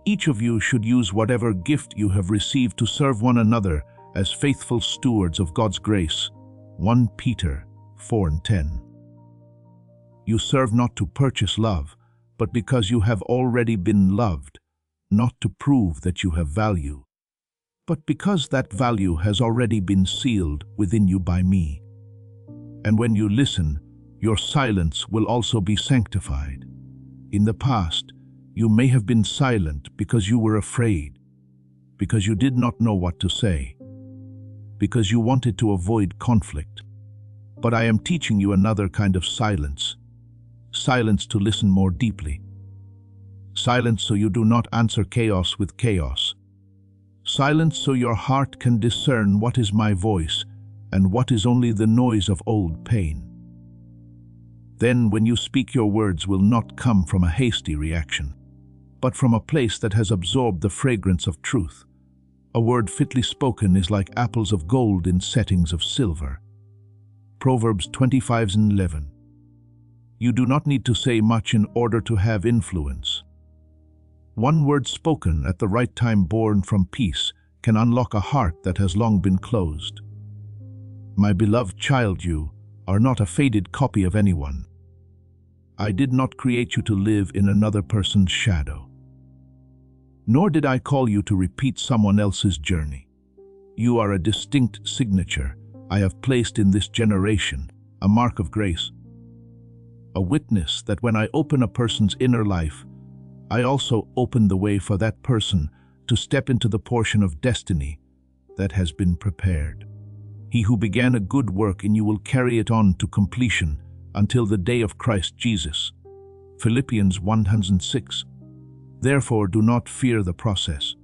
Each of you should use whatever gift you have received to serve one another as faithful stewards of God's grace. 1 Peter 4:10. You serve not to purchase love, but because you have already been loved, not to prove that you have value, but because that value has already been sealed within you by me. And when you listen, your silence will also be sanctified. In the past, you may have been silent because you were afraid, because you did not know what to say, because you wanted to avoid conflict. But I am teaching you another kind of silence. Silence to listen more deeply. Silence so you do not answer chaos with chaos. Silence so your heart can discern what is my voice and what is only the noise of old pain. Then when you speak, your words will not come from a hasty reaction, but from a place that has absorbed the fragrance of truth. A word fitly spoken is like apples of gold in settings of silver. Proverbs 25:11. You do not need to say much in order to have influence. One word spoken at the right time, born from peace, can unlock a heart that has long been closed. My beloved child, you are not a faded copy of anyone. I did not create you to live in another person's shadow. Nor did I call you to repeat someone else's journey. You are a distinct signature I have placed in this generation, a mark of grace. A witness that when I open a person's inner life, I also open the way for that person to step into the portion of destiny that has been prepared. He who began a good work in you will carry it on to completion until the day of Christ Jesus. Philippians 1:6. Therefore, do not fear the process.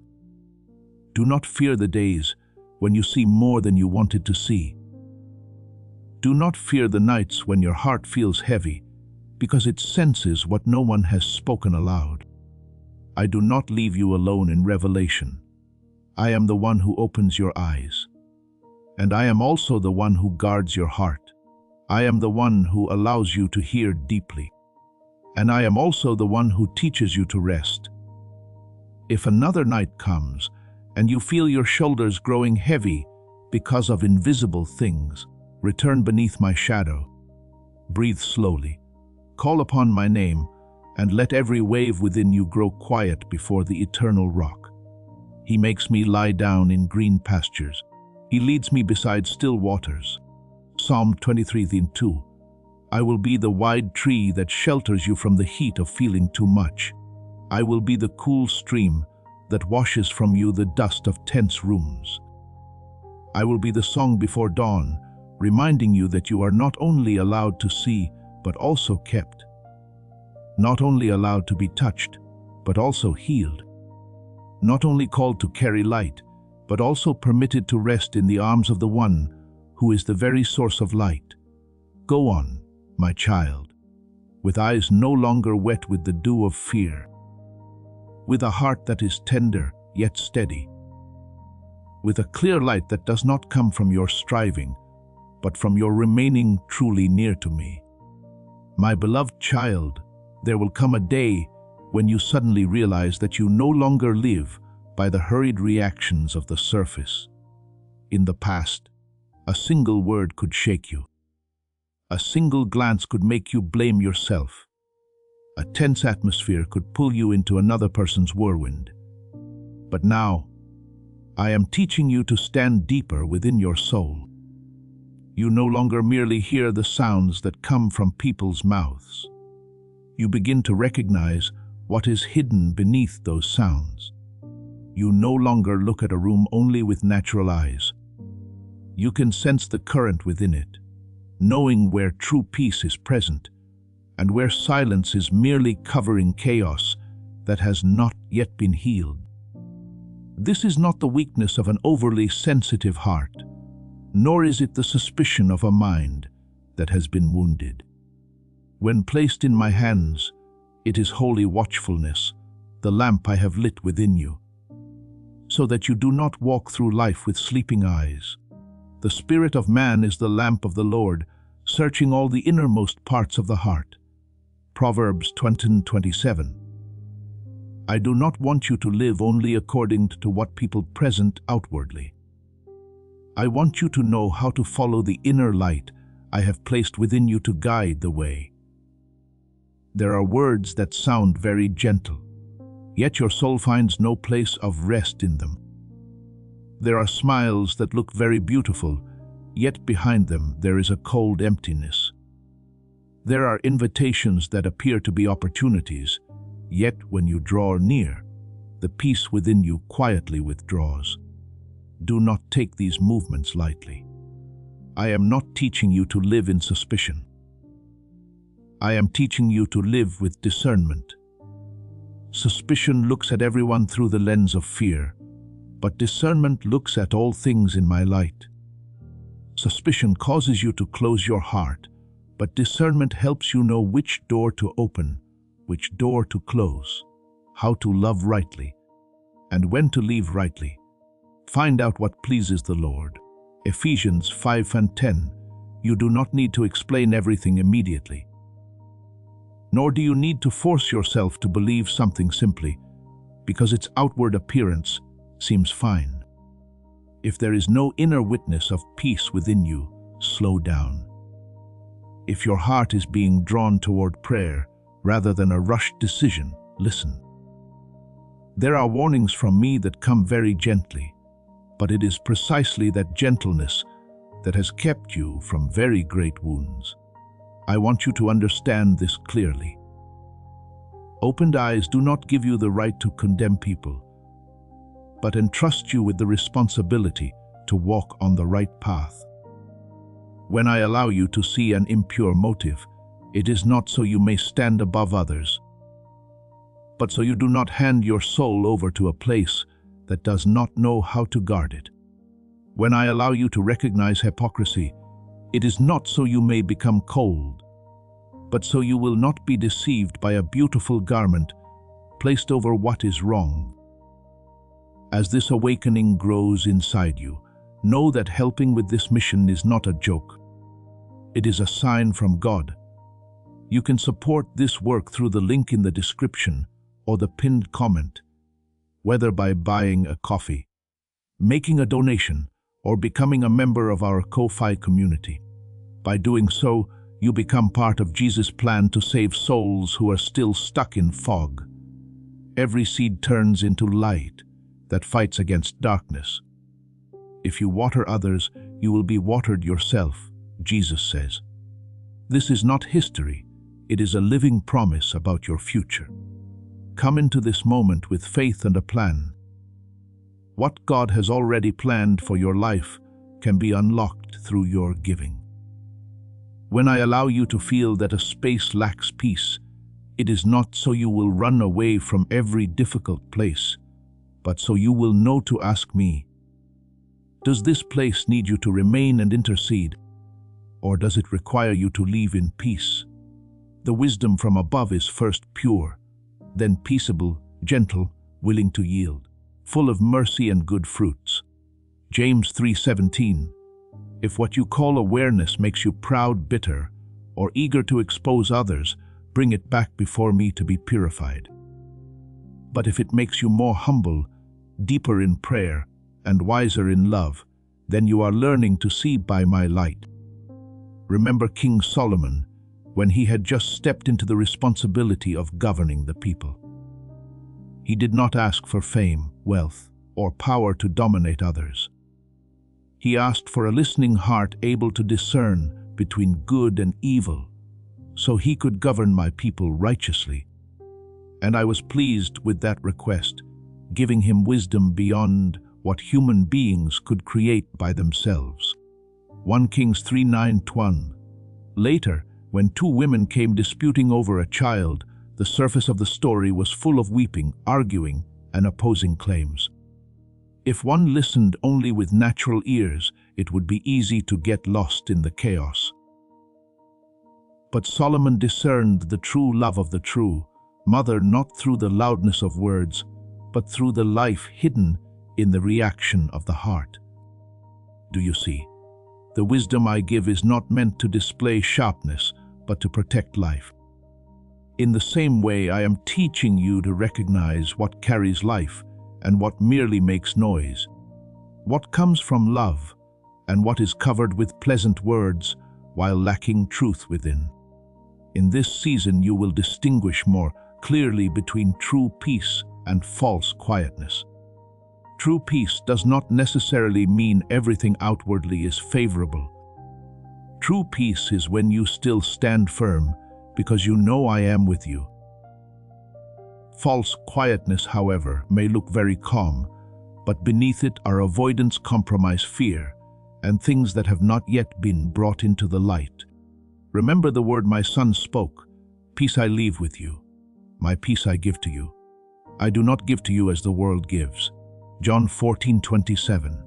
Do not fear the days when you see more than you wanted to see. Do not fear the nights when your heart feels heavy, because it senses what no one has spoken aloud. I do not leave you alone in revelation. I am the one who opens your eyes. And I am also the one who guards your heart. I am the one who allows you to hear deeply. And I am also the one who teaches you to rest. If another night comes, and you feel your shoulders growing heavy because of invisible things, return beneath my shadow. Breathe slowly. Call upon my name and let every wave within you grow quiet before the eternal rock. He makes me lie down in green pastures. He leads me beside still waters. Psalm 23:2. I will be the wide tree that shelters you from the heat of feeling too much. I will be the cool stream that washes from you the dust of tense rooms. I will be the song before dawn, reminding you that you are not only allowed to see, but also kept. Not only allowed to be touched, but also healed. Not only called to carry light, but also permitted to rest in the arms of the one who is the very source of light. Go on, my child, with eyes no longer wet with the dew of fear, with a heart that is tender yet steady, with a clear light that does not come from your striving, but from your remaining truly near to me. My beloved child, there will come a day when you suddenly realize that you no longer live by the hurried reactions of the surface. In the past, a single word could shake you. A single glance could make you blame yourself. A tense atmosphere could pull you into another person's whirlwind. But now, I am teaching you to stand deeper within your soul. You no longer merely hear the sounds that come from people's mouths. You begin to recognize what is hidden beneath those sounds. You no longer look at a room only with natural eyes. You can sense the current within it, knowing where true peace is present and where silence is merely covering chaos that has not yet been healed. This is not the weakness of an overly sensitive heart, nor is it the suspicion of a mind that has been wounded. When placed in my hands, it is holy watchfulness, the lamp I have lit within you, so that you do not walk through life with sleeping eyes. The spirit of man is the lamp of the Lord, searching all the innermost parts of the heart. Proverbs 20:27. I do not want you to live only according to what people present outwardly. I want you to know how to follow the inner light I have placed within you to guide the way. There are words that sound very gentle, yet your soul finds no place of rest in them. There are smiles that look very beautiful, yet behind them there is a cold emptiness. There are invitations that appear to be opportunities, yet when you draw near, the peace within you quietly withdraws. Do not take these movements lightly. I am not teaching you to live in suspicion. I am teaching you to live with discernment. Suspicion looks at everyone through the lens of fear, but discernment looks at all things in my light. Suspicion causes you to close your heart, but discernment helps you know which door to open, which door to close, how to love rightly, and when to leave rightly. Find out what pleases the Lord. Ephesians 5:10. You do not need to explain everything immediately. Nor do you need to force yourself to believe something simply because its outward appearance seems fine. If there is no inner witness of peace within you, slow down. If your heart is being drawn toward prayer rather than a rushed decision, listen. There are warnings from me that come very gently, but it is precisely that gentleness that has kept you from very great wounds. I want you to understand this clearly. Opened eyes do not give you the right to condemn people, but entrust you with the responsibility to walk on the right path. When I allow you to see an impure motive, it is not so you may stand above others, but so you do not hand your soul over to a place that does not know how to guard it. When I allow you to recognize hypocrisy, it is not so you may become cold, but so you will not be deceived by a beautiful garment placed over what is wrong. As this awakening grows inside you, know that helping with this mission is not a joke. It is a sign from God. You can support this work through the link in the description or the pinned comment, whether by buying a coffee, making a donation, or becoming a member of our Ko-Fi community. By doing so, You become part of Jesus' plan to save souls who are still stuck in fog. Every seed turns into light that fights against darkness. If you water others, you will be watered yourself, Jesus says. This is not history, it is a living promise about your future. Come into this moment with faith and a plan. What God has already planned for your life can be unlocked through your giving. When I allow you to feel that a space lacks peace, it is not so you will run away from every difficult place, but so you will know to ask me, does this place need you to remain and intercede, or does it require you to leave in peace? The wisdom from above is first pure, then peaceable, gentle, willing to yield, full of mercy and good fruits. James 3:17. If what you call awareness makes you proud, bitter, or eager to expose others, bring it back before me to be purified. But if it makes you more humble, deeper in prayer, and wiser in love, then you are learning to see by my light. Remember King Solomon, when he had just stepped into the responsibility of governing the people. He did not ask for fame, wealth, or power to dominate others. He asked for a listening heart able to discern between good and evil, so he could govern my people righteously. And I was pleased with that request, giving him wisdom beyond what human beings could create by themselves. 1 Kings 3:9-1. Later, when two women came disputing over a child, the surface of the story was full of weeping, arguing, and opposing claims. If one listened only with natural ears, it would be easy to get lost in the chaos. But Solomon discerned the true love of the true mother not through the loudness of words, but through the life hidden in the reaction of the heart. Do you see? The wisdom I give is not meant to display sharpness, but to protect life. In the same way, I am teaching you to recognize what carries life and what merely makes noise, what comes from love and what is covered with pleasant words while lacking truth within. In this season, you will distinguish more clearly between true peace and false quietness. True peace does not necessarily mean everything outwardly is favorable. True peace is when you still stand firm because you know I am with you. False quietness, however, may look very calm, but beneath it are avoidance, compromise, fear, and things that have not yet been brought into the light. Remember the word my son spoke, peace I leave with you, my peace I give to you. I do not give to you as the world gives. John 14:27.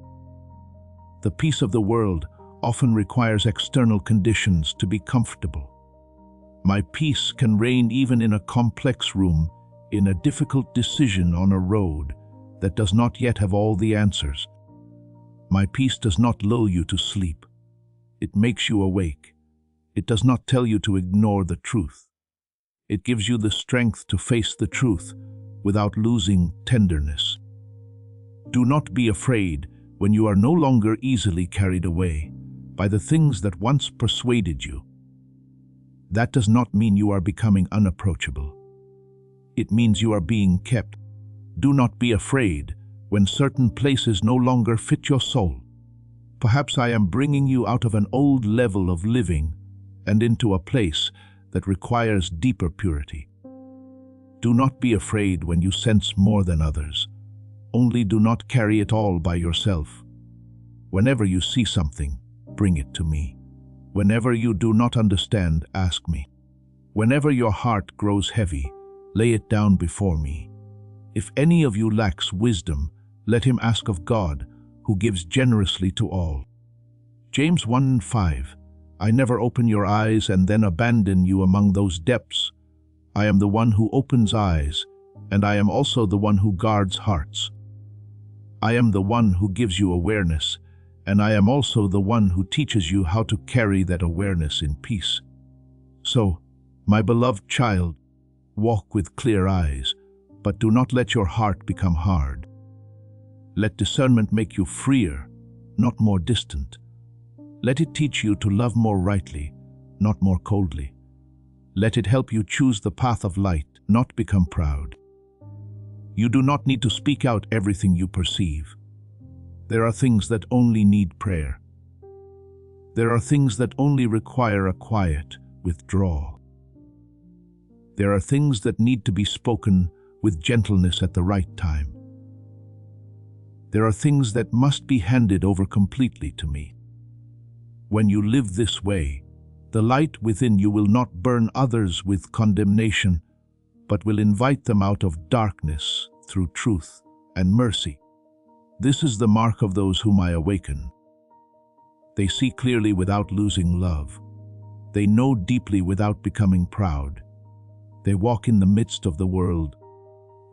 The peace of the world often requires external conditions to be comfortable. My peace can reign even in a complex room, in a difficult decision on a road that does not yet have all the answers. My peace does not lull you to sleep. It makes you awake. It does not tell you to ignore the truth. It gives you the strength to face the truth without losing tenderness. Do not be afraid when you are no longer easily carried away by the things that once persuaded you. That does not mean you are becoming unapproachable. It means you are being kept. Do not be afraid when certain places no longer fit your soul. Perhaps I am bringing you out of an old level of living and into a place that requires deeper purity. Do not be afraid when you sense more than others. Only do not carry it all by yourself. Whenever you see something, bring it to me. Whenever you do not understand, ask me. Whenever your heart grows heavy, lay it down before me. If any of you lacks wisdom, let him ask of God, who gives generously to all. James 1:5. I never open your eyes and then abandon you among those depths. I am the one who opens eyes, and I am also the one who guards hearts. I am the one who gives you awareness, and I am also the one who teaches you how to carry that awareness in peace. So, my beloved child, walk with clear eyes, but do not let your heart become hard. Let discernment make you freer, not more distant. Let it teach you to love more rightly, not more coldly. Let it help you choose the path of light, not become proud. You do not need to speak out everything you perceive. There are things that only need prayer. There are things that only require a quiet withdrawal. There are things that need to be spoken with gentleness at the right time. There are things that must be handed over completely to me. When you live this way, the light within you will not burn others with condemnation, but will invite them out of darkness through truth and mercy. This is the mark of those whom I awaken. They see clearly without losing love. They know deeply without becoming proud. They walk in the midst of the world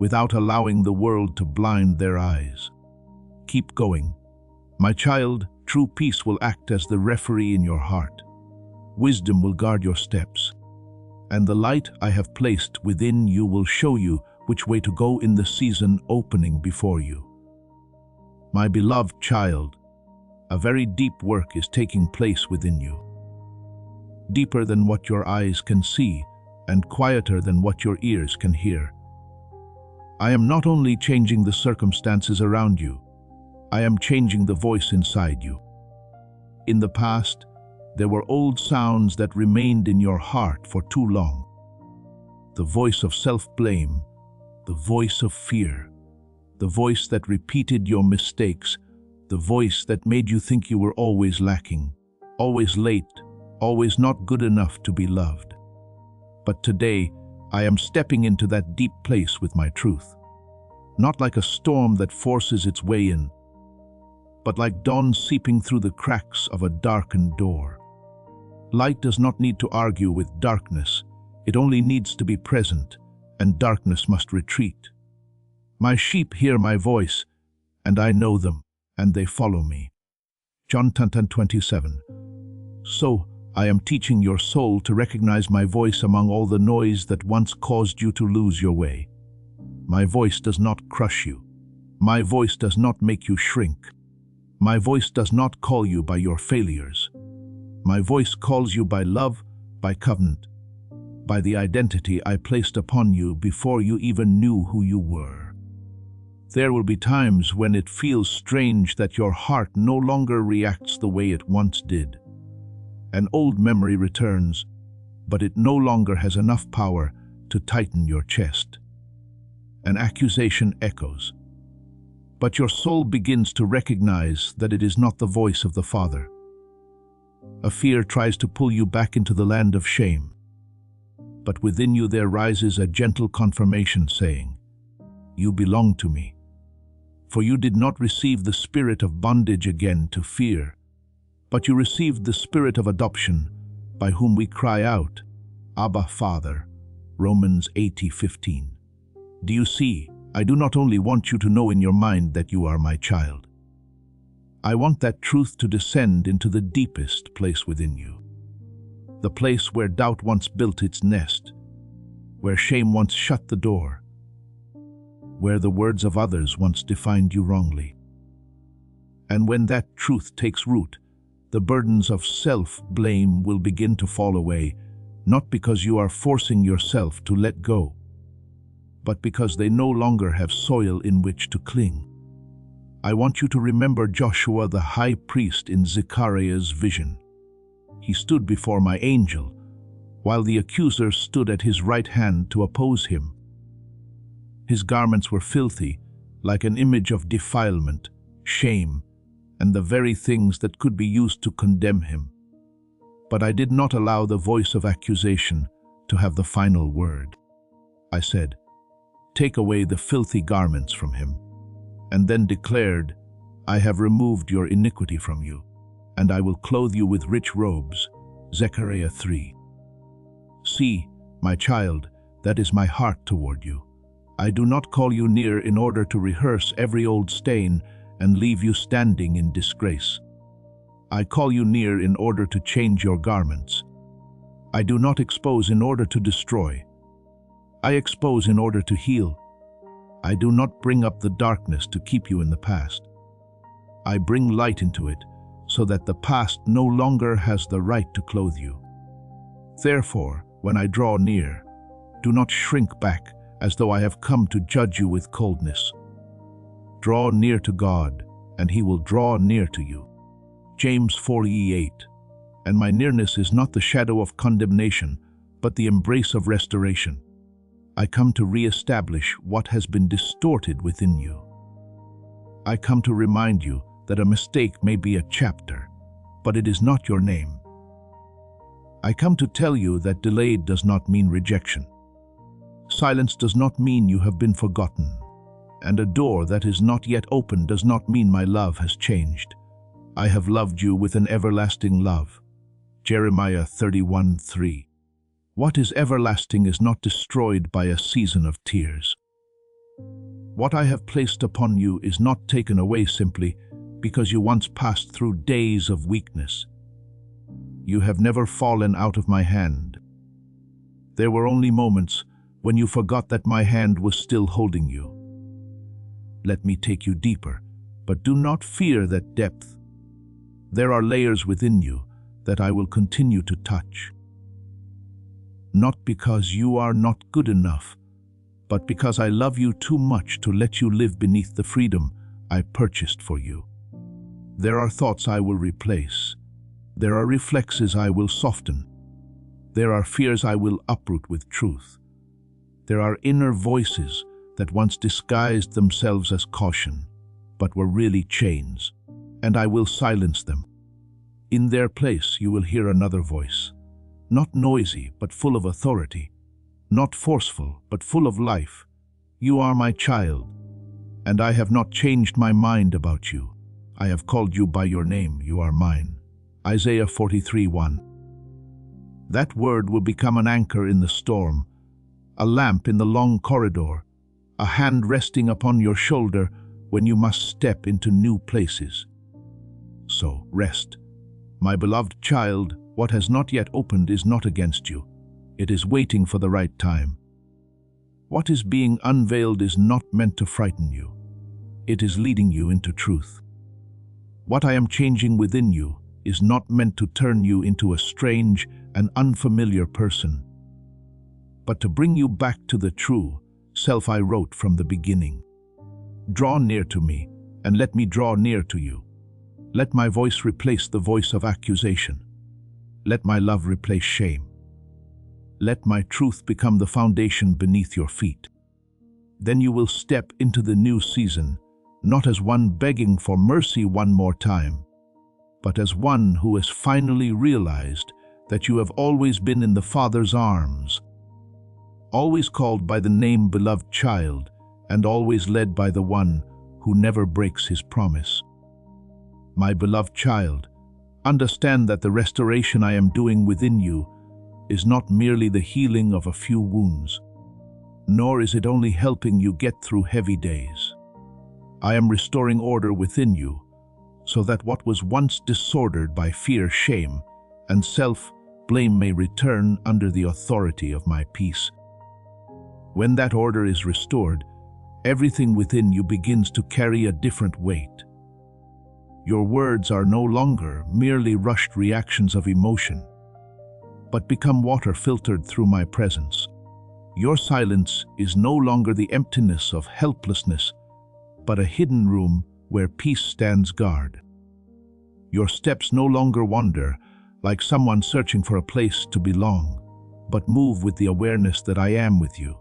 without allowing the world to blind their eyes. Keep going. My child, true peace will act as the referee in your heart. Wisdom will guard your steps. And the light I have placed within you will show you which way to go in the season opening before you. My beloved child, a very deep work is taking place within you. Deeper than what your eyes can see, and quieter than what your ears can hear. I am not only changing the circumstances around you, I am changing the voice inside you. In the past, there were old sounds that remained in your heart for too long. The voice of self-blame, the voice of fear, the voice that repeated your mistakes, the voice that made you think you were always lacking, always late, always not good enough to be loved. But today, I am stepping into that deep place with my truth. Not like a storm that forces its way in, but like dawn seeping through the cracks of a darkened door. Light does not need to argue with darkness. It only needs to be present, and darkness must retreat. My sheep hear my voice, and I know them, and they follow me. John 10:27. So, I am teaching your soul to recognize my voice among all the noise that once caused you to lose your way. My voice does not crush you. My voice does not make you shrink. My voice does not call you by your failures. My voice calls you by love, by covenant, by the identity I placed upon you before you even knew who you were. There will be times when it feels strange that your heart no longer reacts the way it once did. An old memory returns, but it no longer has enough power to tighten your chest. An accusation echoes, but your soul begins to recognize that it is not the voice of the Father. A fear tries to pull you back into the land of shame, but within you there rises a gentle confirmation saying, "You belong to me." For you did not receive the spirit of bondage again to fear, but you received the spirit of adoption, by whom we cry out, "Abba, Father." Romans 8:15. Do you see? I do not only want you to know in your mind that you are my child. I want that truth to descend into the deepest place within you. The place where doubt once built its nest, where shame once shut the door, where the words of others once defined you wrongly. And when that truth takes root, the burdens of self-blame will begin to fall away, not because you are forcing yourself to let go, but because they no longer have soil in which to cling. I want you to remember Joshua the high priest in Zechariah's vision. He stood before my angel, while the accuser stood at his right hand to oppose him. His garments were filthy, like an image of defilement, shame, and the very things that could be used to condemn him. But I did not allow the voice of accusation to have the final word. I said, "Take away the filthy garments from him," and then declared, "I have removed your iniquity from you, and I will clothe you with rich robes." Zechariah 3. See, my child, that is my heart toward you. I do not call you near in order to rehearse every old stain and leave you standing in disgrace. I call you near in order to change your garments. I do not expose in order to destroy. I expose in order to heal. I do not bring up the darkness to keep you in the past. I bring light into it, so that the past no longer has the right to clothe you. Therefore, when I draw near, do not shrink back as though I have come to judge you with coldness. Draw near to God, and He will draw near to you. James 4:8. And my nearness is not the shadow of condemnation, but the embrace of restoration. I come to re-establish what has been distorted within you. I come to remind you that a mistake may be a chapter, but it is not your name. I come to tell you that delayed does not mean rejection. Silence does not mean you have been forgotten. And a door that is not yet open does not mean my love has changed. I have loved you with an everlasting love. Jeremiah 31:3. What is everlasting is not destroyed by a season of tears. What I have placed upon you is not taken away simply because you once passed through days of weakness. You have never fallen out of my hand. There were only moments when you forgot that my hand was still holding you. Let me take you deeper, but do not fear that depth. There are layers within you that I will continue to touch. Not because you are not good enough, but because I love you too much to let you live beneath the freedom I purchased for you. There are thoughts I will replace. There are reflexes I will soften. There are fears I will uproot with truth. There are inner voices that once disguised themselves as caution, but were really chains, and I will silence them. In their place you will hear another voice, not noisy but full of authority, not forceful but full of life. You are my child, and I have not changed my mind about you. I have called you by your name, you are mine. Isaiah 43:1. That word will become an anchor in the storm, a lamp in the long corridor, a hand resting upon your shoulder when you must step into new places. So, rest. My beloved child, what has not yet opened is not against you. It is waiting for the right time. What is being unveiled is not meant to frighten you. It is leading you into truth. What I am changing within you is not meant to turn you into a strange and unfamiliar person, but to bring you back to the true self I wrote from the beginning. Draw near to me, and let me draw near to you. Let my voice replace the voice of accusation. Let my love replace shame. Let my truth become the foundation beneath your feet. Then you will step into the new season, not as one begging for mercy one more time, but as one who has finally realized that you have always been in the Father's arms, always called by the name beloved child, and always led by the one who never breaks his promise. My beloved child, understand that the restoration I am doing within you is not merely the healing of a few wounds, nor is it only helping you get through heavy days. I am restoring order within you, so that what was once disordered by fear, shame, and self-blame may return under the authority of my peace. When that order is restored, everything within you begins to carry a different weight. Your words are no longer merely rushed reactions of emotion, but become water filtered through my presence. Your silence is no longer the emptiness of helplessness, but a hidden room where peace stands guard. Your steps no longer wander like someone searching for a place to belong, but move with the awareness that I am with you.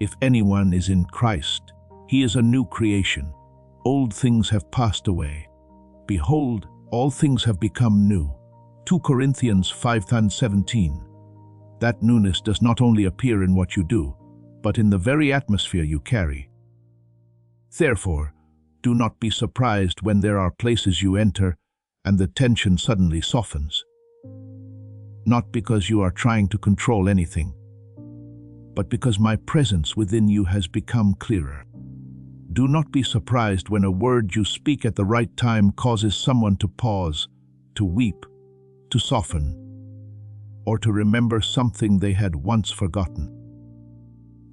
If anyone is in Christ, he is a new creation. Old things have passed away. Behold, all things have become new. 2 Corinthians 5:17. That newness does not only appear in what you do, but in the very atmosphere you carry. Therefore, do not be surprised when there are places you enter and the tension suddenly softens. Not because you are trying to control anything, but because my presence within you has become clearer. Do not be surprised when a word you speak at the right time causes someone to pause, to weep, to soften, or to remember something they had once forgotten.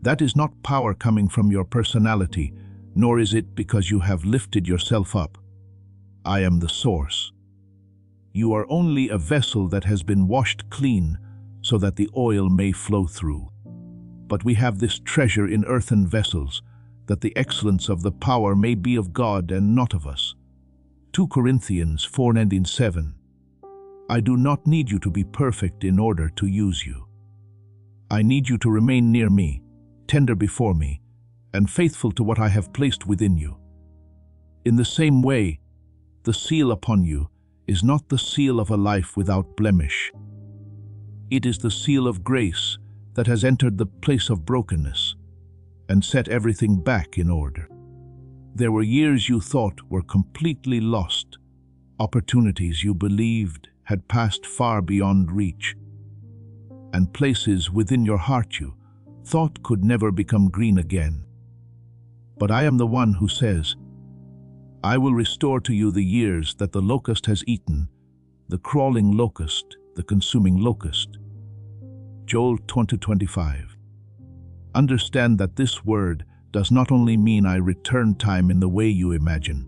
That is not power coming from your personality, nor is it because you have lifted yourself up. I am the source. You are only a vessel that has been washed clean so that the oil may flow through. But we have this treasure in earthen vessels, that the excellence of the power may be of God and not of us. 2 Corinthians 4:7. I do not need you to be perfect in order to use you. I need you to remain near me, tender before me, and faithful to what I have placed within you. In the same way, the seal upon you is not the seal of a life without blemish. It is the seal of grace that has entered the place of brokenness and set everything back in order. There were years you thought were completely lost, opportunities you believed had passed far beyond reach, and places within your heart you thought could never become green again. But I am the one who says, I will restore to you the years that the locust has eaten, the crawling locust, the consuming locust. Joel 20:25. Understand that this word does not only mean I return time in the way you imagine.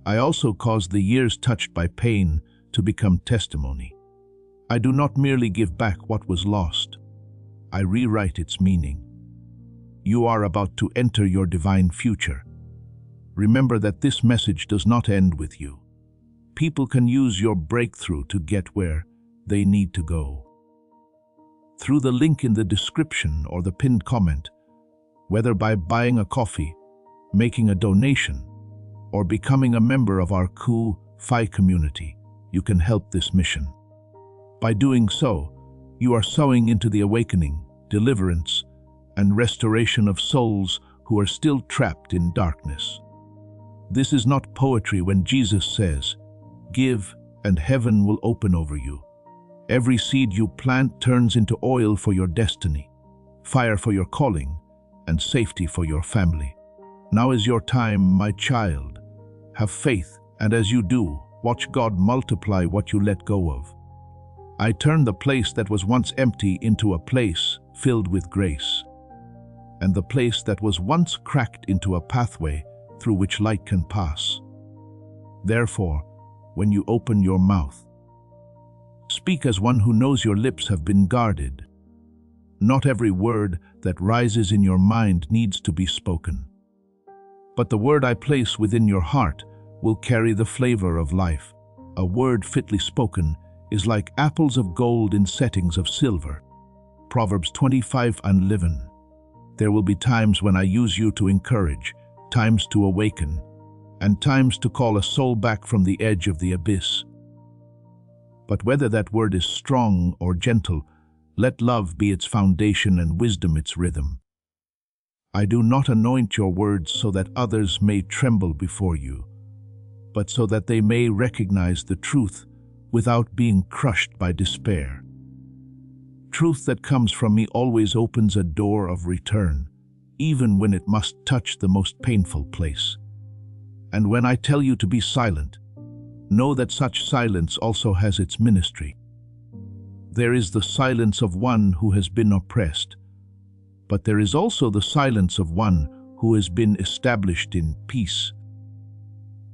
I also cause the years touched by pain to become testimony. I do not merely give back what was lost. I rewrite its meaning. You are about to enter your divine future. Remember that this message does not end with you. People can use your breakthrough to get where they need to go. Through the link in the description or the pinned comment, whether by buying a coffee, making a donation, or becoming a member of our Fi community, you can help this mission. By doing so, you are sowing into the awakening, deliverance, and restoration of souls who are still trapped in darkness. This is not poetry when Jesus says, "Give, and heaven will open over you." Every seed you plant turns into oil for your destiny, fire for your calling, and safety for your family. Now is your time, my child. Have faith, and as you do, watch God multiply what you let go of. I turn the place that was once empty into a place filled with grace, and the place that was once cracked into a pathway through which light can pass. Therefore, when you open your mouth, speak as one who knows your lips have been guarded. Not every word that rises in your mind needs to be spoken, but the word I place within your heart will carry the flavor of life. A word fitly spoken is like apples of gold in settings of silver. Proverbs 25:11. There will be times when I use you to encourage, times to awaken, and times to call a soul back from the edge of the abyss. But whether that word is strong or gentle, let love be its foundation and wisdom its rhythm. I do not anoint your words so that others may tremble before you, but so that they may recognize the truth without being crushed by despair. Truth that comes from me always opens a door of return, even when it must touch the most painful place. And when I tell you to be silent, know that such silence also has its ministry. There is the silence of one who has been oppressed, but there is also the silence of one who has been established in peace.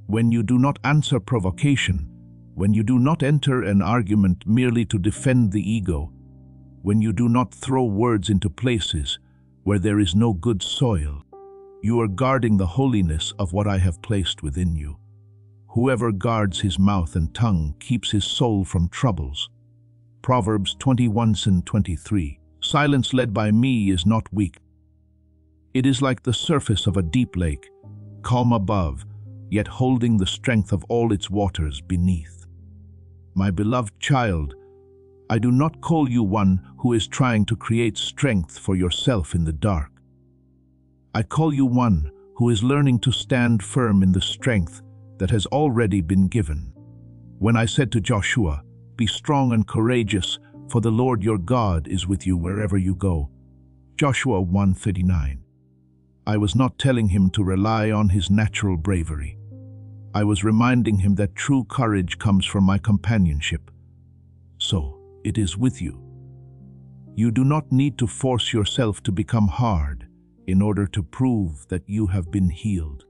When you do not answer provocation, when you do not enter an argument merely to defend the ego, when you do not throw words into places where there is no good soil, you are guarding the holiness of what I have placed within you. Whoever guards his mouth and tongue keeps his soul from troubles. Proverbs 21:23. Silence led by me is not weak. It is like the surface of a deep lake, calm above, yet holding the strength of all its waters beneath. My beloved child, I do not call you one who is trying to create strength for yourself in the dark. I call you one who is learning to stand firm in the strength that has already been given. When I said to Joshua, "Be strong and courageous, for the Lord your God is with you wherever you go." Joshua 1:39. I was not telling him to rely on his natural bravery. I was reminding him that true courage comes from my companionship. So it is with you. You do not need to force yourself to become hard in order to prove that you have been healed.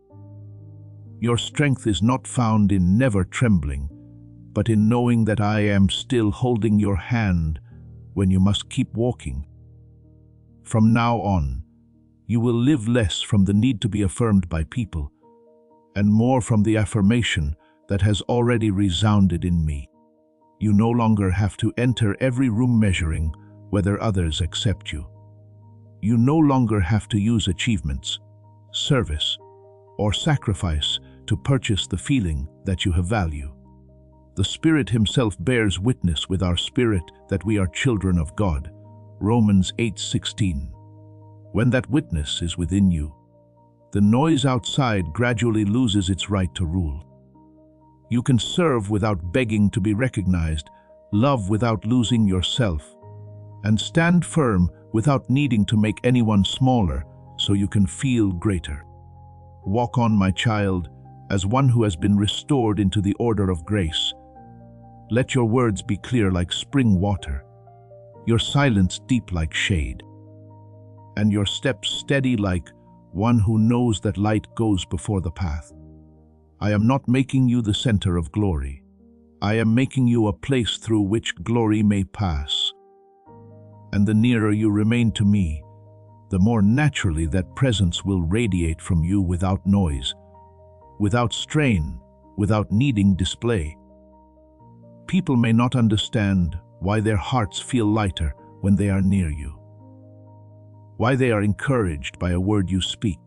Your strength is not found in never trembling, but in knowing that I am still holding your hand when you must keep walking. From now on, you will live less from the need to be affirmed by people, and more from the affirmation that has already resounded in me. You no longer have to enter every room measuring whether others accept you. You no longer have to use achievements, service, or sacrifice to purchase the feeling that you have value. The Spirit Himself bears witness with our spirit that we are children of God. Romans 8:16. When that witness is within you, the noise outside gradually loses its right to rule. You can serve without begging to be recognized, love without losing yourself, and stand firm without needing to make anyone smaller so you can feel greater. Walk on, my child, as one who has been restored into the order of grace. Let your words be clear like spring water, your silence deep like shade, and your steps steady like one who knows that light goes before the path. I am not making you the center of glory. I am making you a place through which glory may pass. And the nearer you remain to me, the more naturally that presence will radiate from you without noise, without strain, without needing display. People may not understand why their hearts feel lighter when they are near you, why they are encouraged by a word you speak,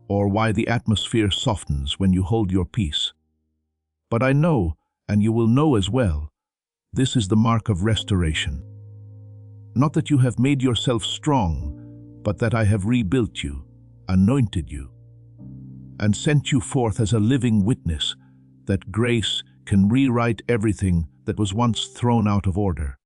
or why the atmosphere softens when you hold your peace. But I know, and you will know as well, this is the mark of restoration. Not that you have made yourself strong, but that I have rebuilt you, anointed you, and sent you forth as a living witness that grace can rewrite everything that was once thrown out of order.